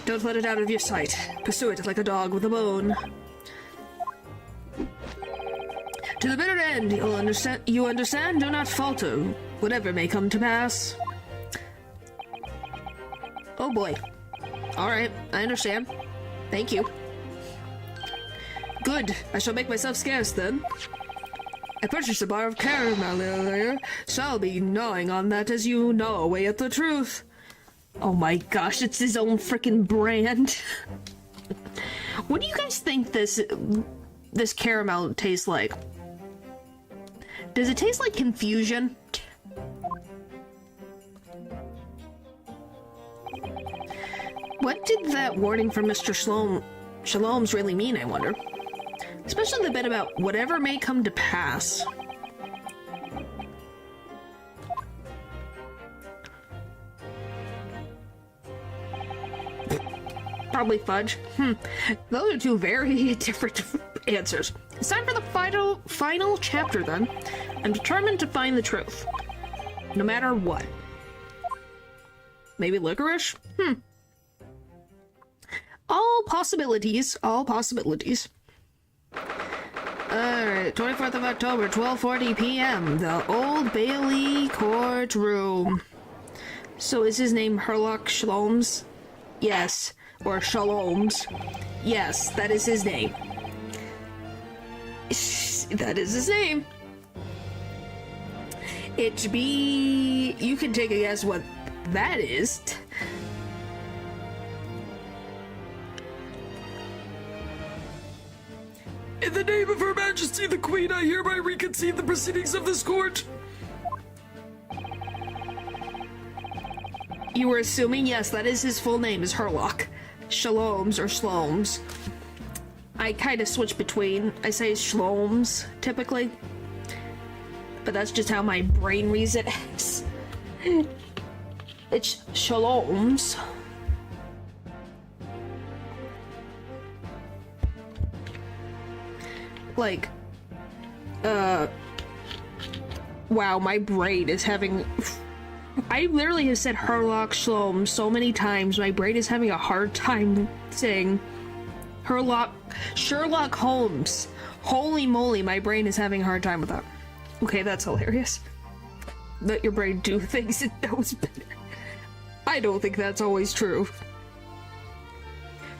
don't let it out of your sight. Pursue it like a dog with a bone. To the bitter end, you understand? Do not falter, whatever may come to pass. Oh boy. Alright, I understand. Thank you. Good, I shall make myself scarce then. I purchased a bar of caramel earlier, so I'll be gnawing on that as you gnaw away at the truth. Oh my gosh, it's his own frickin' brand. What do you guys think this caramel tastes like? Does it taste like confusion? What did that warning from Mr. Shalom's really mean, I wonder? Especially the bit about whatever may come to pass. Probably fudge. Those are two very different answers. It's time for the final chapter then. I'm determined to find the truth. No matter what. Maybe licorice? All possibilities. All possibilities. Alright, 24th of October, 12:40 p.m. The Old Bailey Courtroom. So is his name Herlock Shaloms? Yes. Or Shaloms. Yes, that is his name. That is his name. It be... You can take a guess what that is. In the name of Her Majesty the Queen, I hereby reconceive the proceedings of this court. You were assuming? Yes, that is his full name, is Herlock. Shaloms or Shlomes. I kind of switch between. I say Shlomes, typically. But that's just how my brain reads it. It's Shaloms. Like, wow, my brain is having... I literally have said Herlock Sholmes so many times, my brain is having a hard time saying Sherlock Holmes. Holy moly, my brain is having a hard time with that. Okay, that's hilarious. Let your brain do things it knows better. I don't think that's always true.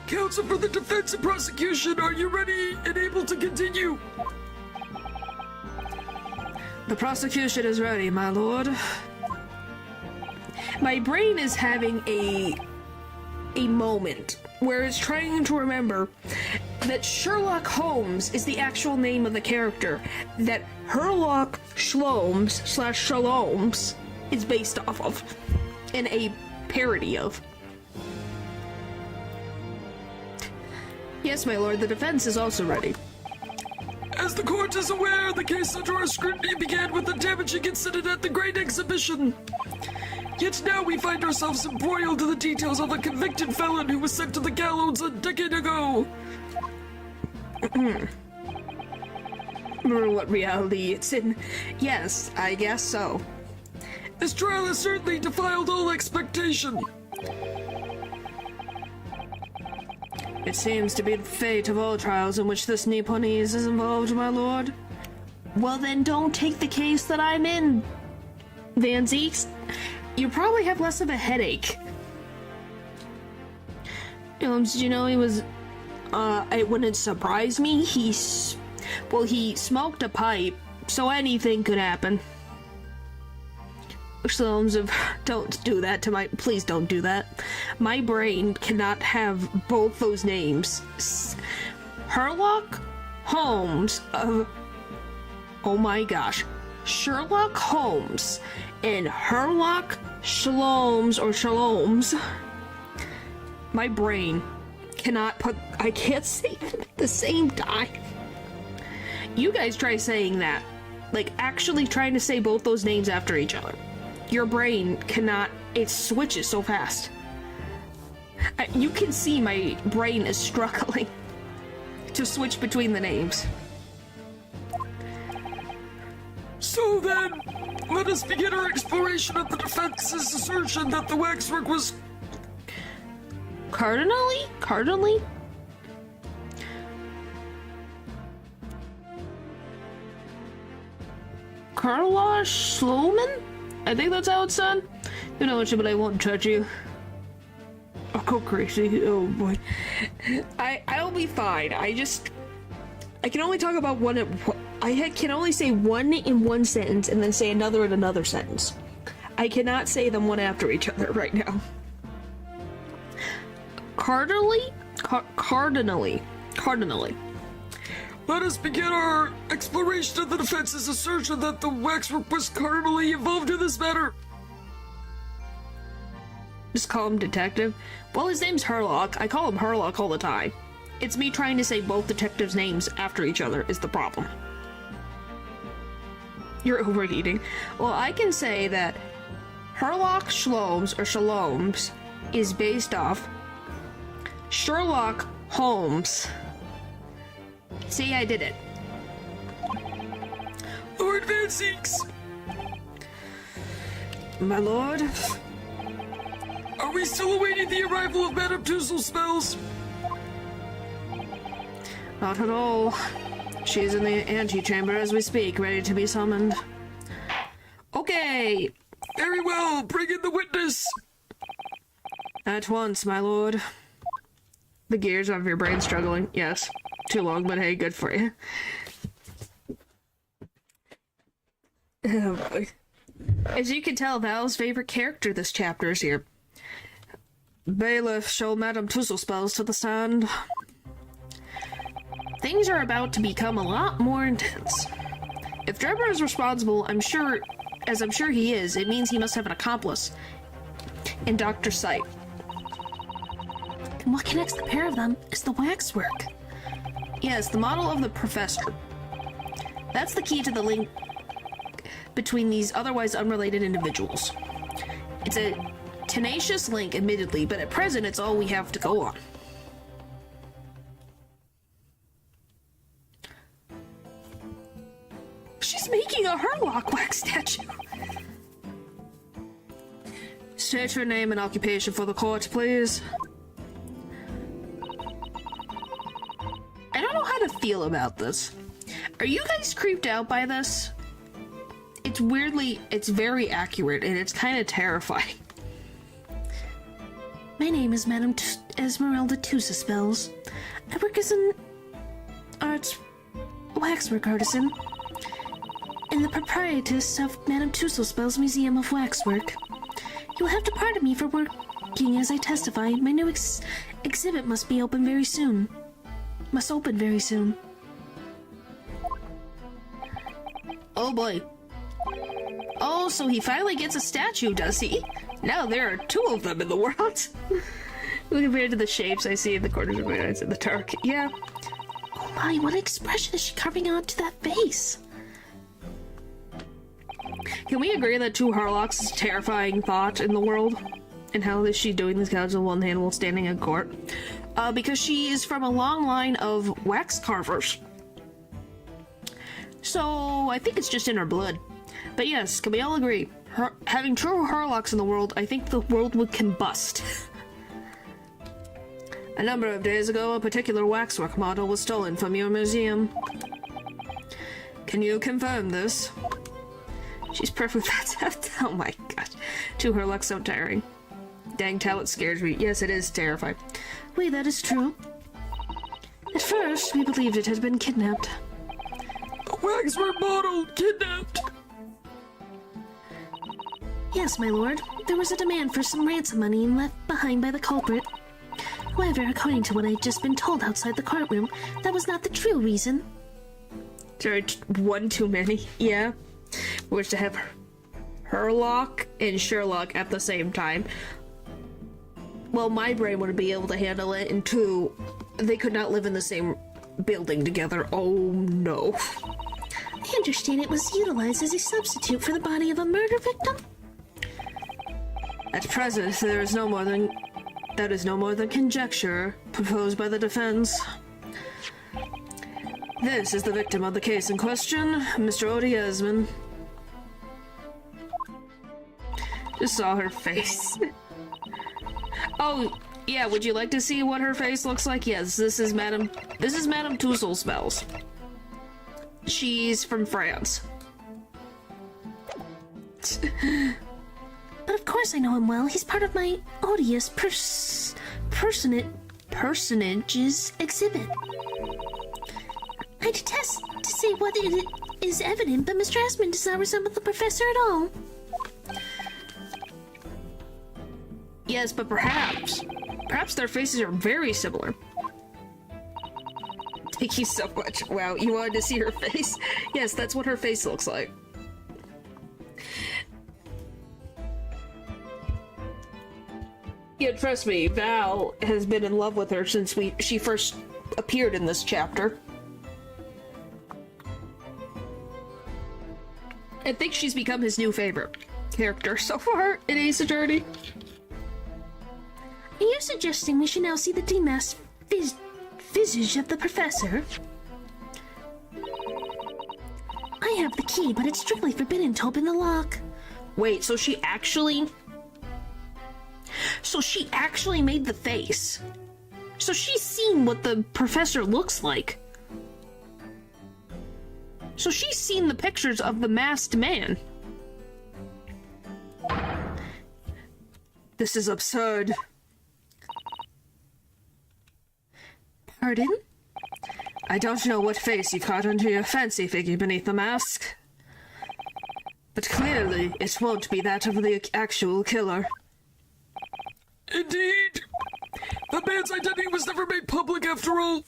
Counsel for the defense and prosecution, are you ready and able to continue? The prosecution is ready, my lord. My brain is having a moment where it's trying to remember that Sherlock Holmes is the actual name of the character that Herlock Sholmes / Shaloms is based off of, in a parody of. Yes, my lord, the defense is also ready. As the court is aware, the case under our scrutiny began with the damaging incident at the Great Exhibition. Yet now we find ourselves embroiled in the details of a convicted felon who was sent to the gallows a decade ago. Remember what reality it's in? Yes, I guess so. This trial has certainly defiled all expectation. It seems to be the fate of all trials in which this Nipponese is involved, my lord. Well then, don't take the case that I'm in, Van Zeeks. You probably have less of a headache. Did you know he was, it wouldn't surprise me, he smoked a pipe, so anything could happen. Don't do that to please don't do that. My brain cannot have both those names. Herlock Holmes of, oh my gosh, Sherlock Holmes and Herlock Shaloms or Shaloms. My brain cannot I can't say them at the same time. You guys try saying that. Like, actually trying to say both those names after each other. Your brain cannot, it switches so fast. You can see my brain is struggling to switch between the names. So then, let us begin our exploration of the defense's assertion that the waxwork was... Cardinally? Carla Sloman? I think that's how it's done. You know what, but I won't judge you. I'll go crazy. Oh boy. I'll be fine. I can only talk about one. I can only say one in one sentence and then say another in another sentence. I cannot say them one after each other right now. Cardinally. Let us begin our exploration of the defense's assertion that the waxwork was cardinally involved in this matter. Just call him Detective. Well, his name's Herlock. I call him Herlock all the time. It's me trying to say both detectives' names after each other is the problem. You're overheating. Well, I can say that Herlock Shlomes or Shaloms is based off Sherlock Holmes. See, I did it. Lord Van Zeeks! My lord? Are we still awaiting the arrival of Madame Tussauds? Not at all. She's in the antechamber as we speak, ready to be summoned. Okay. Very well, bring in the witness! At once, my lord. The gears of your brain struggling. Yes. Too long, but hey, good for you. Oh boy. As you can tell, Val's favorite character this chapter is here. Bailiff, show Madame Tussauds to the stand. Things are about to become a lot more intense. If Drebber is responsible, I'm sure he is, it means he must have an accomplice. in Dr. Sight. And what connects the pair of them is the waxwork. Yes, the model of the professor. That's the key to the link between these otherwise unrelated individuals. It's a tenacious link, admittedly, but at present it's all we have to go on. She's making a Herlock wax statue. State your name and occupation for the court, please. I don't know how to feel about this. Are you guys creeped out by this? It's very accurate and it's kind of terrifying. My name is Madame Esmeralda Tusa-Spells. I work as an waxwork artisan and the proprietress of Madame Tusa-Spells Museum of Waxwork. You'll have to pardon me for working as I testify. My new exhibit must open very soon. Oh boy. Oh, so he finally gets a statue, does he? Now there are two of them in the world. Compared to the shapes I see in the corners of my eyes in the dark. Yeah. Oh my, what expression is she carving onto that face? Can we agree that two Harlocks is a terrifying thought in the world? And how is she doing this couch with one hand while standing in court? Because she is from a long line of wax carvers. So I think it's just in her blood. But yes, can we all agree? Having true Harlocks in the world, I think the world would combust. A number of days ago, a particular waxwork model was stolen from your museum. Can you confirm this? She's perfect. Oh my gosh. Two Harlocks so tiring. Dang talent scares me. Yes, it is terrifying. Wait, that is true. At first, we believed it had been kidnapped. A waxwork model kidnapped! Yes, my lord. There was a demand for some ransom money left behind by the culprit. However, according to what I'd just been told outside the courtroom, that was not the true reason. Sorry, one too many. Yeah. Wish to have Herlock and Sherlock at the same time. Well, my brain wouldn't be able to handle it, and two, they could not live in the same building together. Oh no. I understand it was utilized as a substitute for the body of a murder victim? At present, that is no more than conjecture proposed by the defense. This is the victim of the case in question, Mr. Odie Esmond. Just saw her face. Oh, yeah, would you like to see what her face looks like? Yes, this is Madame Tussauds-Spells. She's from France. But of course I know him well. He's part of my odious personages exhibit. I detest to say what it is evident, but Mr. Esmond does not resemble the professor at all. Yes, but perhaps their faces are very similar. Thank you so much. Wow, you wanted to see her face? Yes, that's what her face looks like. Yeah, trust me, Val has been in love with her since she first appeared in this chapter. I think she's become his new favorite character so far in Ace Attorney. Are you suggesting we should now see the demasked visage of the professor? I have the key, but it's strictly forbidden to open the lock. Wait, so she actually made the face. So she's seen what the professor looks like. So she's seen the pictures of the masked man. This is absurd. Pardon? I don't know what face you caught under your fancy figure beneath the mask. But clearly, it won't be that of the actual killer. Indeed! The man's identity was never made public after all!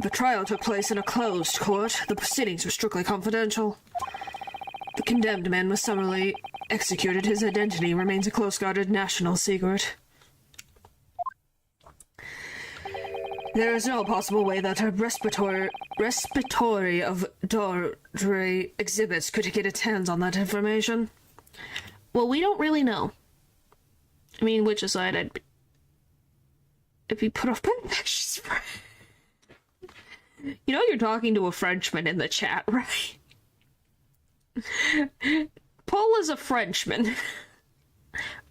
The trial took place in a closed court. The proceedings were strictly confidential. The condemned man was summarily executed, his identity remains a close-guarded national secret. There is no possible way that a respiratory of Dorre exhibits could get its hands on that information. Well, we don't really know. I mean, which aside, I'd be put off by infectious spread. You know you're talking to a Frenchman in the chat, right? Paul is a Frenchman.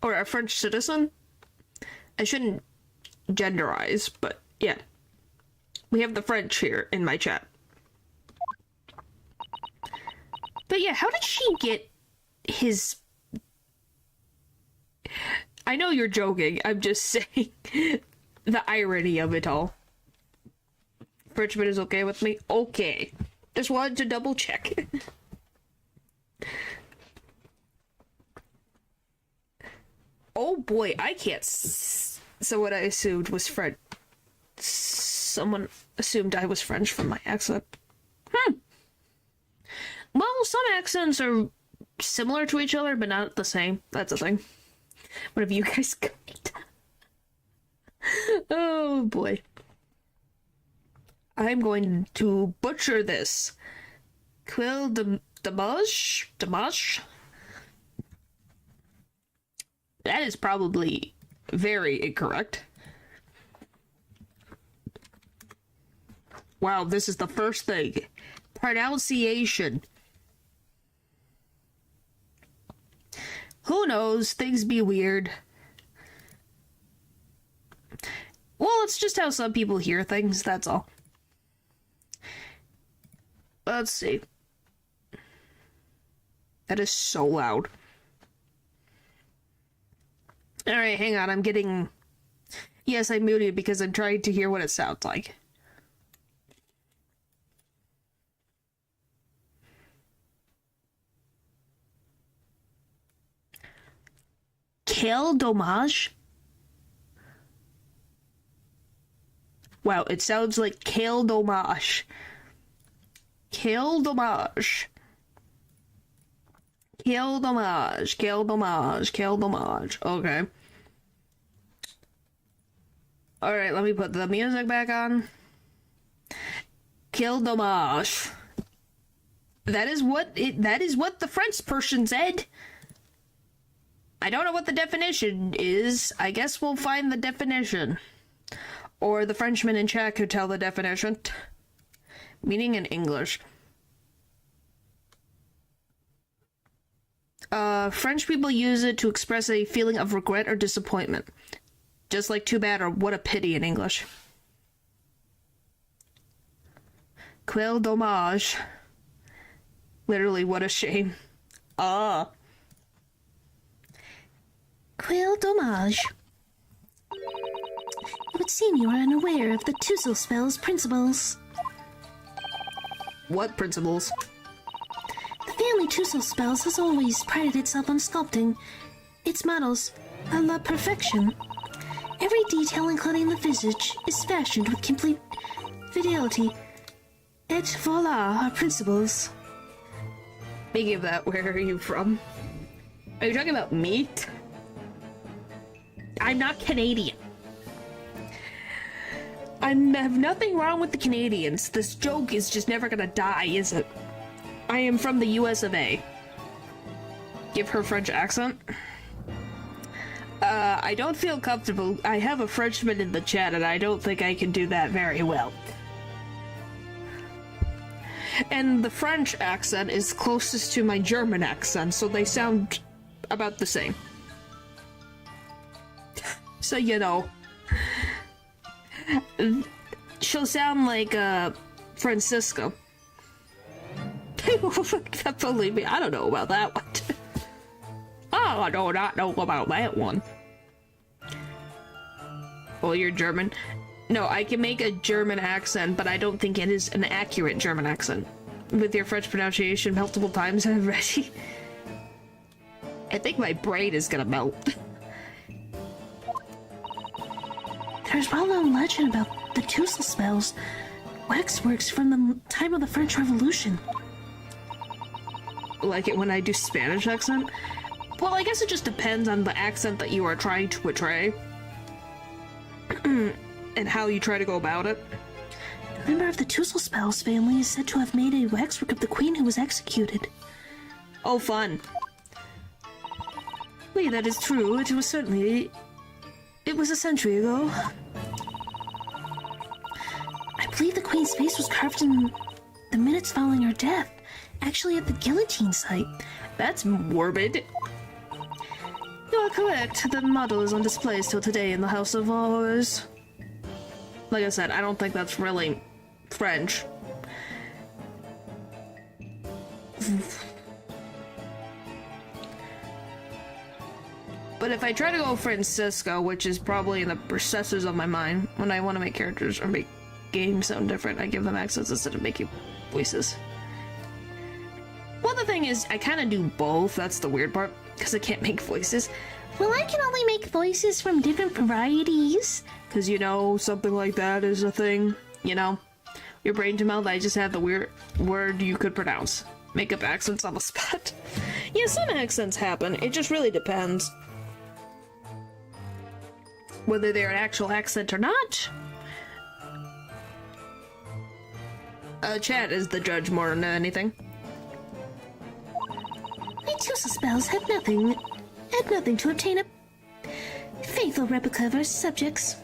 Or a French citizen. I shouldn't genderize, but yeah. We have the French here in my chat. But yeah, how did she get his... I know you're joking, I'm just saying the irony of it all. Frenchman is okay with me? Okay. Just wanted to double check. Oh boy, I can't so what I assumed was French. Someone assumed I was French from my accent. Well, some accents are similar to each other, but not the same. That's the thing. One of you guys got Oh boy. I'm going to butcher this. Quill Damage? That is probably very incorrect. Wow, this is the first thing. Pronunciation. Who knows? Things be weird. Well, it's just how some people hear things, that's all. Let's see. That is so loud. Alright, hang on, I'm getting... Yes, I muted because I'm trying to hear what it sounds like. Quel dommage? Wow, it sounds like quel dommage. Quel dommage. Quel dommage. Quel dommage. Quel dommage. Okay. Alright, let me put the music back on. Quel dommage. That is what the French person said. I don't know what the definition is. I guess we'll find the definition. Or the Frenchman in chat could tell the definition. Meaning in English. French people use it to express a feeling of regret or disappointment. Just like too bad or what a pity in English. Quel dommage. Literally, what a shame. Ah. Quel dommage. It would seem you are unaware of the Tussle spell's principles. What principles? The family Tussle spells has always prided itself on sculpting its models a la perfection. Every detail, including the visage, is fashioned with complete fidelity. Et voila, our principles. Speaking of that, where are you from? Are you talking about meat? I'm not Canadian. I have nothing wrong with the Canadians. This joke is just never gonna die, is it? I am from the US of A. Give her French accent. I don't feel comfortable. I have a Frenchman in the chat and I don't think I can do that very well. And the French accent is closest to my German accent, so they sound about the same. So, you know, she'll sound like, Francisco. Believe me, I don't know about that one. Oh, I do not know about that one. Oh, you're German? No, I can make a German accent, but I don't think it is an accurate German accent. With your French pronunciation multiple times already. I think my brain is gonna melt. There's well-known legend about the Tussle spells, waxworks from the time of the French Revolution. Like it when I do Spanish accent? Well, I guess it just depends on the accent that you are trying to portray. And how you try to go about it. A member of the Tusselspels family is said to have made a waxwork of the queen who was executed. Oh, fun. Wait, that is true. It was certainly... It was a century ago. I believe the queen's face was carved in the minutes following her death, actually at the guillotine site. That's morbid. You are correct. The model is on display still today in the House of Horrors. Like I said, I don't think that's really French. But if I try to go Francisco, which is probably in the recesses of my mind, when I want to make characters or make games sound different, I give them accents instead of making voices. Well, the thing is, I kind of do both. That's the weird part, because I can't make voices. Well, I can only make voices from different varieties. Because, you know, something like that is a thing, you know? Your brain to mouth, I just have the weird word you could pronounce. Make up accents on the spot. Yeah, some accents happen. It just really depends. Whether they're an actual accent or not. Chat is the judge more than anything. My Tusselspels had nothing to obtain a faithful replica of our subjects.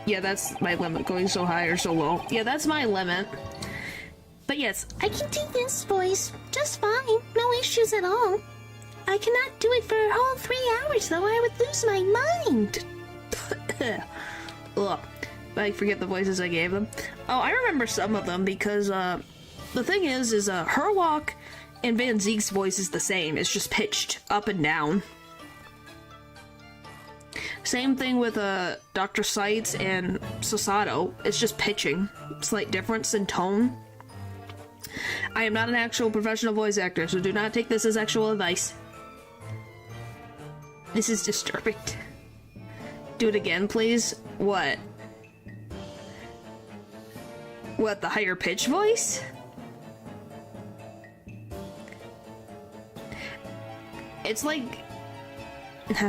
Yeah, that's my limit, going so high or so low. Yeah, that's my limit. But yes, I can do this voice just fine, no issues at all. I cannot do it for a whole 3 hours, though I would lose my mind. Ugh. I forget the voices I gave them. Oh, I remember some of them because, the thing is Herlock and Van Zeke's voice is the same. It's just pitched up and down. Same thing with, Dr. Seitz and Sasato. It's just pitching. Slight difference in tone. I am not an actual professional voice actor, so do not take this as actual advice. This is disturbing. Do it again, please. What? What, the higher pitch voice? It's like...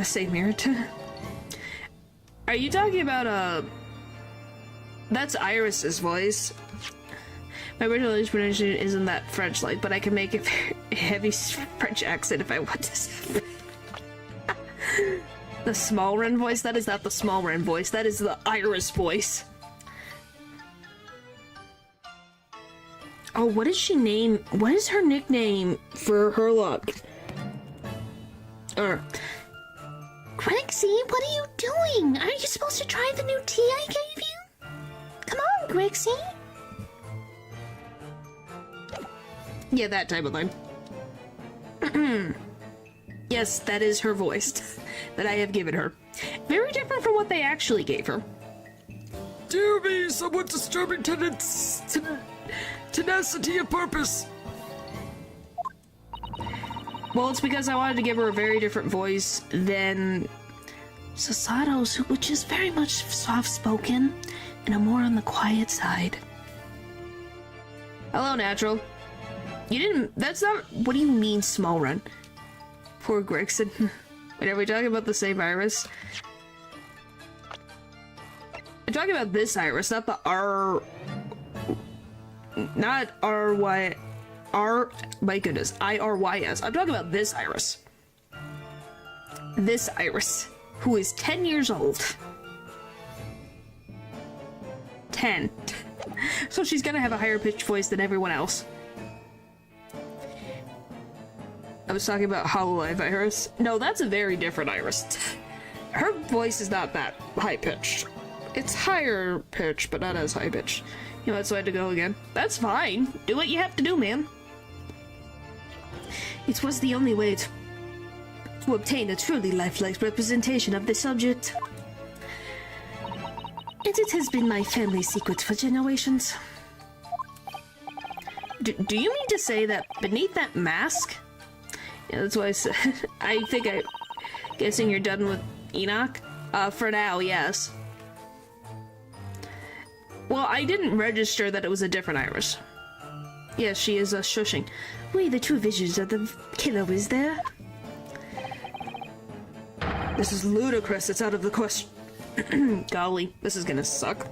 Same here. Are you talking about, That's Iris's voice. My original pronunciation isn't that French-like, but I can make a very heavy French accent if I want to. The Smallren voice? That is not the Smallren voice. That is the Iris voice. Oh, what is she named? What is her nickname for Herlock? Grexy, what are you doing? Are you supposed to try the new tea I gave you? Come on, Grexy. Yeah, that type of thing. Yes, that is her voice that I have given her. Very different from what they actually gave her. Dear me, somewhat disturbing tenacity of purpose. Well, it's because I wanted to give her a very different voice than Sasato's, which is very much soft-spoken and a more on the quiet side. Hello, Natural. You didn't... That's not... What do you mean, Smallren? Poor Gregson. Wait, are we talking about the same Iris? I'm talking about this Iris, not the R... Not R-Y... R... My goodness. I-R-Y-S. I'm talking about this Iris. This Iris, who is 10 years old. 10. So she's gonna have a higher pitched voice than everyone else. I was talking about Hololive Iris. No, that's a very different Iris. Her voice is not that high-pitched. It's higher pitched, but not as high-pitched. You know, that's why I had to go again. That's fine. Do what you have to do, man. It was the only way to obtain a truly lifelike representation of the subject. And it has been my family secret for generations. Do you mean to say that beneath that mask... Yeah, that's why I said... I think guessing you're done with Enoch? For now, yes. Well, I didn't register that it was a different Iris. Yes, she is shushing. We, the true visions of the killer, is there? This is ludicrous. It's out of the question. Golly, this is gonna suck.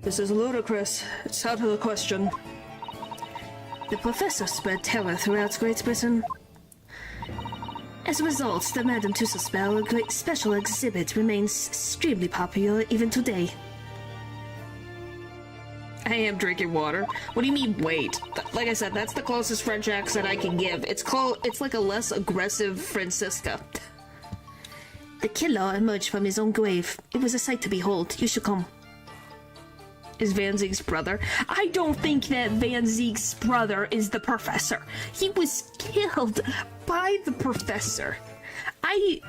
This is ludicrous. It's out of the question. The professor spread terror throughout Great Britain. As a result, the Madame Tussauds a great special exhibit remains extremely popular even today. I am drinking water. What do you mean, wait? Like I said, that's the closest French accent I can give. It's like a less aggressive Francisca. The killer emerged from his own grave. It was a sight to behold. You should come. Is Van Ziek's brother? I don't think that Van Ziek's brother is the professor. He was killed by the professor. I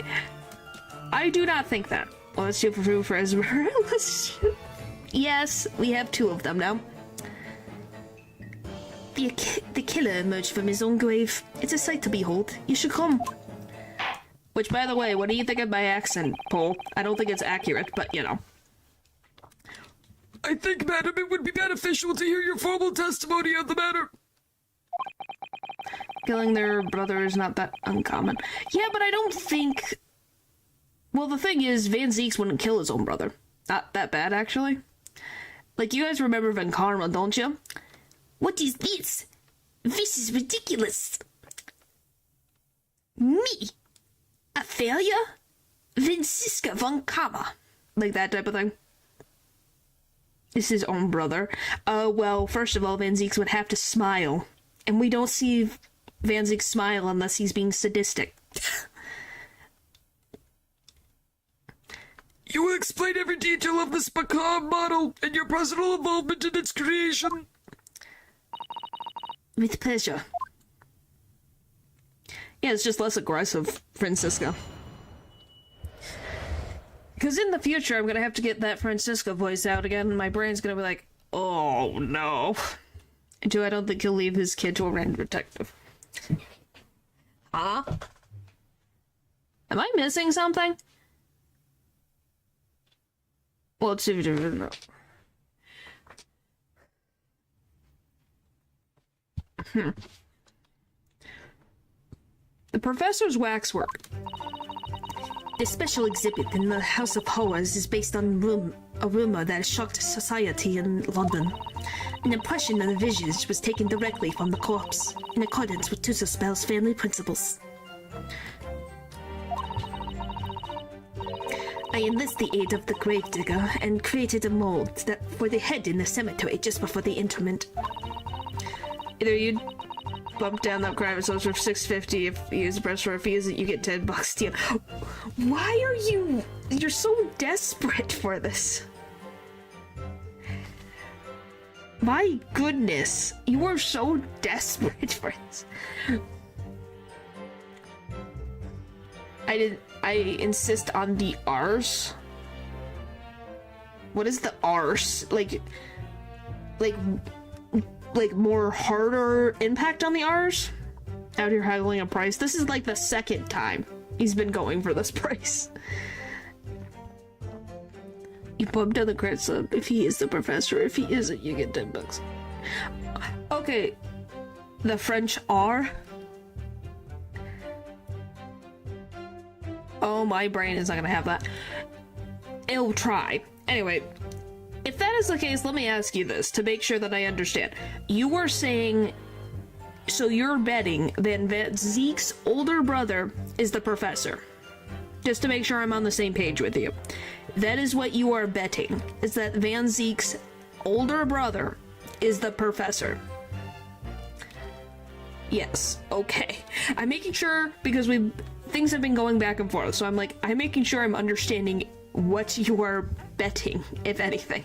do not think that. Well, let's shoot for Ezra. Let's shoot. Yes, we have two of them now. The killer emerged from his own grave. It's a sight to behold. You should come. Which, by the way, what do you think of my accent, Paul? I don't think it's accurate, but you know. I think, madam, it would be beneficial to hear your formal testimony on the matter. Killing their brother is not that uncommon. Yeah, but I don't think... Well, the thing is, Van Zieks wouldn't kill his own brother. Not that bad, actually. Like, you guys remember Van Karma, don't you? What is this? This is ridiculous. Me? A failure? Franziska von Karma. Like that type of thing. It's his own brother. Well, first of all, Van Zieks would have to smile. And we don't see Van Zieks smile unless he's being sadistic. You will explain every detail of this macabre model and your personal involvement in its creation. With pleasure. Yeah, it's just less aggressive, Francisca. Because in the future, I'm gonna have to get that Francisca voice out again, and my brain's gonna be like, oh no. And two, I don't think he'll leave his kid to a random detective. Huh? Am I missing something? Well, let's see if you do. The professor's waxwork. The special exhibit in the House of Horrors is based on a rumor that shocked society in London. An impression of the visage was taken directly from the corpse, in accordance with Tussauds family principles. I enlist the aid of the gravedigger and created a mold for the head in the cemetery just before the interment. Either you bump down that crime source for $6.50 if you use a press, or if you use it, you get $10 deal. Why are you? You're so desperate for this. My goodness, you are so desperate for this. I insist on the R's. What is the R's? Like more harder impact on the R's? Out here haggling a price. This is like the second time he's been going for this price. You bump down the credit sub if he is the professor. If he isn't, you get $10. Okay. The French R. Oh, my brain is not gonna have that. It'll try. Anyway, if that is the case, let me ask you this to make sure that I understand. You were saying, so you're betting that Van Ziek's older brother is the professor. Just to make sure I'm on the same page with you. That is what you are betting, is that Van Ziek's older brother is the professor. Yes, okay. I'm making sure, because things have been going back and forth, so I'm making sure I'm understanding what you are betting, if anything.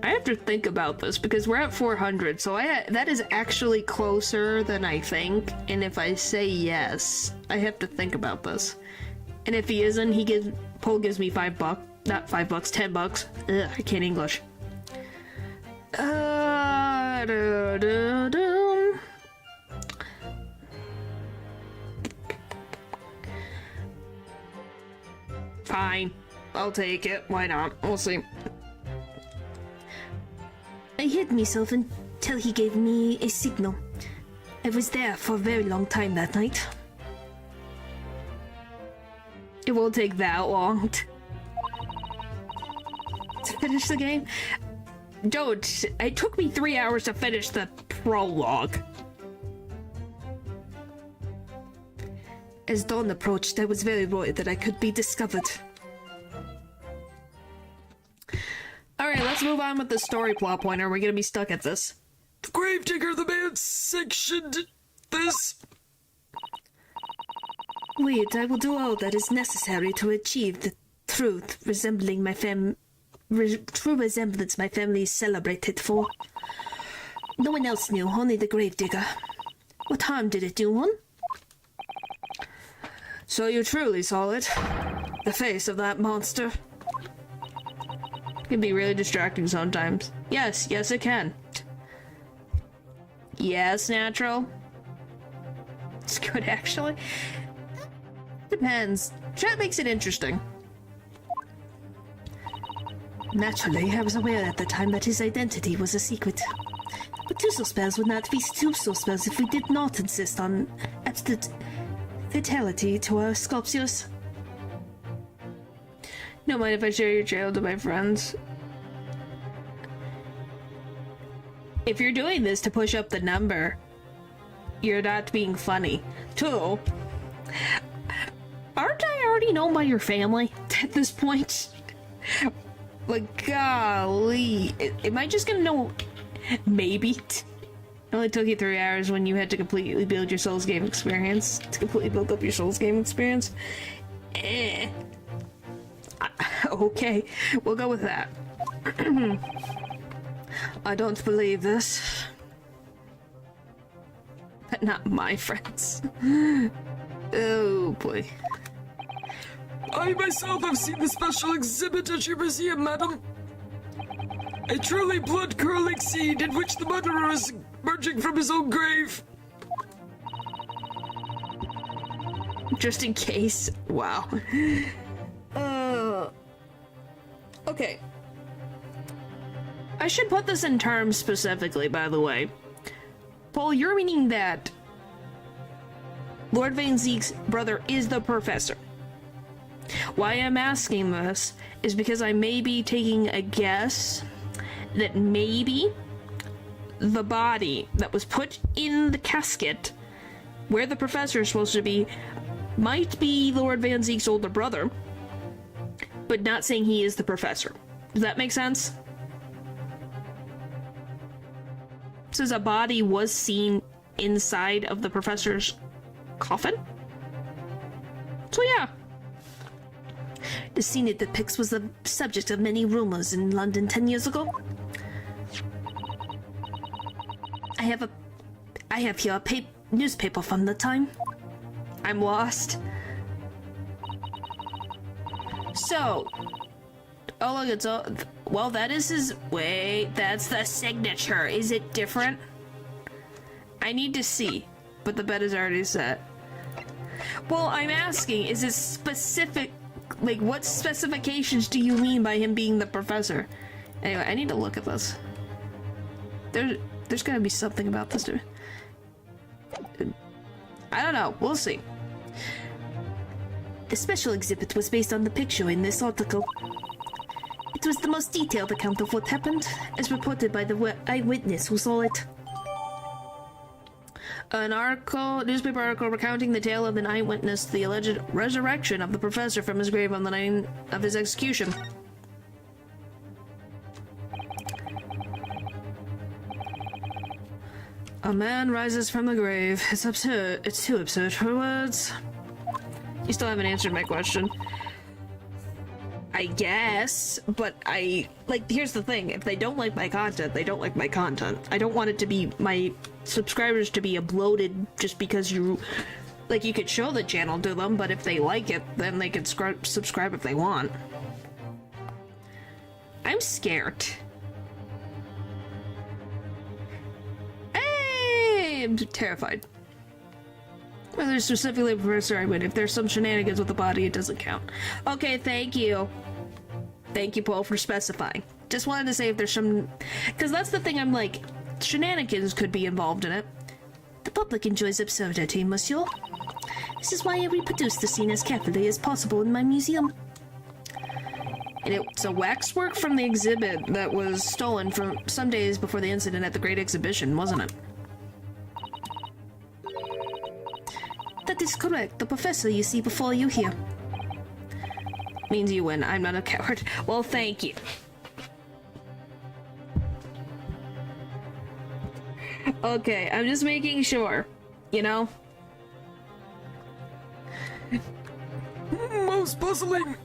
I have to think about this, because we're at 400, so that is actually closer than I think, and if I say yes, I have to think about this. And if he isn't, Paul gives me $5, not $5, $10. Ugh, I can't English. Fine. I'll take it. Why not? We'll see. hid myself until he gave me a signal. I was there for a very long time that night. It won't take that long to finish the game. Don't. It took me 3 hours to finish the prologue. As dawn approached, I was very worried that I could be discovered. Alright, let's move on with the story plot point, or we're gonna be stuck at this. The Gravedigger, the man sanctioned this. Wait, I will do all that is necessary to achieve the truth resembling my true resemblance my family is celebrated for. No one else knew, only the Gravedigger. What harm did it do one? So you truly saw it? The face of that monster? It can be really distracting sometimes. Yes, it can. Yes, natural. It's good, actually. Depends. Chat makes it interesting. Naturally, I was aware at the time that his identity was a secret. But two soul spells would not be two soul spells if we did not insist on absolute fidelity to our sculptures. Don't mind if I share your trail to my friends. If you're doing this to push up the number, you're not being funny. Two, aren't I already known by your family at this point? Like, golly. Am I just gonna know? Maybe. It only took you 3 hours when you had to completely build your Souls game experience. To completely build up your Souls game experience. Okay, we'll go with that. I don't believe this. But not my friends. Oh boy. I myself have seen the special exhibit at your museum, madam. A truly blood-curdling scene in which the murderer is emerging from his own grave. Just in case. Wow. Okay. I should put this in terms specifically, by the way. Paul, you're meaning that Lord Van Zeek's brother is the professor. Why I'm asking this is because I may be taking a guess that maybe the body that was put in the casket where the professor is supposed to be might be Lord Van Zeek's older brother, but not saying he is the professor. Does that make sense? Says a body was seen inside of the professor's coffin? So yeah. The scene it depicts was the subject of many rumors in London 10 years ago. I have here a newspaper from the time. I'm lost. So, oh look, it's all, well, that is his, wait, that's the signature. Is it different? I need to see, but the bet is already set. Well, I'm asking, is it specific, like, what specifications do you mean by him being the professor? Anyway, I need to look at this. There's gotta be something about this, dude. I don't know, we'll see. The special exhibit was based on the picture in this article. It was the most detailed account of what happened, as reported by the eyewitness who saw it. An article, newspaper article recounting the tale of an eyewitness to the alleged resurrection of the professor from his grave on the night of his execution. A man rises from the grave. It's absurd. It's too absurd for words. You still haven't answered my question. I guess, but here's the thing. If they don't like my content, they don't like my content. I don't want it to be, my subscribers to be bloated just because you could show the channel to them, but if they like it, then they can subscribe if they want. I'm scared. Hey! I'm terrified. Whether specifically Professor Eyewitness, if there's some shenanigans with the body, it doesn't count. Okay, thank you. Thank you, Paul, for specifying. Just wanted to say if there's some... Because that's the thing, I'm like, shenanigans could be involved in it. The public enjoys absurdity, monsieur. This is why I reproduce the scene as carefully as possible in my museum. And it's a waxwork from the exhibit that was stolen from some days before the incident at the Great Exhibition, wasn't it? That is correct. The professor you see before you here. Means you win. I'm not a coward. Well, thank you. Okay, I'm just making sure. You know? Most puzzling.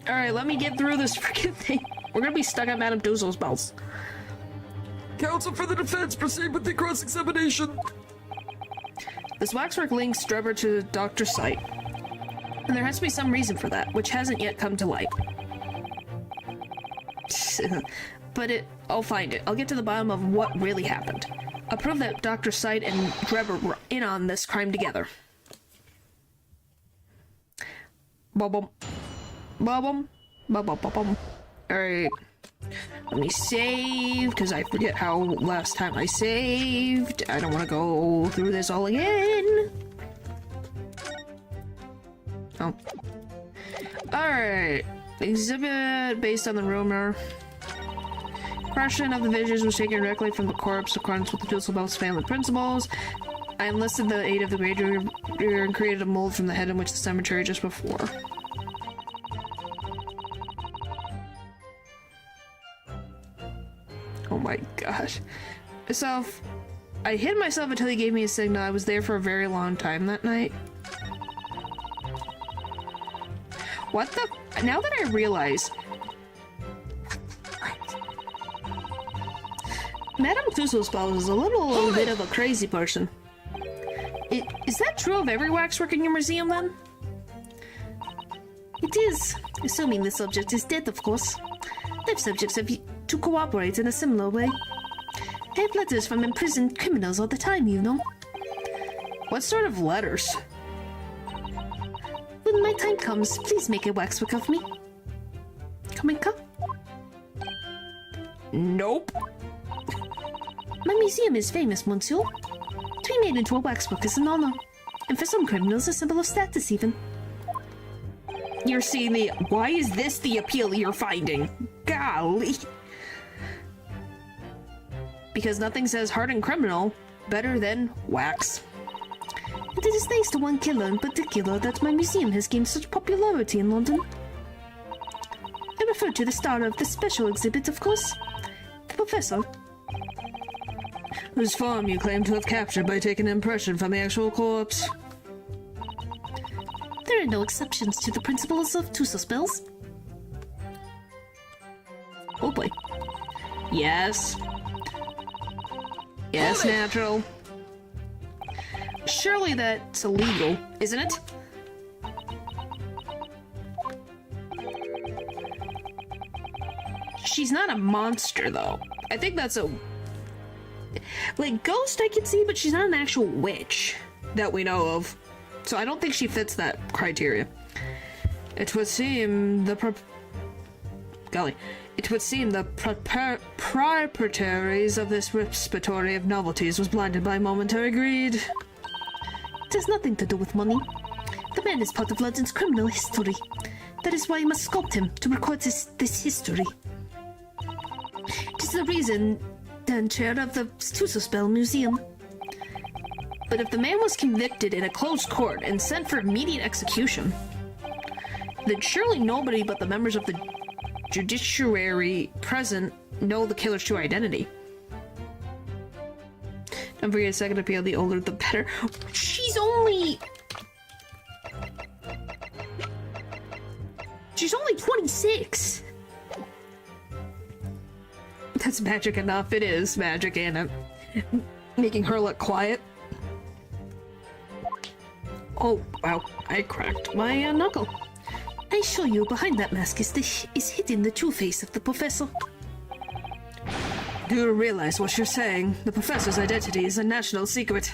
Alright, let me get through this freaking thing. We're gonna be stuck on Madame Tussauds bells. Counsel for the defense, proceed with the cross-examination. This waxwork links Drebber to the doctor's site. And there has to be some reason for that, which hasn't yet come to light. But I'll find it. I'll get to the bottom of what really happened. I'll prove that Dr. Sight and Drebber were in on this crime together. Bum-bum. Bum-bum. Bum-bum-bum-bum. Alright. Let me save, because I forget how last time I saved. I don't want to go through this all again. Oh. Alright. Exhibit based on the rumor. Impression of the visions was taken directly from the corpse according with the Dusselbel's family principles. I enlisted the aid of the grader and created a mold from the head in which the cemetery just before. Oh my gosh. So, I hid myself until he gave me a signal. I was there for a very long time that night. What the? Now that I realize... Madame Tussauds is a little bit of a crazy person. Is that true of every waxwork in your museum, then? It is, assuming the subject is dead, of course. Live subjects have to cooperate in a similar way. I have letters from imprisoned criminals all the time, you know. What sort of letters? When my time comes, please make a waxwork of me. Come and come. Nope. My museum is famous, monsieur. To be made into a waxwork is an honor, and for some criminals, a symbol of status, even. You're seeing the... Why is this the appeal you're finding? Golly. Because nothing says hardened criminal better than wax. And it is thanks to one killer in particular that my museum has gained such popularity in London. I refer to the star of the special exhibit, of course. The professor. Whose form you claim to have captured by taking an impression from the actual corpse. There are no exceptions to the principles of Tussauds. Oh boy. Yes. Yes, natural. Surely that's illegal, isn't it? She's not a monster, though. I think that's a... Like, Ghost I can see, but she's not an actual witch that we know of. So I don't think she fits that criteria. It would seem the proprietaries of this repository of novelties was blinded by momentary greed. It has nothing to do with money. The man is part of London's criminal history. That is why I must sculpt him to record this history. It is the reason I'm chair of the Tussauds Museum. But if the man was convicted in a closed court and sent for immediate execution, then surely nobody but the members of the judiciary present know the killer's true identity. Don't forget a second appeal, the older the better. She's only 26! That's magic enough. It is magic, and making her look quiet. Oh, wow. I cracked my knuckle. I assure you, behind that mask is hidden the true face of the professor. Do you realize what you're saying? The professor's identity is a national secret.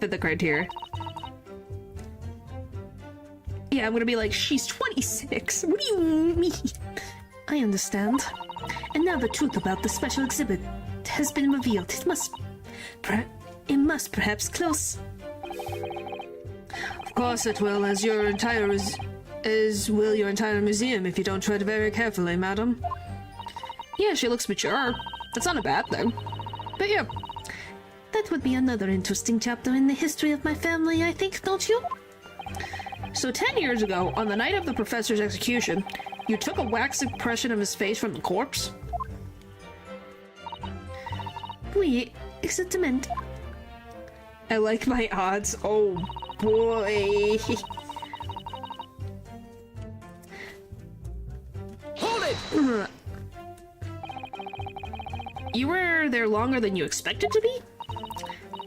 Fit the criteria. Yeah, I'm gonna be like, she's 26. What do you mean? I understand. And now the truth about the special exhibit has been revealed. It must perhaps close. Of course it will, as will your entire museum if you don't tread very carefully, madam. Yeah, she looks mature. That's not a bad thing. But yeah. That would be another interesting chapter in the history of my family, I think, don't you? So 10 years ago, on the night of the professor's execution, you took a wax impression of his face from the corpse? Oui, exactement. I like my odds. Oh boy. Hold it! You were there longer than you expected to be?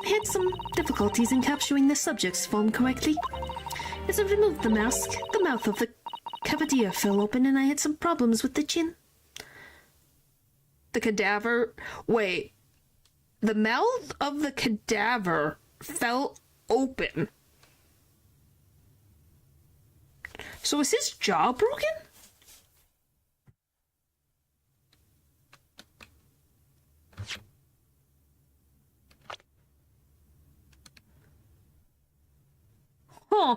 I had some difficulties in capturing the subject's form correctly. As I removed the mask, the mouth of the cavalier fell open and I had some problems with the chin. The cadaver... Wait. The mouth of the cadaver fell open. So is his jaw broken? Huh.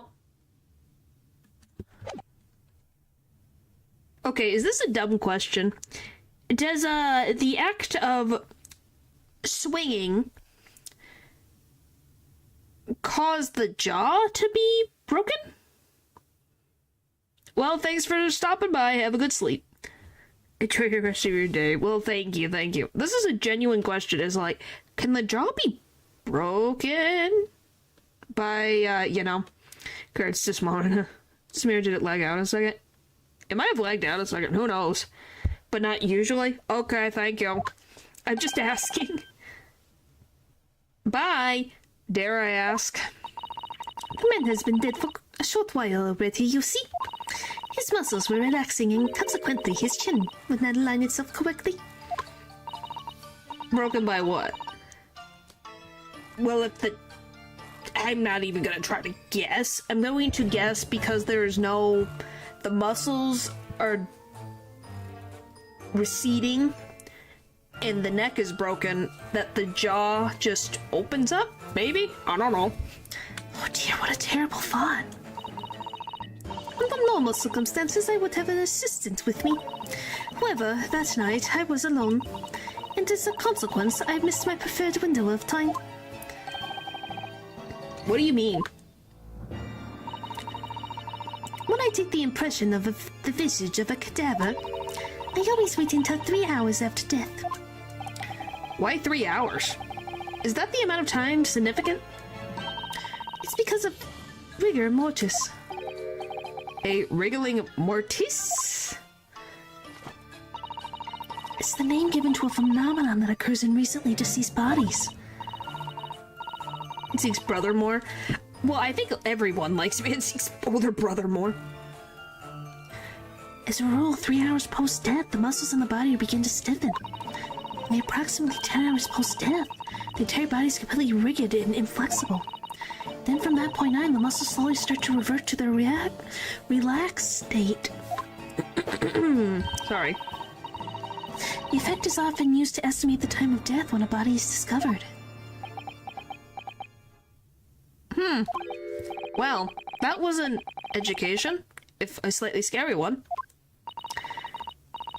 Okay, is this a dumb question? Does the act of swinging cause the jaw to be broken? Well, thanks for stopping by. Have a good sleep. Enjoy the rest of your day. Well, thank you, thank you. This is a genuine question. Is like, can the jaw be broken by, Kurt's just moaning. Smear, did it lag out a second? It might have lagged out a second. Who knows? But not usually. Okay, thank you. I'm just asking. Bye. Dare I ask? The man has been dead for a short while already, you see. His muscles were relaxing and consequently his chin would not align itself correctly. Broken by what? Well, I'm not even gonna try to guess. I'm going to guess because there's no... The muscles are receding and the neck is broken, that the jaw just opens up? Maybe? I don't know. Oh dear, what a terrible thought. Under normal circumstances, I would have an assistant with me. However, that night I was alone, and as a consequence, I missed my preferred window of time. What do you mean? When I take the impression of the visage of a cadaver, I always wait until 3 hours after death. Why 3 hours? Is that the amount of time significant? It's because of rigor mortis. A wriggling mortis? It's the name given to a phenomenon that occurs in recently deceased bodies. Zeke's brother more? Well, I think everyone likes Zeke's older brother more. As a rule, 3 hours post-death, the muscles in the body begin to stiffen. And approximately 10 hours post-death, the entire body is completely rigid and inflexible. Then from that point on, the muscles slowly start to revert to their relaxed state. Sorry. The effect is often used to estimate the time of death when a body is discovered. Well, that was an education, if a slightly scary one.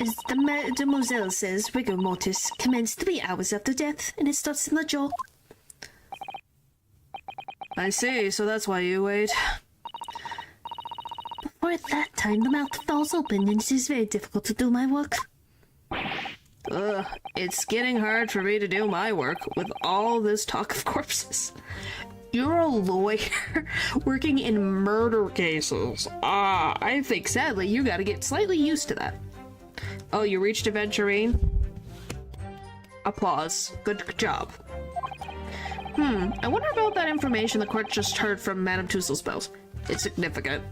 As the Mademoiselle says, rigor mortis commences 3 hours after death, and it starts in the jaw. I see, so that's why you wait. Before at that time, the mouth falls open, and it is very difficult to do my work. Ugh, it's getting hard for me to do my work with all this talk of corpses. You're a lawyer working in murder cases. I think sadly you gotta get slightly used to that. Oh, you reached Aventurine? Applause. Good job. I wonder about that information the court just heard from Madame Tusselspells. It's significant.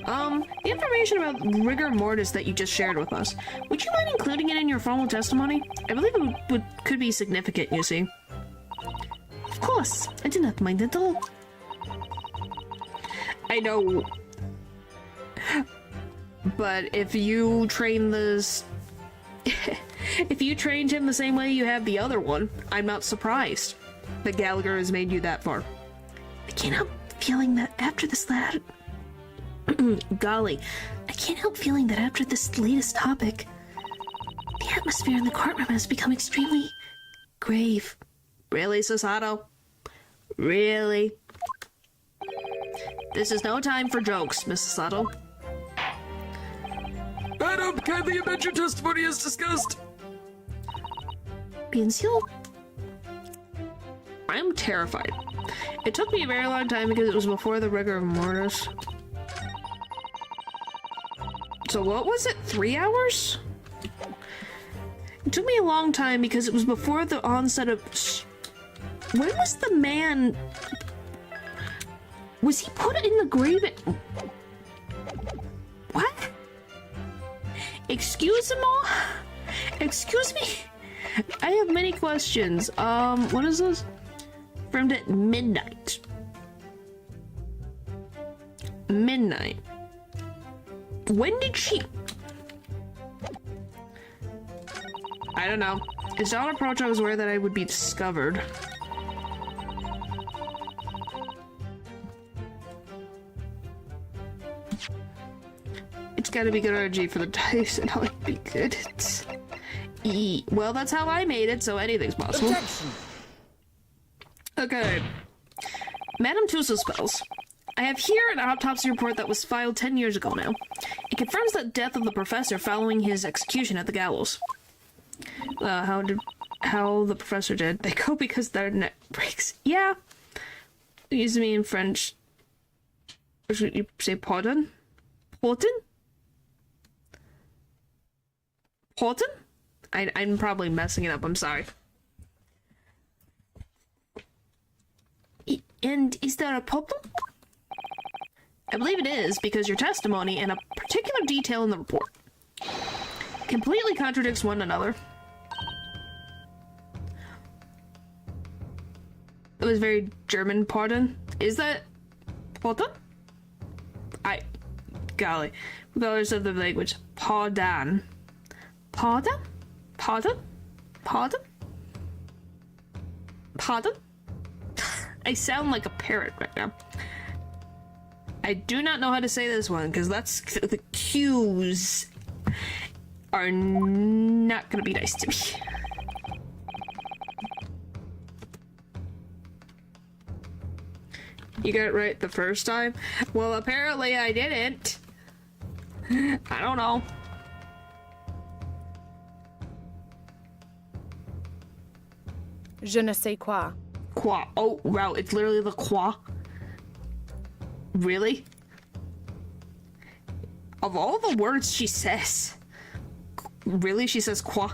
The information about rigor mortis that you just shared with us, would you mind including it in your formal testimony? I believe it could be significant, you see. Of course, I do not mind at all. I know. But if you train this... if you trained him the same way you have the other one, I'm not surprised that Gallagher has made you that far. I can't help feeling that after this golly, I can't help feeling that after this latest topic, the atmosphere in the courtroom has become extremely grave. Really, Sasato? Really? This is no time for jokes, Miss Sasato. Madam, kindly amend your testimony as discussed. Bien sûr. I'm terrified. It took me a very long time because it was before the rigor mortis. So what was it? 3 hours? It took me a long time because it was before the onset of... When was the man... Was he put in the grave at... What? Excuse me? Excuse me? I have many questions. What is this? Framed at midnight. Midnight. When did she... I don't know. As dawn approached, I was aware that I would be discovered. It's gotta be good energy for the dice and how it'd be good. It's... Well, that's how I made it, so anything's possible. Objection. Okay. Madame Tussauds spells. I have here an autopsy report that was filed 10 years ago now. It confirms the death of the professor following his execution at the gallows. How the professor did. They go because their neck breaks. Yeah. Excuse me in French. Should you say pardon? Pardon? Pardon? I'm probably messing it up. I'm sorry. And is there a problem? I believe it is because your testimony and a particular detail in the report completely contradicts one another. It was very German, pardon. Is that pardon? Golly. Regardless of the language. Pardon. Pardon? Pardon? Pardon? Pardon? I sound like a parrot right now. I do not know how to say this one because that's the Q's are not gonna be nice to me. You got it right the first time? Well, apparently I didn't. I don't know. Je ne sais quoi. Quoi? Oh, wow, it's literally the quoi. Really? Of all the words she says, really? She says quoi?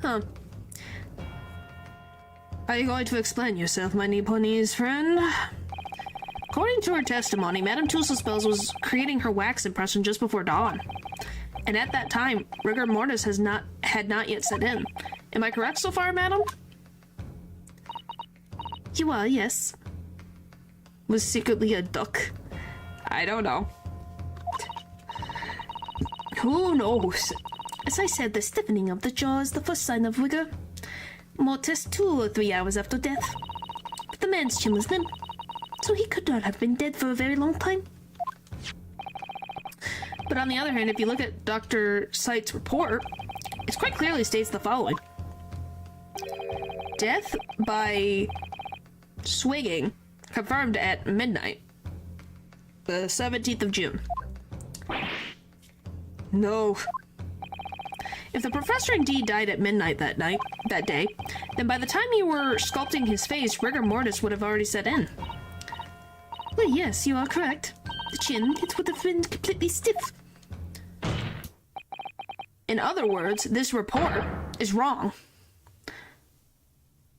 Huh. Are you going to explain yourself, my Nipponese friend? According to her testimony, Madame Tussauds was creating her wax impression just before dawn. And at that time, rigor mortis had not yet set in. Am I correct so far, madam? You are, yes. Was secretly a duck? I don't know. Who knows? As I said, the stiffening of the jaw is the first sign of rigor mortis 2 or 3 hours after death. But the man's chin was limp, so he could not have been dead for a very long time. But on the other hand, if you look at Dr. Sight's report, it quite clearly states the following. Death by swigging confirmed at midnight, the 17th of June. No. If the professor indeed died at midnight that day, then by the time you were sculpting his face, rigor mortis would have already set in. Well, yes, you are correct. The chin, it would have been completely stiff. In other words, this report is wrong.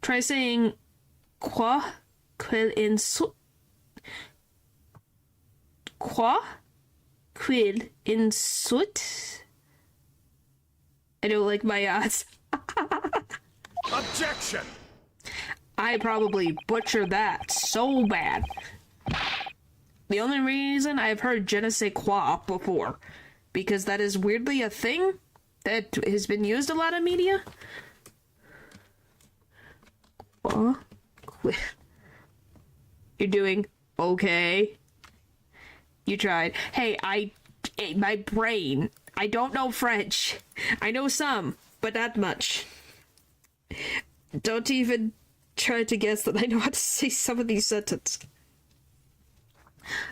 Try saying quoi quel insult. Quoi quel insult. I don't like my odds. Objection! I probably butchered that so bad. The only reason I've heard je ne sais quoi before, because that is weirdly a thing that has been used a lot in media. What? You're doing okay. You tried. Hey, my brain. I don't know French. I know some, but not much. Don't even try to guess that I know how to say some of these sentences.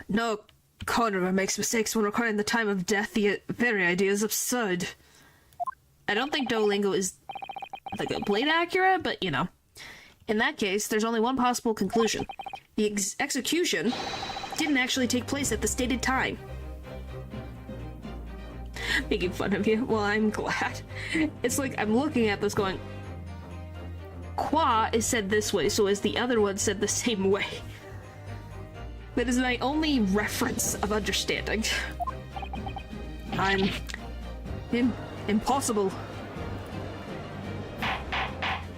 No Conroe makes mistakes when recording the time of death. The very idea is absurd. I don't think Duolingo is like a blade accurate, but you know. In that case, there's only one possible conclusion. The execution didn't actually take place at the stated time. Making fun of you. Well, I'm glad. It's like I'm looking at this going, qua is said this way, so is the other one said the same way. That is my only reference of understanding. I'm impossible.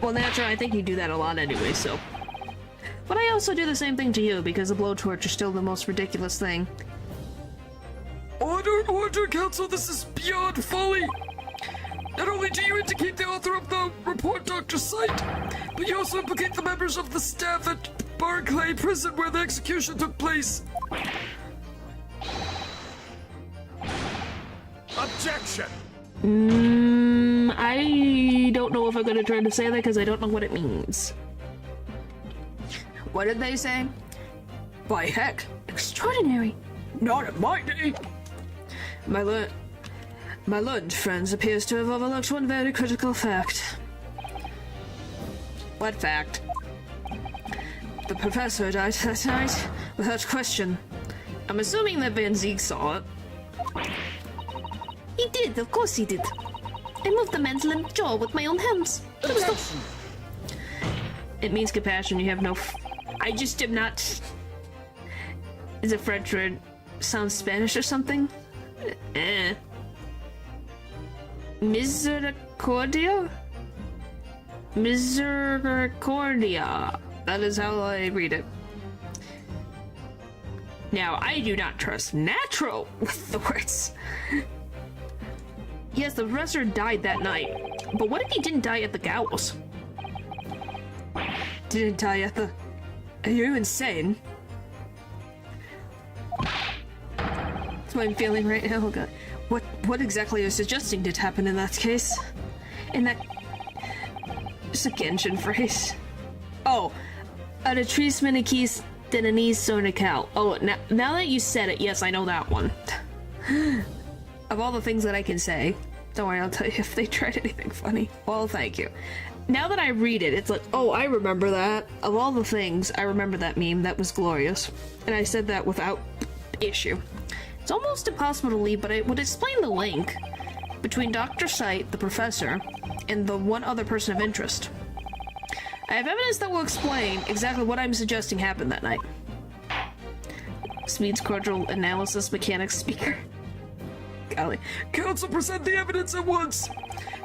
Well, naturally, I think you do that a lot anyway, so. But I also do the same thing to you, because a blowtorch is still the most ridiculous thing. Order, Council, this is beyond folly! Not only do you indicate the author of the report, Dr. Sight, but you also implicate the members of the staff at Barclay Prison where the execution took place. Objection! I don't know if I'm gonna try to say that because I don't know what it means. What did they say? By heck, Extraordinary. Not at my day! my learned friends appears to have overlooked one very critical fact. What fact? The professor died that night, without question. I'm assuming that Van Ziek saw it. He did, of course he did. I moved the man's limp jaw with my own hands. Objection. It means compassion. You have no. I just am not. Is it French word? Sounds Spanish or something? Misericordia? Misericordia. That is how I read it. Now, I do not trust natural with the words. Yes, the professor died that night. But what if he didn't die at the gallows? Didn't die at the... Are you insane? That's what I'm feeling right now. Oh God. What exactly are you suggesting did happen in that case? In that... Just a Genshin phrase. Oh. A retrice miniquis denanise sornical. Oh, now that you said it, yes, I know that one. Of all the things that I can say, don't worry, I'll tell you if they tried anything funny. Well, thank you. Now that I read it, it's like, oh, I remember that. Of all the things, I remember that meme. That was glorious. And I said that without issue. It's almost impossible to leave, but it would explain the link between Dr. Sight, the professor, and the one other person of interest. I have evidence that will explain exactly what I'm suggesting happened that night. Smeed's cordial analysis mechanics speaker. Golly. Council, present the evidence at once!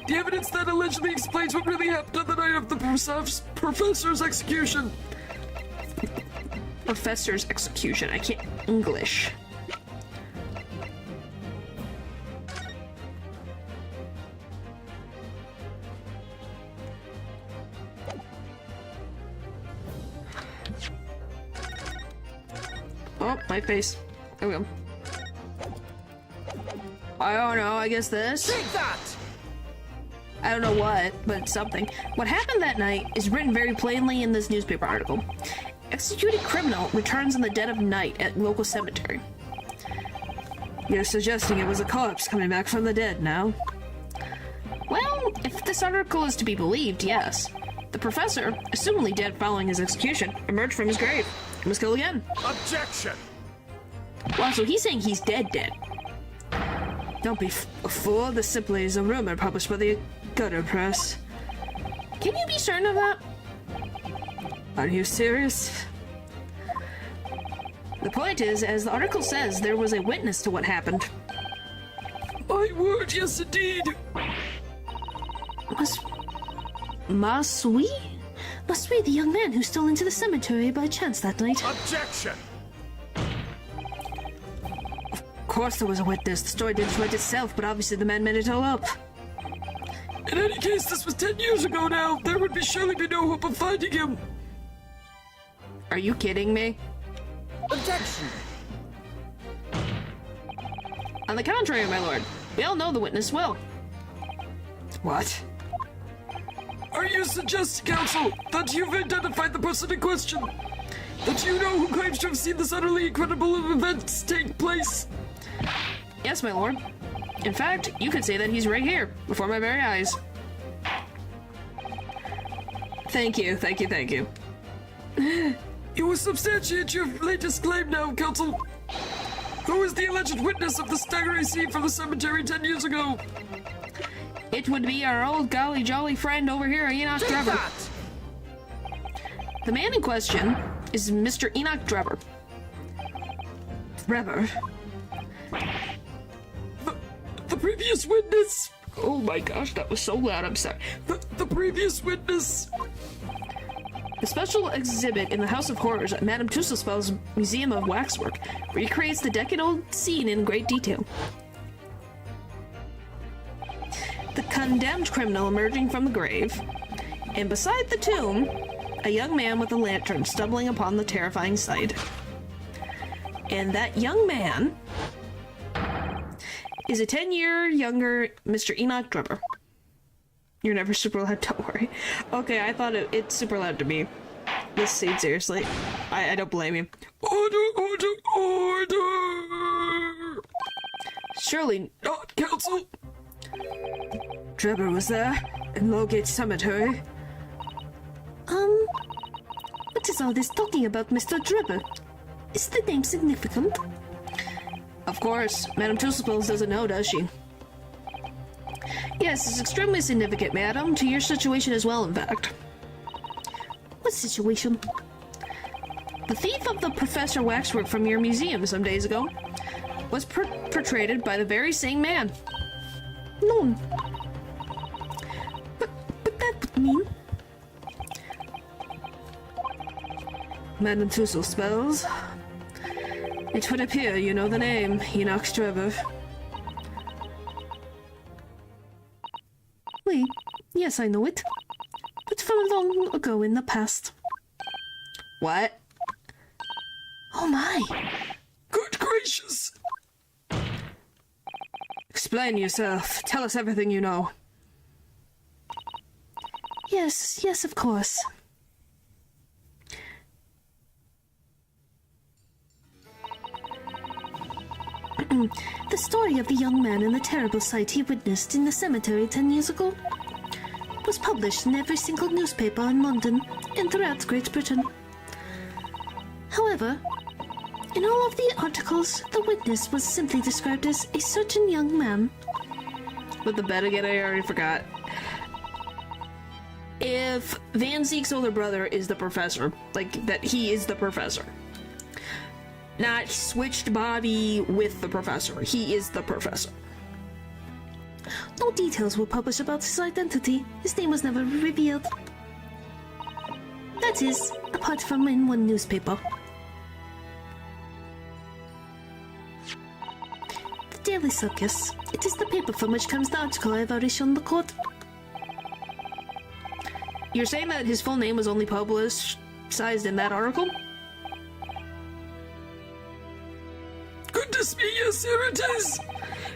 The evidence that allegedly explains what really happened on the night of the professor's execution. Professor's execution. I can't English. Oh, my face. There we go. I don't know, I guess this? Take that! I don't know what, but something. What happened that night is written very plainly in this newspaper article. Executed criminal returns in the dead of night at local cemetery. You're suggesting it was a corpse coming back from the dead now? Well, if this article is to be believed, yes. The professor, assumably dead following his execution, emerged from his grave and was killed again. Objection! Wow, so he's saying he's dead. Don't be a fool. This simply is a rumor published by the gutter press. Can you be certain of that? Are you serious? The point is, as the article says, there was a witness to what happened. My word, yes indeed! Must we, the young man who stole into the cemetery by chance that night? Objection! course there was a witness. The story didn't write itself, but obviously the man made it all up. In any case, this was 10 years ago now. There would surely be no hope of finding him. Are you kidding me? Objection! On the contrary, my lord, we all know the witness well. What? Are you suggesting, counsel, that you've identified the person in question? That you know who claims to have seen this utterly incredible of events take place? Yes, my lord. In fact, you could say that he's right here, before my very eyes. Thank you, thank you, thank you. You will substantiate your latest claim now, counsel. Who is the alleged witness of the staggering scene from the cemetery 10 years ago? It would be our old golly jolly friend over here, Enoch Drebber. The man in question is Mr. Enoch Drebber. Drebber? The previous witness. Oh my gosh, that was so loud, I'm sorry. The previous witness. The special exhibit in the House of Horrors at Madame Tussauds Museum of Waxwork recreates the decade-old scene in great detail. The condemned criminal emerging from the grave, and beside the tomb, a young man with a lantern stumbling upon the terrifying sight. And that young man is a 10-year younger Mr. Enoch Drebber. You're never super loud, don't worry. Okay, I thought it's super loud to me. This scene, seriously. I don't blame you. Order, order, order! Surely Not counsel! Drebber was there, in Lowgate Cemetery. What is all this talking about, Mr. Drebber? Is the name significant? Of course, Madame Tussauds doesn't know, does she? Yes, it's extremely significant, madam, to your situation as well, in fact. What situation? The thief of the Professor Waxwork from your museum some days ago was portrayed by the very same man. None. But that would mean... Madame Tussauds spells. It would appear you know the name, Enoch Drebber. Oui, yes, I know it. But from long ago in the past. What? Oh my! Good gracious! Explain yourself. Tell us everything you know. Yes, of course. The story of the young man and the terrible sight he witnessed in the cemetery 10 years ago was published in every single newspaper in London and throughout Great Britain. However, in all of the articles, the witness was simply described as a certain young man. With the bet again, I already forgot. If Van Zeek's older brother is the professor, like that he is the professor. Not switched body with the professor. He is the professor. No details were published about his identity. His name was never revealed. That is, apart from in one newspaper. The Daily Circus. It is the paper from which comes the article I have already shown the court. You're saying that his full name was only publicized in that article? Goodness me, yes, here it is!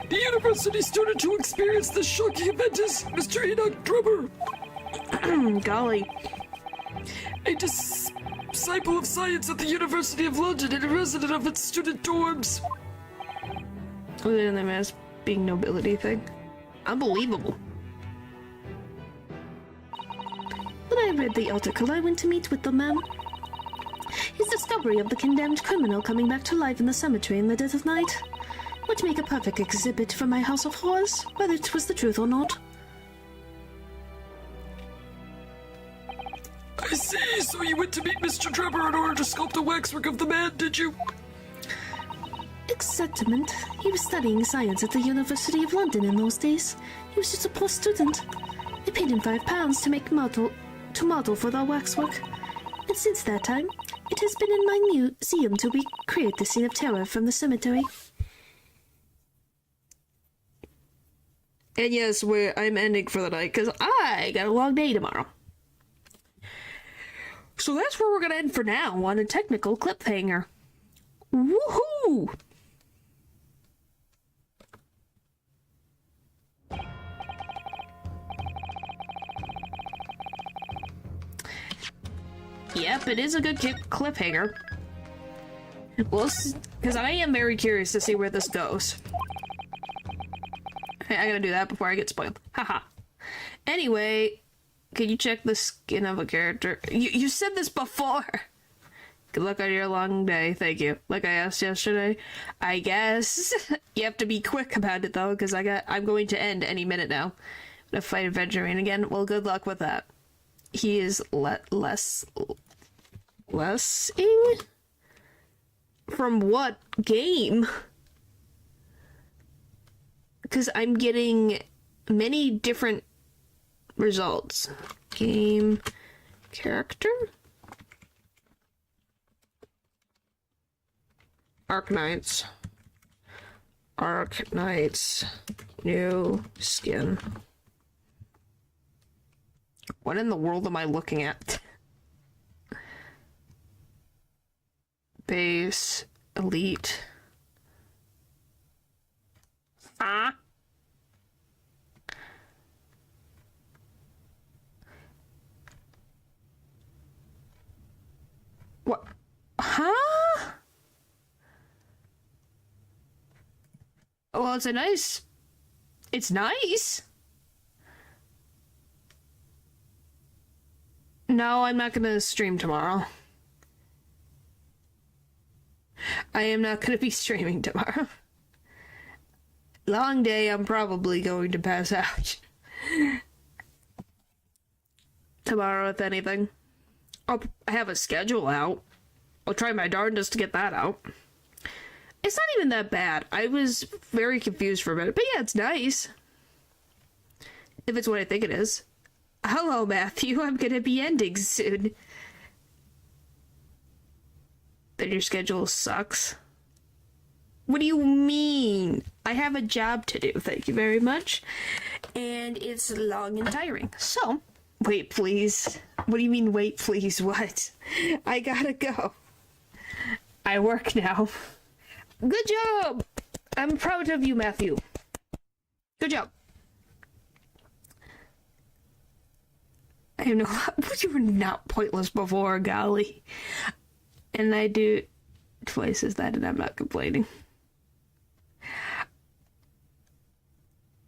The university student who experienced this shocking event is Mr. Enoch Drebber. Golly. A disciple of science at the University of London and a resident of its student dorms. Other than them as being nobility thing. Unbelievable. When I read the article, I went to meet with the man. His discovery of the condemned criminal coming back to life in the cemetery in the dead of night would make a perfect exhibit for my House of Horrors, whether it was the truth or not. I see, so you went to meet Mr. Drebber in order to sculpt a waxwork of the man, did you? Exactement. He was studying science at the University of London in those days. He was just a poor student. I paid him £5 to make model for the waxwork. And since that time, it has been in my museum to recreate the scene of terror from the cemetery. And yes, I'm ending for the night because I got a long day tomorrow. So that's where we're gonna end for now on a technical cliffhanger. Woohoo! Yep, it is a good cliffhanger. Well, because I am very curious to see where this goes. I gotta do that before I get spoiled. Haha. Anyway, can you check the skin of a character? You said this before. Good luck on your long day. Thank you. Like I asked yesterday. I guess you have to be quick about it though, because I'm going to end any minute now. I'm gonna fight Adventuring again. Well, good luck with that. He is lessing? From what game? Because I'm getting many different results. Game character? Arknights. Arknights. New skin. What in the world am I looking at? Base. Elite. Ah. What? Huh? Well, it's nice. No, I'm not gonna stream tomorrow. I am not gonna be streaming tomorrow. Long day, I'm probably going to pass out. Tomorrow, if anything. I have a schedule out. I'll try my darndest to get that out. It's not even that bad. I was very confused for a minute, but yeah, it's nice. If it's what I think it is. Hello, Matthew. I'm gonna be ending soon. Then your schedule sucks. What do you mean? I have a job to do, thank you very much. And it's long and tiring. So, wait, please. What do you mean, wait, please? What? I gotta go. I work now. Good job! I'm proud of you, Matthew. Good job. I know, you were not pointless before, golly. And I do twice as that, and I'm not complaining.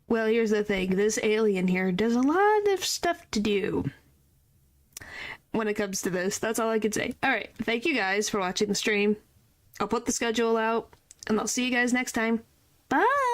Well, here's the thing. This alien here does a lot of stuff to do. When it comes to this, that's all I can say. Alright, thank you guys for watching the stream. I'll put the schedule out, and I'll see you guys next time. Bye!